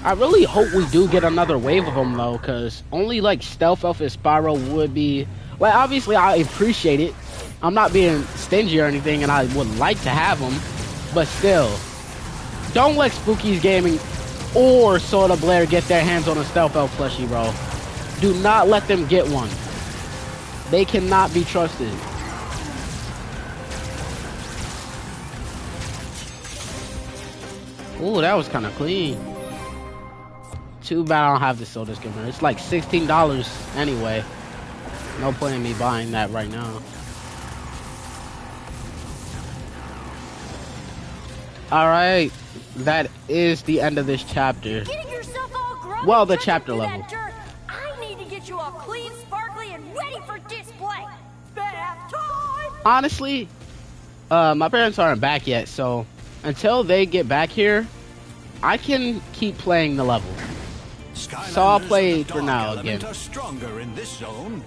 I really hope we do get another wave of them though, cause only like Stealth Elf and Spyro would be. Well, obviously I appreciate it. I'm not being stingy or anything, and I would like to have them, but still, don't let Spooky's Gaming or Soda Blair get their hands on a Stealth Elf plushie, bro. Do not let them get one. They cannot be trusted. Ooh, that was kind of clean. Too bad I don't have the soda skimmer. It's like $16 anyway. No point in me buying that right now. Alright, that is the end of this chapter. Well, the chapter level. I need to get you all clean, sparkly, and ready for display. Bath time! Honestly, my parents aren't back yet, so until they get back here, I can keep playing the level. So I'll play for now again. Stronger in this zone.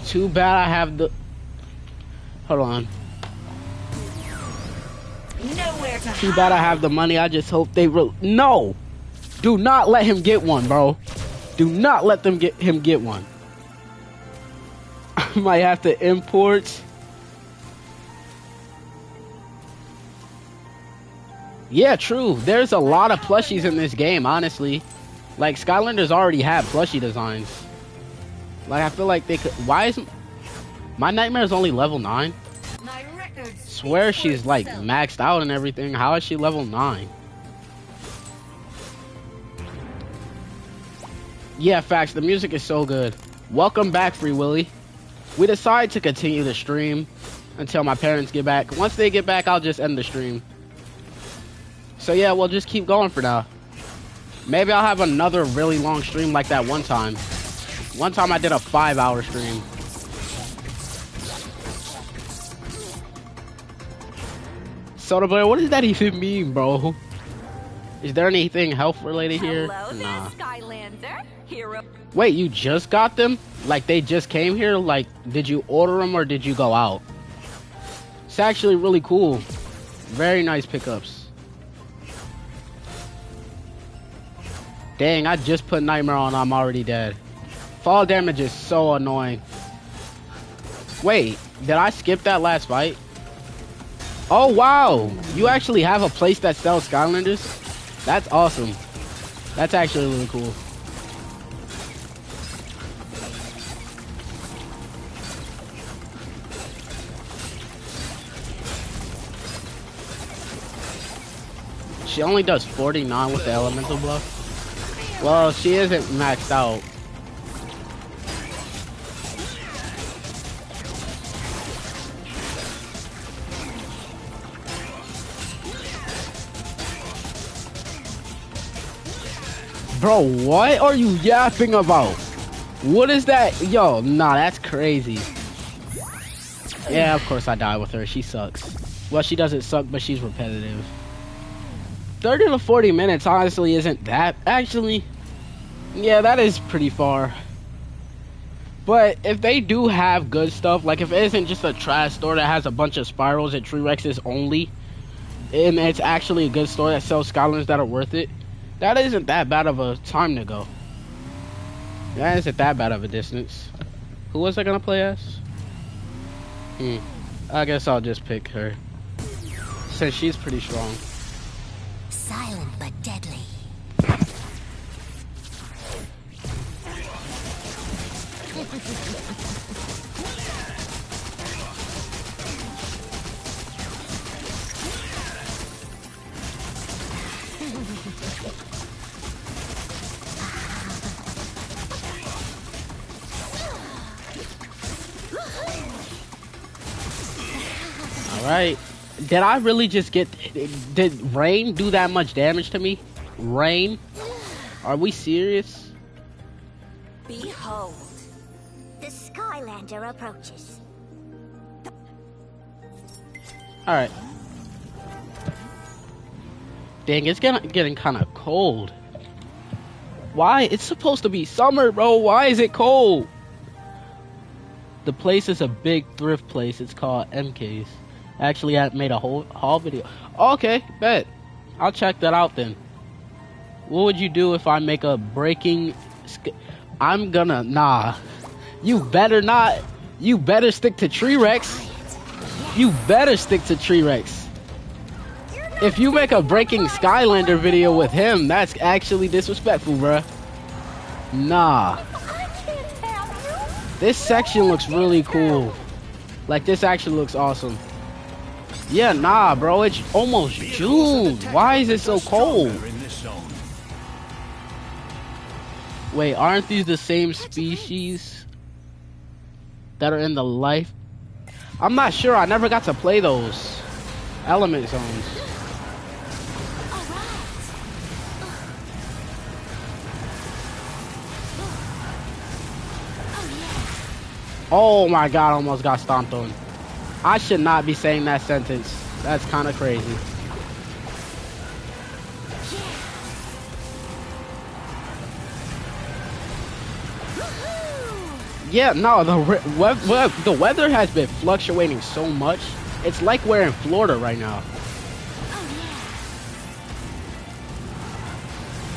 Too bad I have the... Hold on. Too bad I have the money. I just hope they... No! Do not let him get one, bro. Do not let them get him get one. I might have to import... Yeah, true. There's a lot of plushies in this game, honestly. Like, Skylanders already have plushie designs. Like, I feel like they could... Why is... My Nightmare is only level 9? Swear she's, like, maxed out and everything. How is she level 9? Yeah, facts. The music is so good. Welcome back, Free Willy. We decided to continue the stream until my parents get back. Once they get back, I'll just end the stream. So, yeah, we'll just keep going for now. Maybe I'll have another really long stream like that one time. One time I did a 5-hour stream. Soda Blair, what does that even mean, bro? Is there anything health related here? Nah. Skylander, hero. Wait, you just got them? Like they just came here? Like, did you order them or did you go out? It's actually really cool. Very nice pickups. Dang, I just put Nightmare on, I'm already dead. Fall damage is so annoying. Wait, did I skip that last fight? Oh, wow. You actually have a place that sells Skylanders? That's awesome. That's actually really cool. She only does 49 with the elemental buff. Well, she isn't maxed out. Bro, what are you yapping about? What is that? Yo, nah, that's crazy. Yeah, of course I die with her. She sucks. Well, she doesn't suck, but she's repetitive. 30 to 40 minutes honestly isn't that. Actually, yeah, that is pretty far. But if they do have good stuff, like if it isn't just a trash store that has a bunch of Spirals and Tree Rexes only, and it's actually a good store that sells Skylanders that are worth it, that isn't that bad of a time to go. That isn't that bad of a distance. Who was I gonna play as? I guess I'll just pick her, since she's pretty strong. Silent but deadly. Alright. Did I really just get... Did Rain do that much damage to me? Rain? Are we serious? Behold. The Skylander approaches. Alright. Dang, it's getting kind of cold. Why? It's supposed to be summer, bro. Why is it cold? The place is a big thrift place. It's called MK's. Actually, I made a whole haul video. Okay, bet. I'll check that out then. What would you do if I make a breaking... I'm gonna... Nah. You better not. You better stick to Tree Rex. You better stick to Tree Rex. If you make a breaking Skylander video with him, that's actually disrespectful, bruh. Nah. This section looks really cool. Like, this actually looks awesome. Yeah, nah, bro. It's almost June. Why is it so cold? Wait, aren't these the same species that are in the life? I'm not sure. I never got to play those element zones. Oh my god, I almost got stomped on. I should not be saying that sentence. That's kind of crazy. Yeah, no, the weather has been fluctuating so much. It's like we're in Florida right now.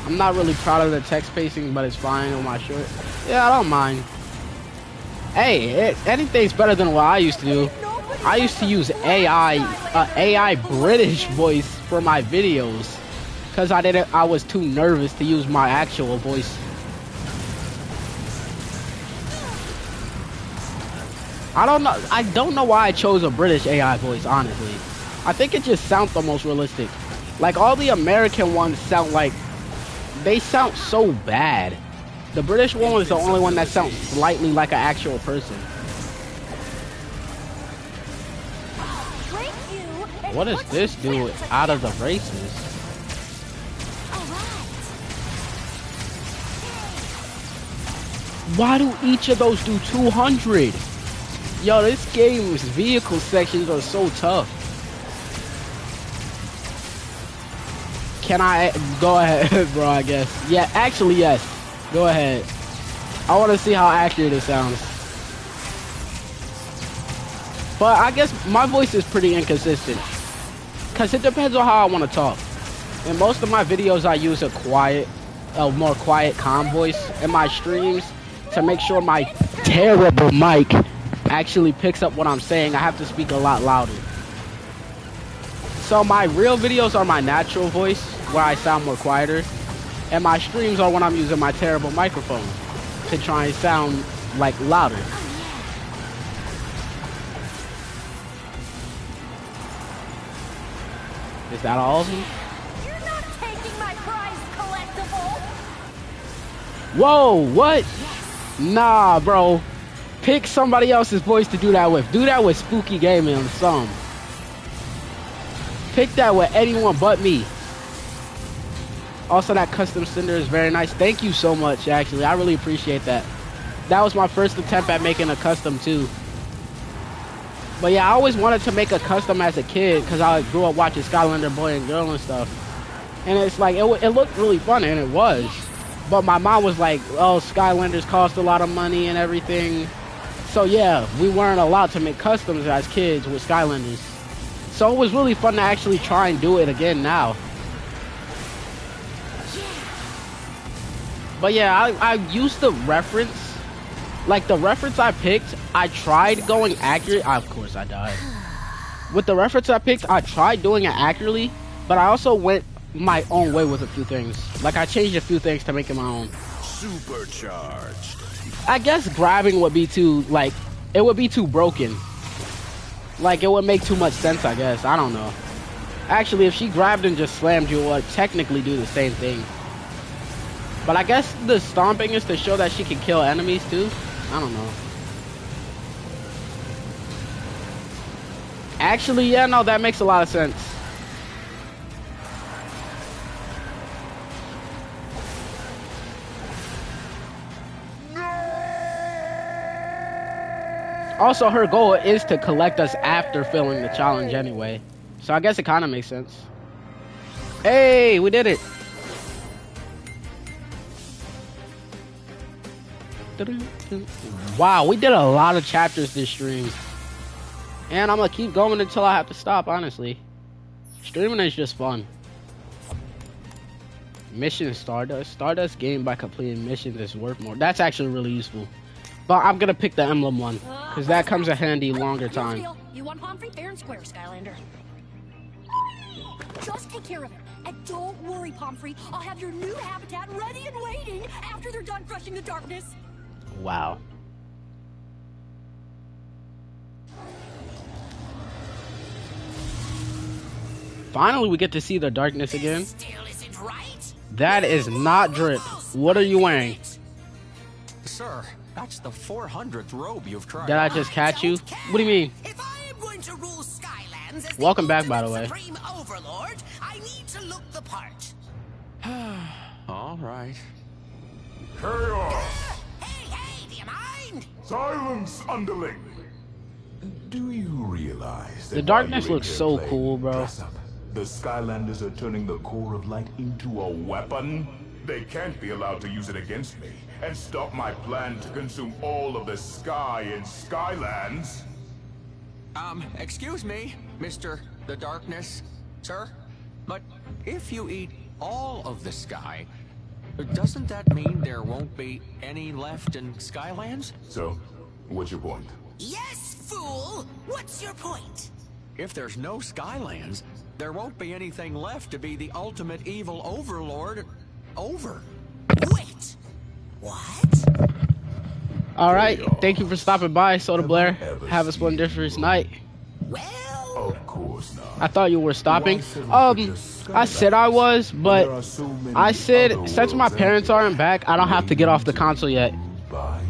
I'm not really proud of the text spacing, but it's fine on my short. Yeah, I don't mind. Hey, anything's better than what I used to do. I used to use AI British voice for my videos because I was too nervous to use my actual voice. I don't know why I chose a British AI voice, honestly. I think it just sounds the most realistic. Like, all the American ones sound like, they sound so bad. The British one is the only one that sounds slightly like an actual person. What does this do out of the races? Why do each of those do 200? Yo, this game's vehicle sections are so tough. Can I go ahead, bro? I guess. Yeah, actually, yes. Go ahead. I want to see how accurate it sounds. But I guess my voice is pretty inconsistent. Because it depends on how I want to talk. In most of my videos, I use a more quiet, calm voice in my streams to make sure my terrible mic actually picks up what I'm saying. I have to speak a lot louder. So my real videos are my natural voice, where I sound more quieter. And my streams are when I'm using my terrible microphone to try and sound, like, louder. Is that all of them? You're not taking my prize collectible. Whoa, what? Nah, bro. Pick somebody else's voice to do that with. Do that with Spooky Gaming or something. Pick that with anyone but me. Also, that custom cinder is very nice. Thank you so much, actually. I really appreciate that. That was my first attempt at making a custom, too. But yeah, I always wanted to make a custom as a kid because I grew up watching Skylander Boy and Girl and stuff. And it's like, it looked really fun, and it was. But my mom was like, oh, Skylanders cost a lot of money and everything. So yeah, we weren't allowed to make customs as kids with Skylanders. So it was really fun to actually try and do it again now. But yeah, I used the reference. Like, the reference I picked, I tried going accurate. Of course, I died. With the reference I picked, I tried doing it accurately, but I also went my own way with a few things. Like, I changed a few things to make it my own. Supercharged. I guess grabbing would be too, like, it would be too broken. Like, it would make too much sense, I guess. I don't know. Actually, if she grabbed and just slammed you, it would technically do the same thing. But I guess the stomping is to show that she can kill enemies too. I don't know. Actually, yeah, no, that makes a lot of sense. Also, her goal is to collect us after filling the challenge anyway. So I guess it kind of makes sense. Hey, we did it. Wow, we did a lot of chapters this stream. And I'm gonna keep going until I have to stop, honestly. Streaming is just fun. Mission Stardust. Stardust gained by completing missions is worth more. That's actually really useful. But I'm gonna pick the emblem one, because that comes in handy longer time. You want Pomfrey fair and square, Skylander. Just take care of it. And don't worry, Pomfrey. I'll have your new habitat ready and waiting after they're done crushing the darkness. Wow. Finally, we get to see the darkness again. That is not drip. What are you wearing? Sir, that's the 400th robe you've tried. Did I just catch you? What do you mean? If I am going to rule Skylands as Welcome back, by the way. Supreme Overlord, I need to look the part. All right. Chaos! Hey, do you mind? Silence, underling! Do you realize that The darkness while you're looks in here so playing cool, bro. dress up, the Skylanders are turning the core of light into a weapon? They can't be allowed to use it against me and stop my plan to consume all of the sky in Skylands. Excuse me, Mr. The Darkness, sir, but if you eat all of the sky, doesn't that mean there won't be any left in Skylands? So, what's your point? Yes, fool! What's your point? If there's no Skylands, there won't be anything left to be the ultimate evil overlord over. Wait! What? Alright, thank you for stopping by, Soda Blair. Have a splendiferous night. Of course not. I thought you were stopping. I said I was, but I said since my parents aren't back, I don't have to get off the console yet.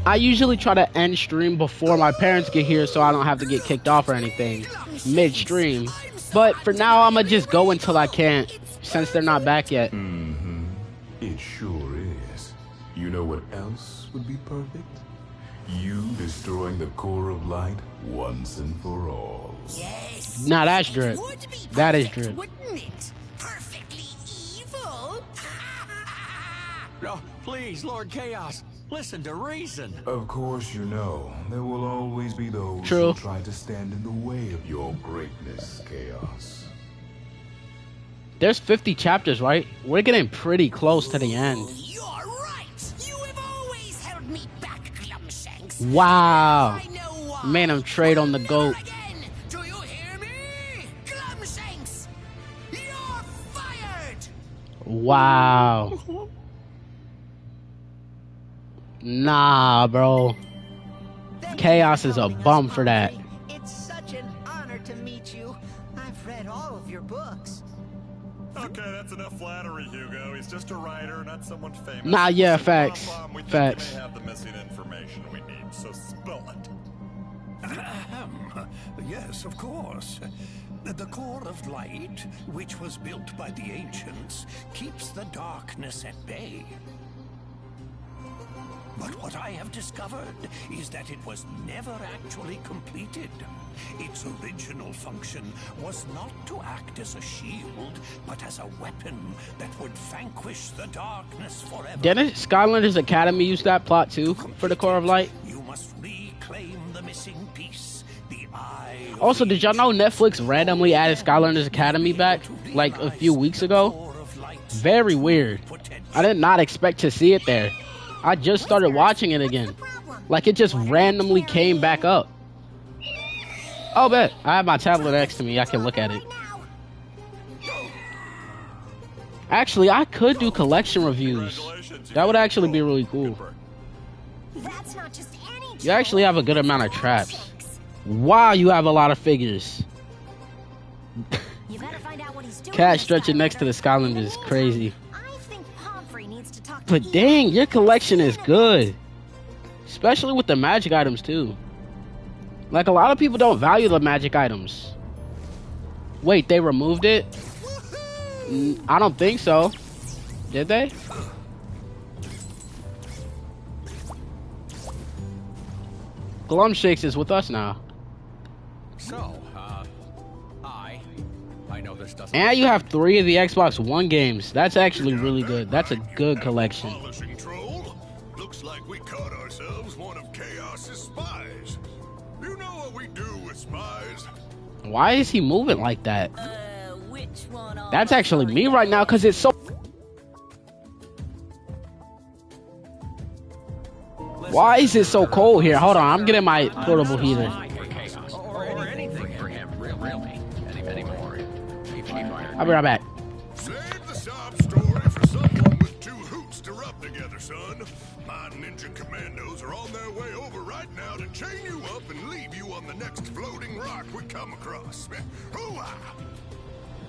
I usually try to end stream before my parents get here so I don't have to get kicked off or anything mid-stream. But for now, I'm gonna just go until I can't, since they're not back yet. Mm-hmm. It sure is. You know what else would be perfect? You destroying the core of light once and for all. Yes. Nah, that's drip. That is drip. Wouldn't it? Perfectly evil. No, please, Lord Chaos, listen to reason. Of course, you know, there will always be those True. who try to stand in the way of your greatness, Chaos. There's 50 chapters, right? We're getting pretty close to the end. You're right. You have always held me back, Glumshanks. Wow. Made him trade on the goat. Do you hear me? Glumshanks, you're fired. Wow. Nah, bro. Chaos is a bum for that. It's such an honor to meet you. I've read all of your books. Okay, that's enough flattery, Hugo. He's just a writer, not someone famous. Nah, yeah, facts. We think Facts. you may have the missing information we need, so spill it. Yes, of course. The core of light, which was built by the ancients, keeps the darkness at bay. But what I have discovered is that it was never actually completed. Its original function was not to act as a shield, but as a weapon that would vanquish the darkness forever. Didn't Skylanders Academy use that plot too for the core of light? You must reclaim the missing piece, the eye. Also, did y'all know Netflix randomly added Skylanders Academy back like a few weeks ago? Very weird. I did not expect to see it there. I just started watching it again. Like it just randomly came back up. Oh, bet. I have my tablet next to me. I can look at it. Actually, I could do collection reviews. That would actually be really cool. That's not just any You actually have a good amount of traps. Wow, you have a lot of figures. You better find out what he's doing. Cat stretching next to the Skylanders is crazy. I think Pomfrey needs to talk to But dang, your collection is good. Especially with the magic items too. Like a lot of people don't value the magic items. Wait, they removed it? I don't think so. Did they? Glumshakes is with us now. So, I know this doesn't. And you have 3 of the Xbox One games. That's actually really good. That's a good collection. Troll? Looks like we caught ourselves one of Chaos's spies. You know what we do with spies? Why is he moving like that? Which one? That's actually me right now, because it's so... Why is it so cold here? Hold on, I'm getting my portable heater. Or anything for him, really. Anymore. I'll be right back. Save the sob story for someone with two hoots to rub together, son. My ninja commandos are on their way over right now to chain you up and leave you on the next floating rock we come across. Hoo-ah!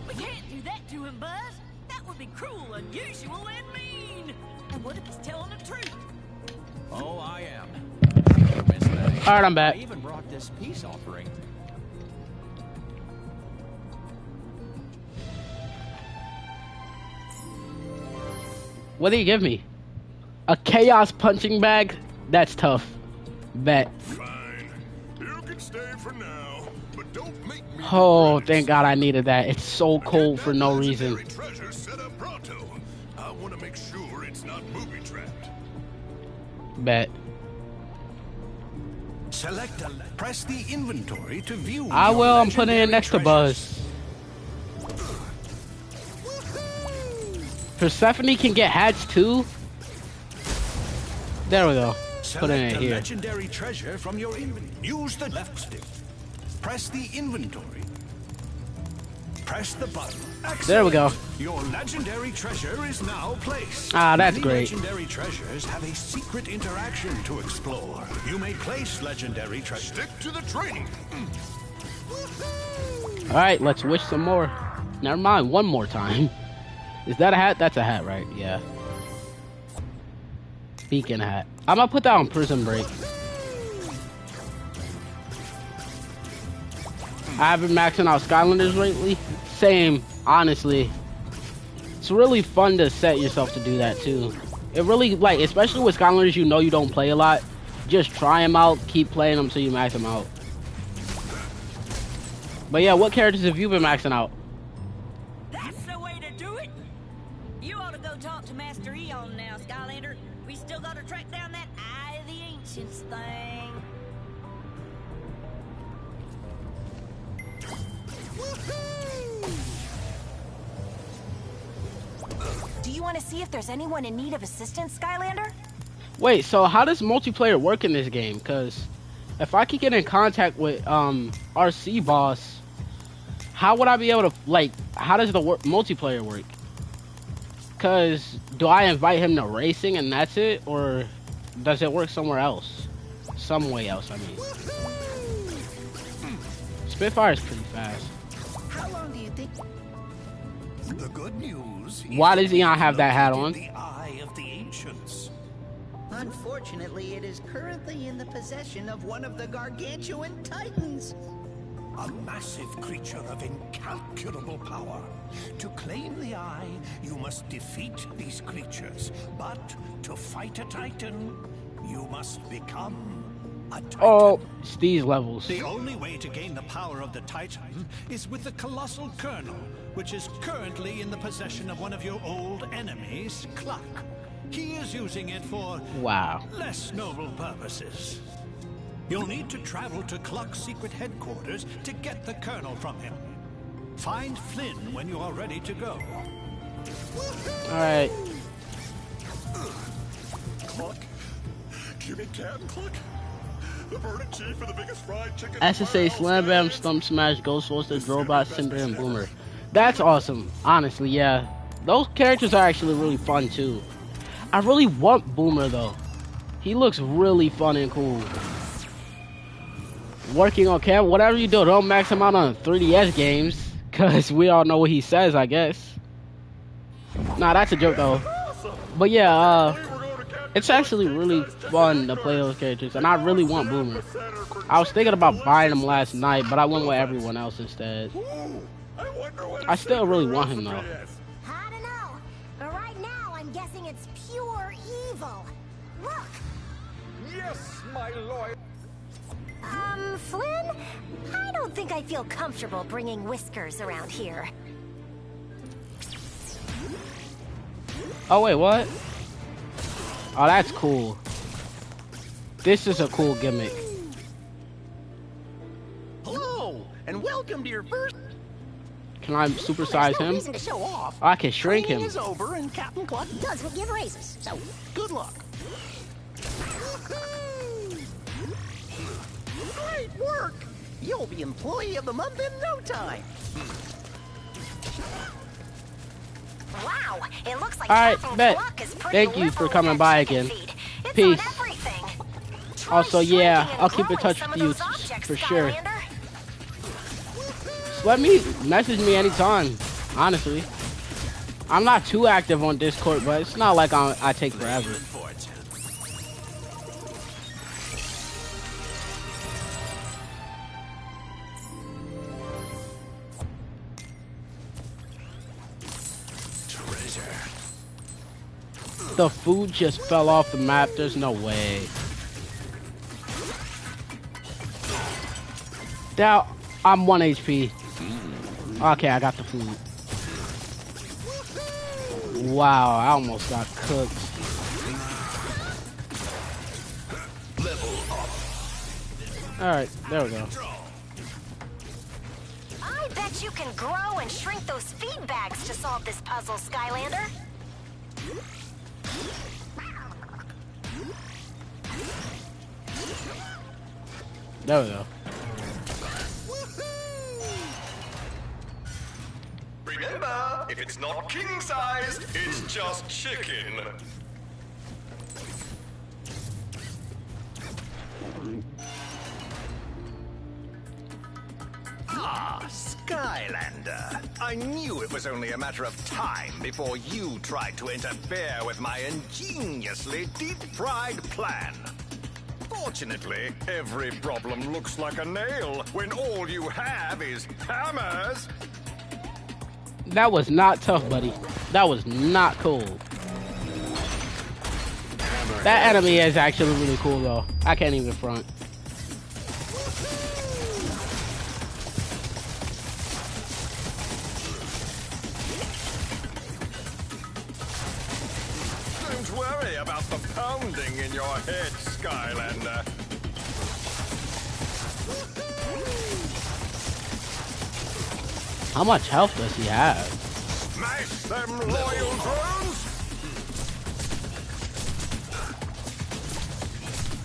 We can't do that to him, Buzz. That would be cruel, unusual, and mean. And what if he's telling the truth? Oh, I am. Alright, I'm back. I even brought this peace offering. What did he give me? A chaos punching bag? That's tough. Bet. Fine. You can stay for now, but don't make me. Oh, thank God I needed that. It's so cold for no reason. Treasure set up pronto. I want to make sure it's not booby trapped. Bet. Select press the inventory to view. I will. I'm putting it next to Buzz. Persephone can get hats too. There we go. Put it in here. Legendary treasure from your inventory. Use the left stick. Press the inventory. Press the button. Excellent. There we go. Your legendary treasure is now placed. Ah, that's Many great. Legendary treasures have a secret interaction to explore. You may place legendary treasure. Stick to the training. All right, let's wish some more. Never mind. One more time. Is that a hat? That's a hat, right? Yeah. Beacon hat. I'm gonna put that on Prison Break. I haven't been maxing out Skylanders lately. Same, honestly. It's really fun to set yourself to do that too. It really, like, especially with Skylanders you know you don't play a lot. Just try them out, keep playing them till you max them out. But yeah, what characters have you been maxing out? That's the way to do it. You ought to go talk to Master Eon now, Skylander. We still got to track down that Eye of the Ancients thing. Do you want to see if there's anyone in need of assistance, Skylander? Wait, so how does multiplayer work in this game? Because if I could get in contact with RC Boss, how would I be able to, like, how does the multiplayer work? Because do I invite him to racing and that's it? Or does it work somewhere else? Some way else, I mean. Spitfire is pretty fast. How long do you think? The good news. Why does Eon have that hat on? The Eye of the Ancients. Unfortunately, it is currently in the possession of one of the gargantuan titans. A massive creature of incalculable power. To claim the eye, you must defeat these creatures. But to fight a titan, you must become a titan. Oh, it's these levels. The only way to gain the power of the Titan is with the colossal kernel, which is currently in the possession of one of your old enemies, Cluck. He is using it for less noble purposes. You'll need to travel to Cluck's secret headquarters to get the kernel from him. Find Flynn when you are ready to go. Alright. Cluck? Give me Captain Cluck? The verdict chief for the biggest fried chicken. SSA, Slam Bam, Stump Smash, Ghost Roaster, Drobot, Cinder, and Boomer. That's awesome. Honestly, yeah. Those characters are actually really fun too. I really want Boomer though. He looks really fun and cool. Working on camera, whatever you do, don't max him out on 3DS games. Cause we all know what he says, I guess. Nah, that's a joke though. But yeah, it's actually really fun to play those characters, and I really want Boomer. I was thinking about buying him last night, but I went with everyone else instead. I still really want him though. I don't know, but right now I'm guessing it's pure evil. Look! Yes, my lord. Flynn? I don't think I feel comfortable bringing Whiskers around here. Oh wait, what? Oh, that's cool. This is a cool gimmick. Hello, and welcome to your first. Can I supersize him? Reason to show off. I can shrink Training him. is over, and Captain Cluck doesn't give raises. So good luck. Great work! You'll be employee of the month in no time. Wow, it looks like Alright, Captain bet. Cluck is pretty Thank you for liberal with coming that by chicken again. feed. It's Peace. on everything. Try Also, yeah, shrinking and I'll keep in growing touch some with of you those objects, for sure. Skylander. Let me message me anytime, honestly. I'm not too active on Discord, but it's not like I take forever. Treasure. The food just fell off the map. There's no way. Now, I'm 1 HP. Okay, I got the food. Wow, I almost got cooked. Alright, there we go. I bet you can grow and shrink those feed bags to solve this puzzle, Skylander. There we go. Remember, if it's not king-sized, it's just chicken. Ah, Skylander. I knew it was only a matter of time before you tried to interfere with my ingeniously deep-fried plan. Fortunately, every problem looks like a nail when all you have is hammers. That was not tough, buddy. That was not cool. That enemy is actually really cool, though. I can't even front. Don't worry about the pounding in your head, Skylander. How much health does he have? Smash them loyal drones!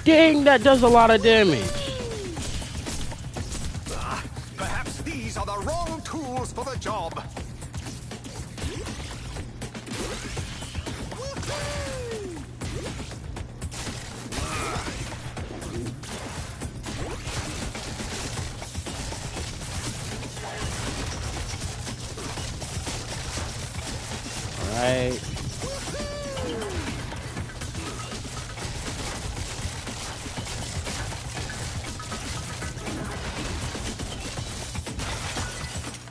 Dang, that does a lot of damage. Perhaps these are the wrong tools for the job. Alright.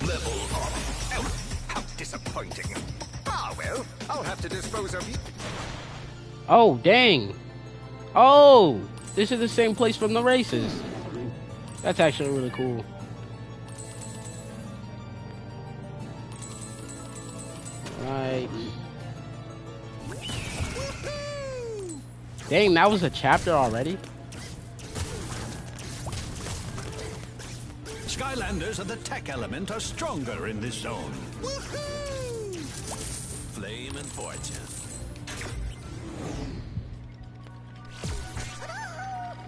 Level up. Oh, how disappointing. Ah, well, I'll have to dispose of you. Oh, dang. Oh, this is the same place from the races. That's actually really cool. Right. Dang, that was a chapter already? Skylanders of the tech element are stronger in this zone. Flame and fortune.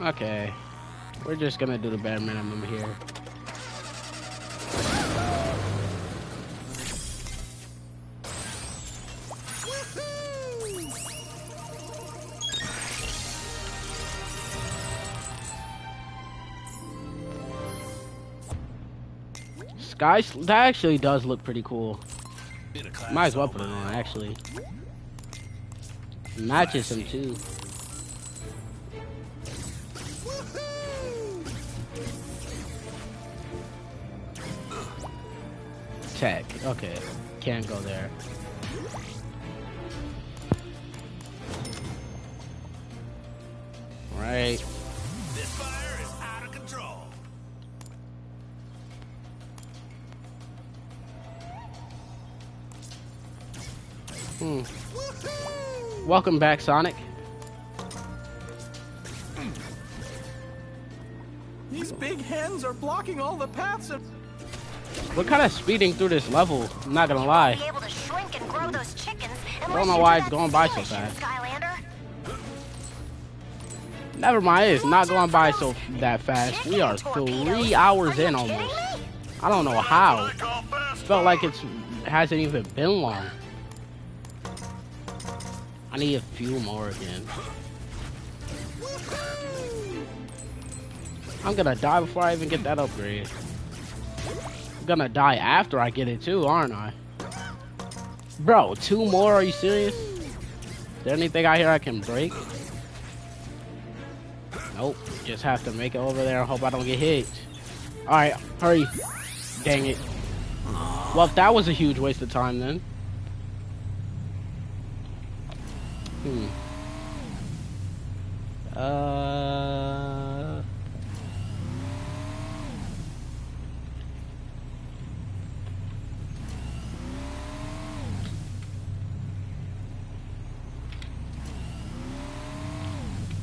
Okay. We're just gonna do the bare minimum here. That actually does look pretty cool. Might as well put it on, actually. Matches him too. Tech, okay. Can't go there. Right. This fire is out of control. Welcome back, Sonic. ends are blocking all the paths and... We're kind of speeding through this level, I'm not gonna lie. Be able to shrink and grow those chickens. I don't know why it's going by so fast. Skylander. Never mind, it's not going by so that fast. We are 3 hours in almost. I don't know how. Felt like it hasn't even been long. I need a few more again. I'm gonna die before I even get that upgrade. I'm gonna die after I get it too, aren't I? Bro, 2 more? Are you serious? Is there anything out here I can break? Nope. Just have to make it over there and hope I don't get hit. Alright, hurry. Dang it. Well, if that was a huge waste of time then.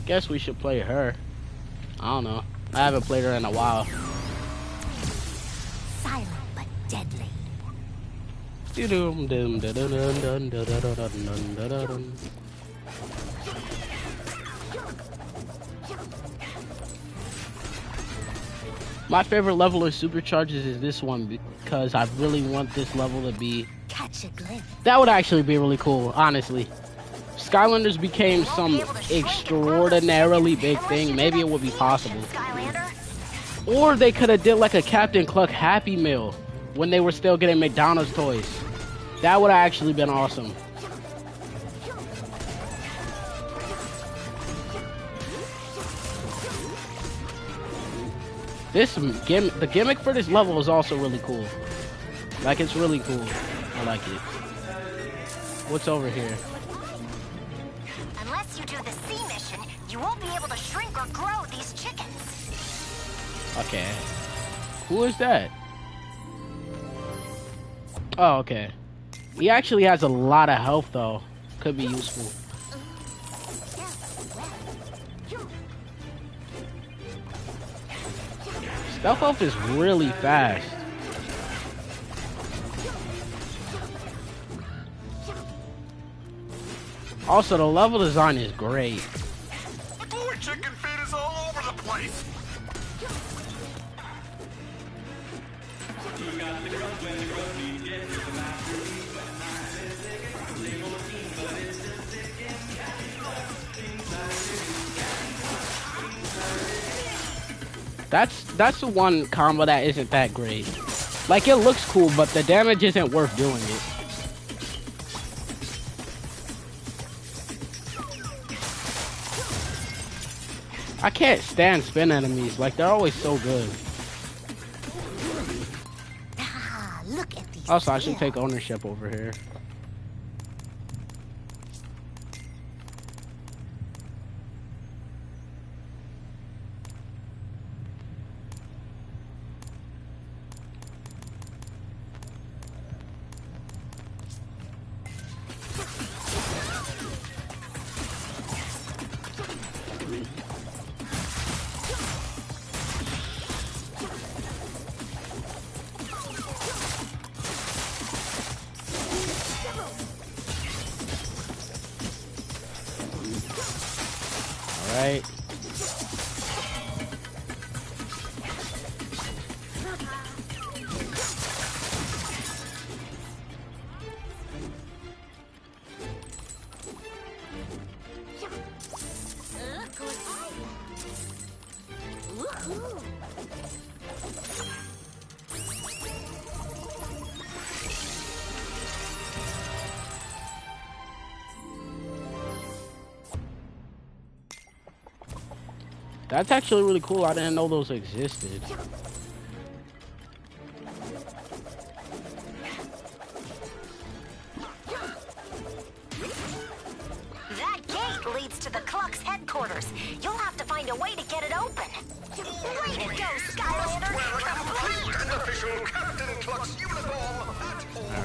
Guess we should play her. I don't know. I haven't played her in a while. Silent but deadly. My favorite level of Superchargers is this one because I really want this level to be... Catch a glimpse. That would actually be really cool, honestly. Skylanders became some extraordinarily big thing. Maybe it would be possible. Or they could have did like a Captain Cluck Happy Meal when they were still getting McDonald's toys. That would have actually been awesome. The gimmick for this level is also really cool. Like, it's really cool. I like it. What's over here? Unless you do the sea mission, you won't be able to shrink or grow these chickens. Okay. Who is that? Oh, okay. He actually has a lot of health, though. Could be useful. Stealth health is really fast. Also, the level design is great. The boy chicken feed is all over the place. That's the one combo that isn't that great. Like, it looks cool, but the damage isn't worth doing it. I can't stand spin enemies. Like, they're always so good. Look at these. Also, I should take ownership over here. Right. That's actually really cool. I didn't know those existed. That gate leads to the Cluck's headquarters. You'll have to find a way to get it open. Way to go, Skylander!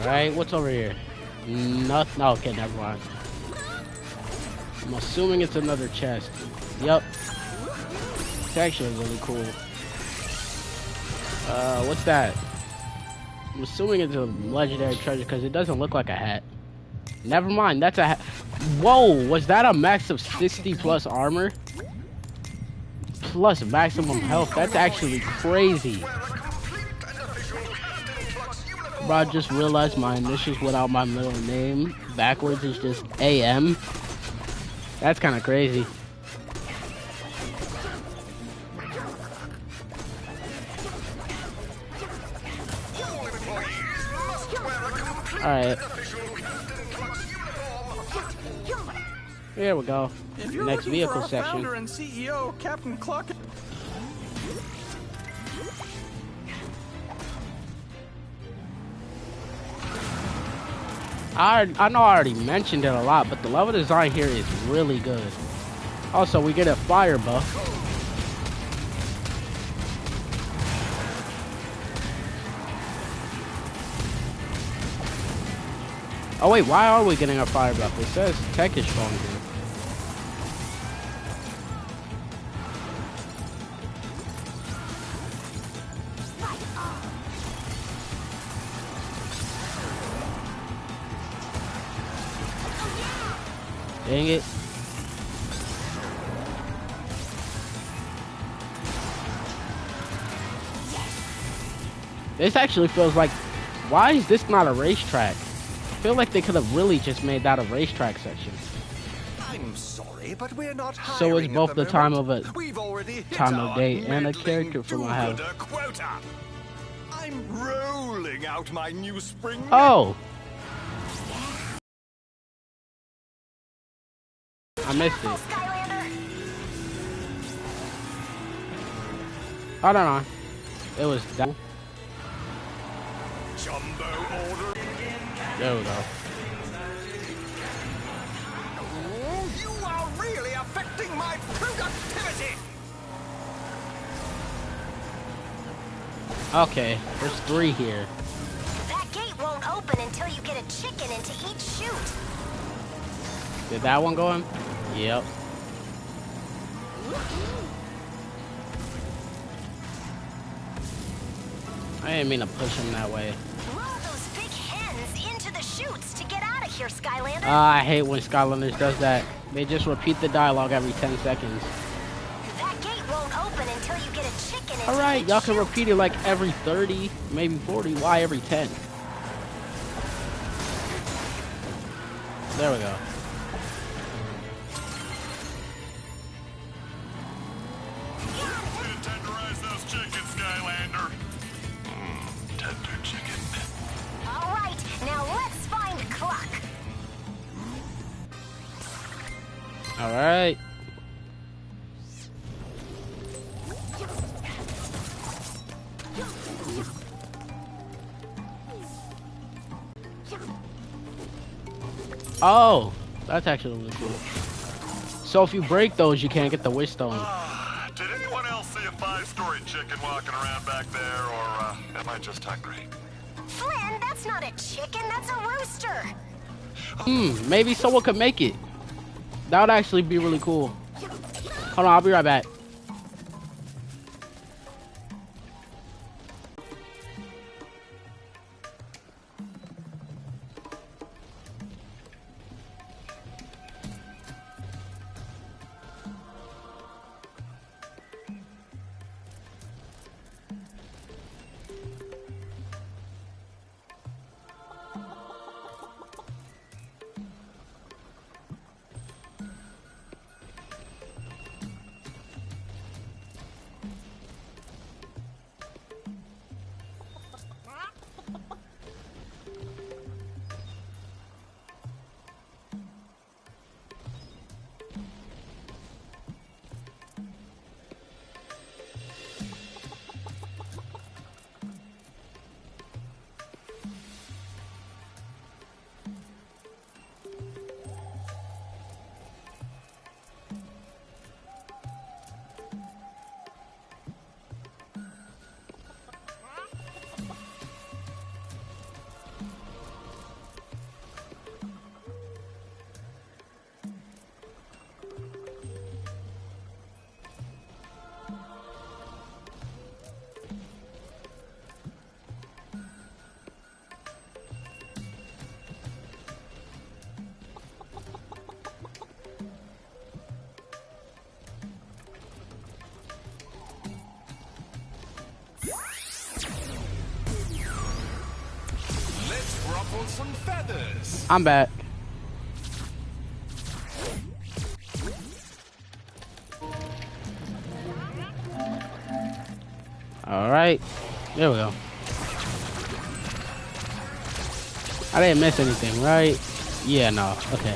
Alright, what's over here? Nothing. Okay, never mind. I'm assuming it's another chest. Yep. It's actually really cool. What's that? I'm assuming it's a legendary treasure because it doesn't look like a hat. Never mind, that's a hat. Whoa, was that a max of 60 plus armor? Plus maximum health, that's actually crazy. Bro, I just realized my initials without my middle name backwards is just AM. That's kind of crazy. Alright. Here we go. Next vehicle section. Founder and CEO, Captain Cluck. I know I already mentioned it a lot, but the level design here is really good. Also, we get a fire buff. Oh wait, why are we getting a fire buff? It says tech is strong here. Dang it. This actually feels like, why is this not a racetrack? I feel like they could have really just made that a racetrack section. I'm sorry, but we're not So it's both the time of a time of day hit and a our character from I have. do-gooder quota. I'm rolling out my new spring. Oh! I missed it. I don't know. It was that. Jumbo order. There we go. Oh, you are really affecting my productivity. Okay, there's 3 here. That gate won't open until you get a chicken into each chute. Did that one go in? Yep. I didn't mean to push him that way. Roll those big hens into the chutes to get out of here, Skylander. I hate when Skylanders does that. They just repeat the dialogue every 10 seconds. That gate won't open until you get a chicken into Alright, each y'all can chute. repeat it like every 30, maybe 40. Why every 10? There we go. Tenderize those chickens, Skylander. Tender chicken. All right, now let's find Cluck. Alright. Oh, that's actually really cool. So if you break those, you can't get the wish stone. Did anyone else see a 5-story chicken walking around back there, or am I just hungry? Flynn, that's not a chicken, that's a rooster. Maybe someone could make it. That would actually be really cool. Hold on, I'll be right back. ruffle some feathers. I'm back. Alright. There we go. I didn't miss anything, right? Yeah, no. Okay.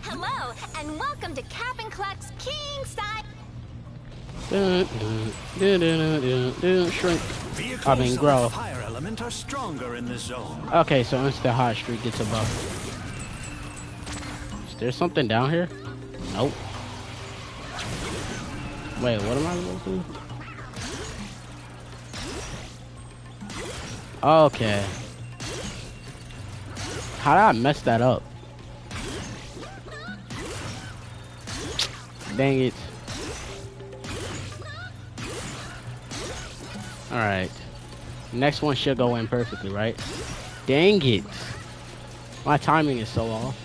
Hello, and welcome to Captain Cluck's King Size. Shrink. Vehicles I mean, grow. of higher element are stronger in this zone. Okay, so instant hot streak gets a buff. Is there something down here? Nope. Wait, what am I supposed to do? Okay. How did I mess that up? Dang it. Alright. Next one should go in perfectly, right? Dang it. My timing is so off.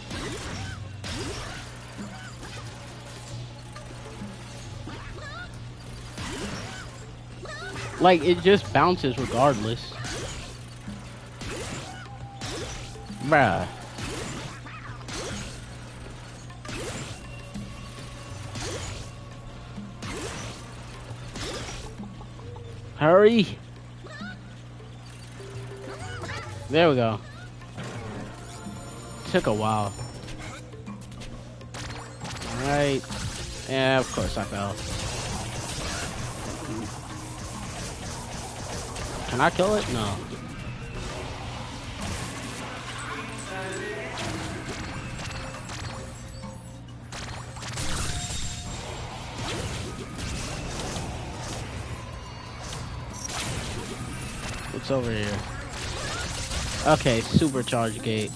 Like, it just bounces regardless. Bruh. Hurry. There we go. Took a while. Alright. Yeah, of course I fell. Can I kill it? No. What's over here? Okay, supercharge gate.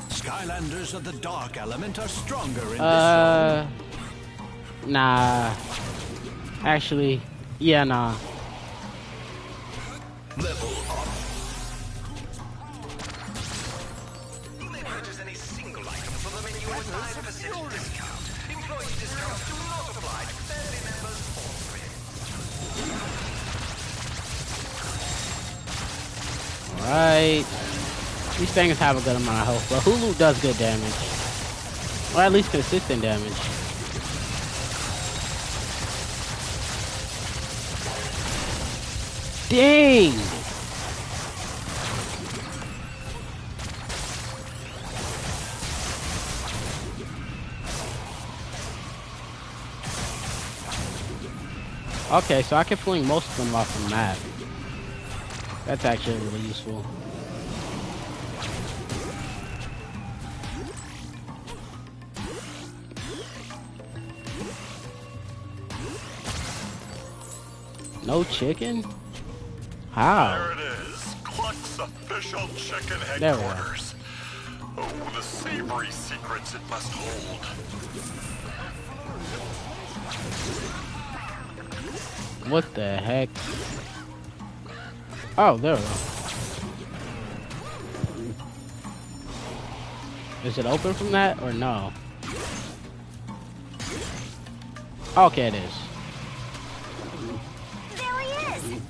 Skylanders of the dark element are stronger in this zone. Nah. Actually, yeah, nah. Level up. You may purchase any single item from the menu with 9% discount. Employee discounts do not apply to family members or friends. Alright. These things have a good amount of health, but Hulu does good damage. Or at least consistent damage. Dang! Okay, so I can fling most of them off the map. That's actually really useful. No chicken? How? There it is. Cluck's official chicken There we go. headquarters. Oh, the savory secrets it must hold. What the heck? Oh, there we go. Is it open from that or no? Okay, it is. There he is!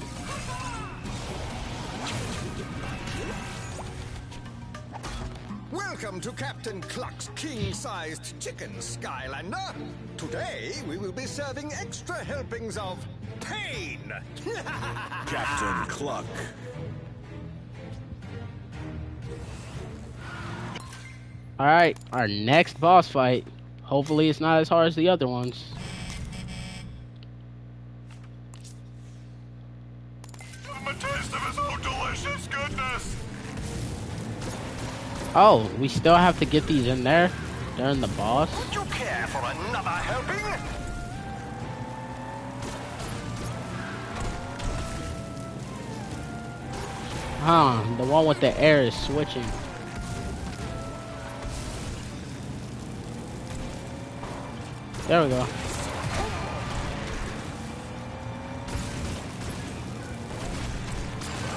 Welcome to Captain Cluck's king-sized chicken, Skylander. Today, we will be serving extra helpings of pain. Captain Cluck. Alright, our next boss fight. Hopefully it's not as hard as the other ones. Give him a taste of his own delicious goodness. Oh, we still have to get these in there during the boss? Would you care for another helping? Huh, the one with the air is switching. There we go.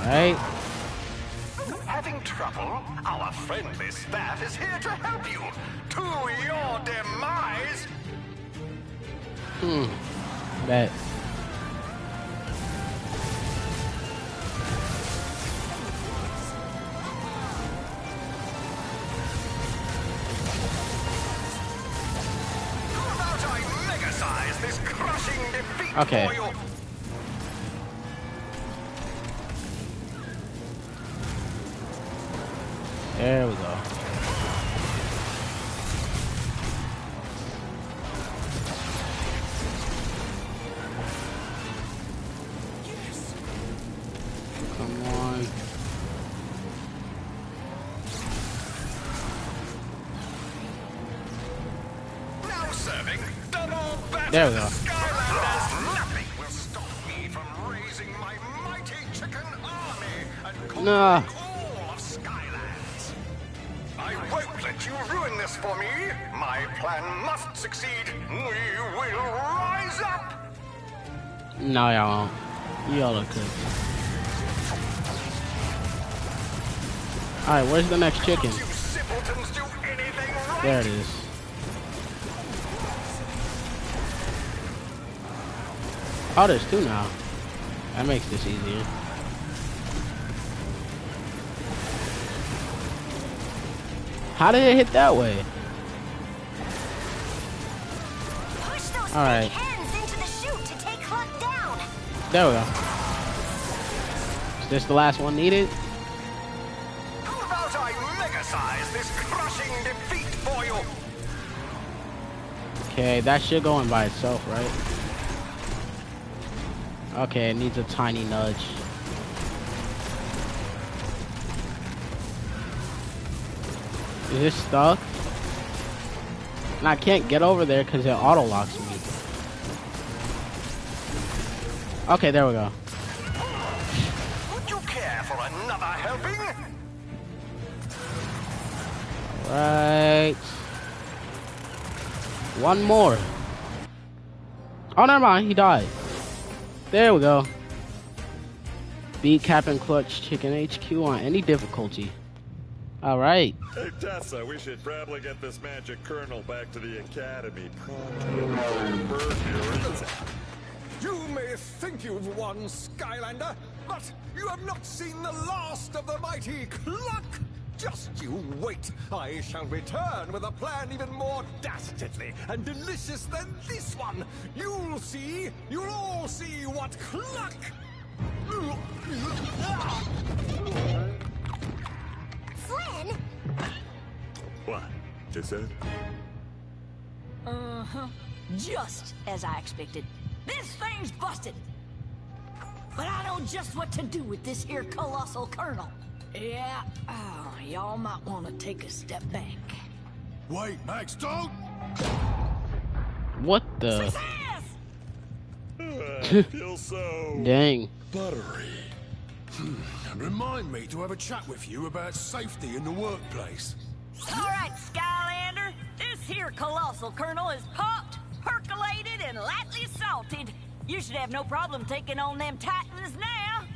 Right? Having trouble? Our friendly staff is here to help you. To your demise. Bet. How about I mega-size this crushing defeat Okay. for you? There we go. Come on. Now serving double battle. There we go. Skylanders. Nothing will stop me from raising my mighty chicken army and conquering Nah. all of Skylands. I won't let you ruin this for me. My plan must succeed. We will rise up. No, y'all won't. Y'all are good. Alright, where's the next chicken? You simpletons do anything right. There it is. Oh, there's two now. That makes this easier. How did it hit that way? Push those All right. big ends into the chute to take Cluck down. There we go. Is this the last one needed? How about I mega-size this crushing defeat for you? Okay, that should go in by itself, right? Okay, it needs a tiny nudge. Is this stuck? And I can't get over there because it auto locks me. Okay, there we go. Would you care for another helping? Right. One more. Oh, never mind. He died. There we go. Beat Captain Clutch Chicken HQ on any difficulty. All right. Hey, Tessa, we should probably get this magic kernel back to the academy. You may think you've won, Skylander, but you have not seen the last of the mighty Cluck. Just you wait. I shall return with a plan even more dastardly and delicious than this one. You'll see. You'll all see what Cluck. Flynn? What? Tessa? Uh-huh. Just as I expected. This thing's busted. But I know just what to do with this here colossal kernel. Yeah, y'all might want to take a step back. Wait, Max, don't! What the? I feel so Dang. buttery. And remind me to have a chat with you about safety in the workplace. All right, Skylander. This here colossal kernel is popped, percolated, and lightly salted. You should have no problem taking on them titans now.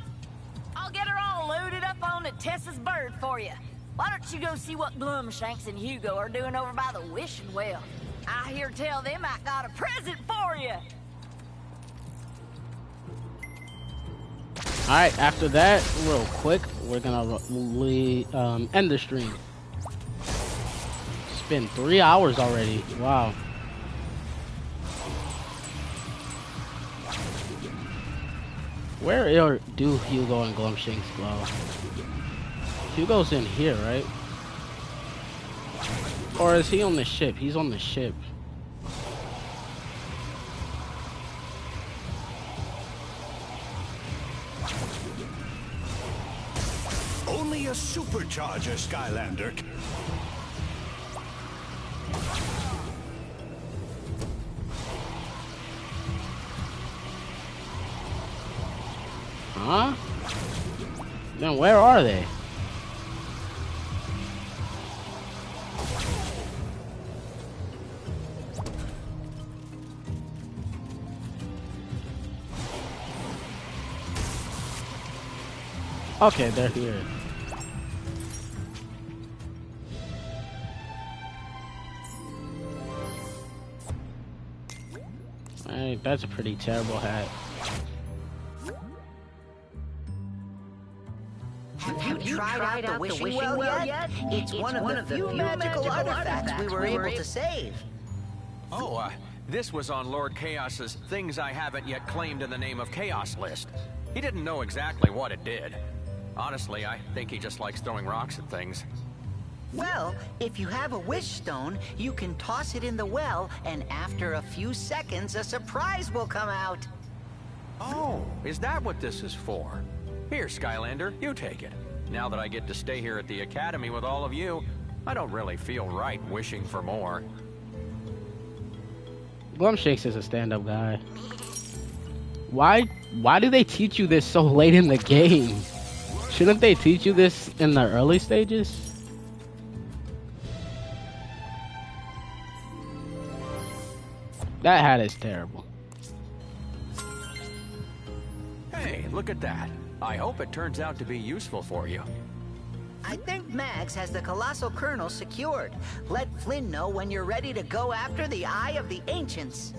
I'll get her all loaded up on the Tessa's bird for you. Why don't you go see what Glumshanks and Hugo are doing over by the wishing well? I hear tell them I got a present for you. Alright, after that, real quick, we're gonna end the stream. It's been 3 hours already. Wow. Where do Hugo and Glumshanks go? Hugo's in here, right? Or is he on the ship? He's on the ship. Only a supercharger, Skylander. Huh? Then where are they? Okay, they're here. Alright, that's a pretty terrible hat. Have you tried out the wishing well yet? It's one of the few magical artifacts we were able to save. Oh, this was on Lord Chaos's things I haven't yet claimed in the name of Chaos list. He didn't know exactly what it did. Honestly, I think he just likes throwing rocks at things. Well, if you have a wish stone, you can toss it in the well, and after a few seconds, a surprise will come out. Oh, is that what this is for? Here, Skylander, you take it. Now that I get to stay here at the Academy with all of you, I don't really feel right wishing for more. Glumshakes is a stand-up guy. Why do they teach you this so late in the game? Shouldn't they teach you this in the early stages? That hat is terrible. Hey, look at that. I hope it turns out to be useful for you. I think Mags has the Colossal Kernel secured. Let Flynn know when you're ready to go after the Eye of the Ancients.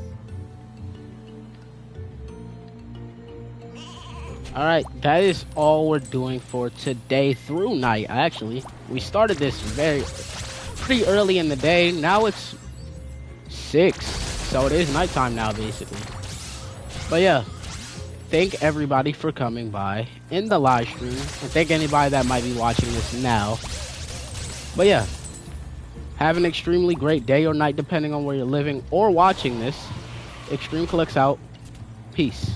Alright, that is all we're doing for today through night, actually. We started this pretty early in the day. Now it's 6, so it is nighttime now, basically. But yeah, thank everybody for coming by in the live stream, and thank anybody that might be watching this now. But yeah, have an extremely great day or night, depending on where you're living or watching this. Extreme Collects out. Peace.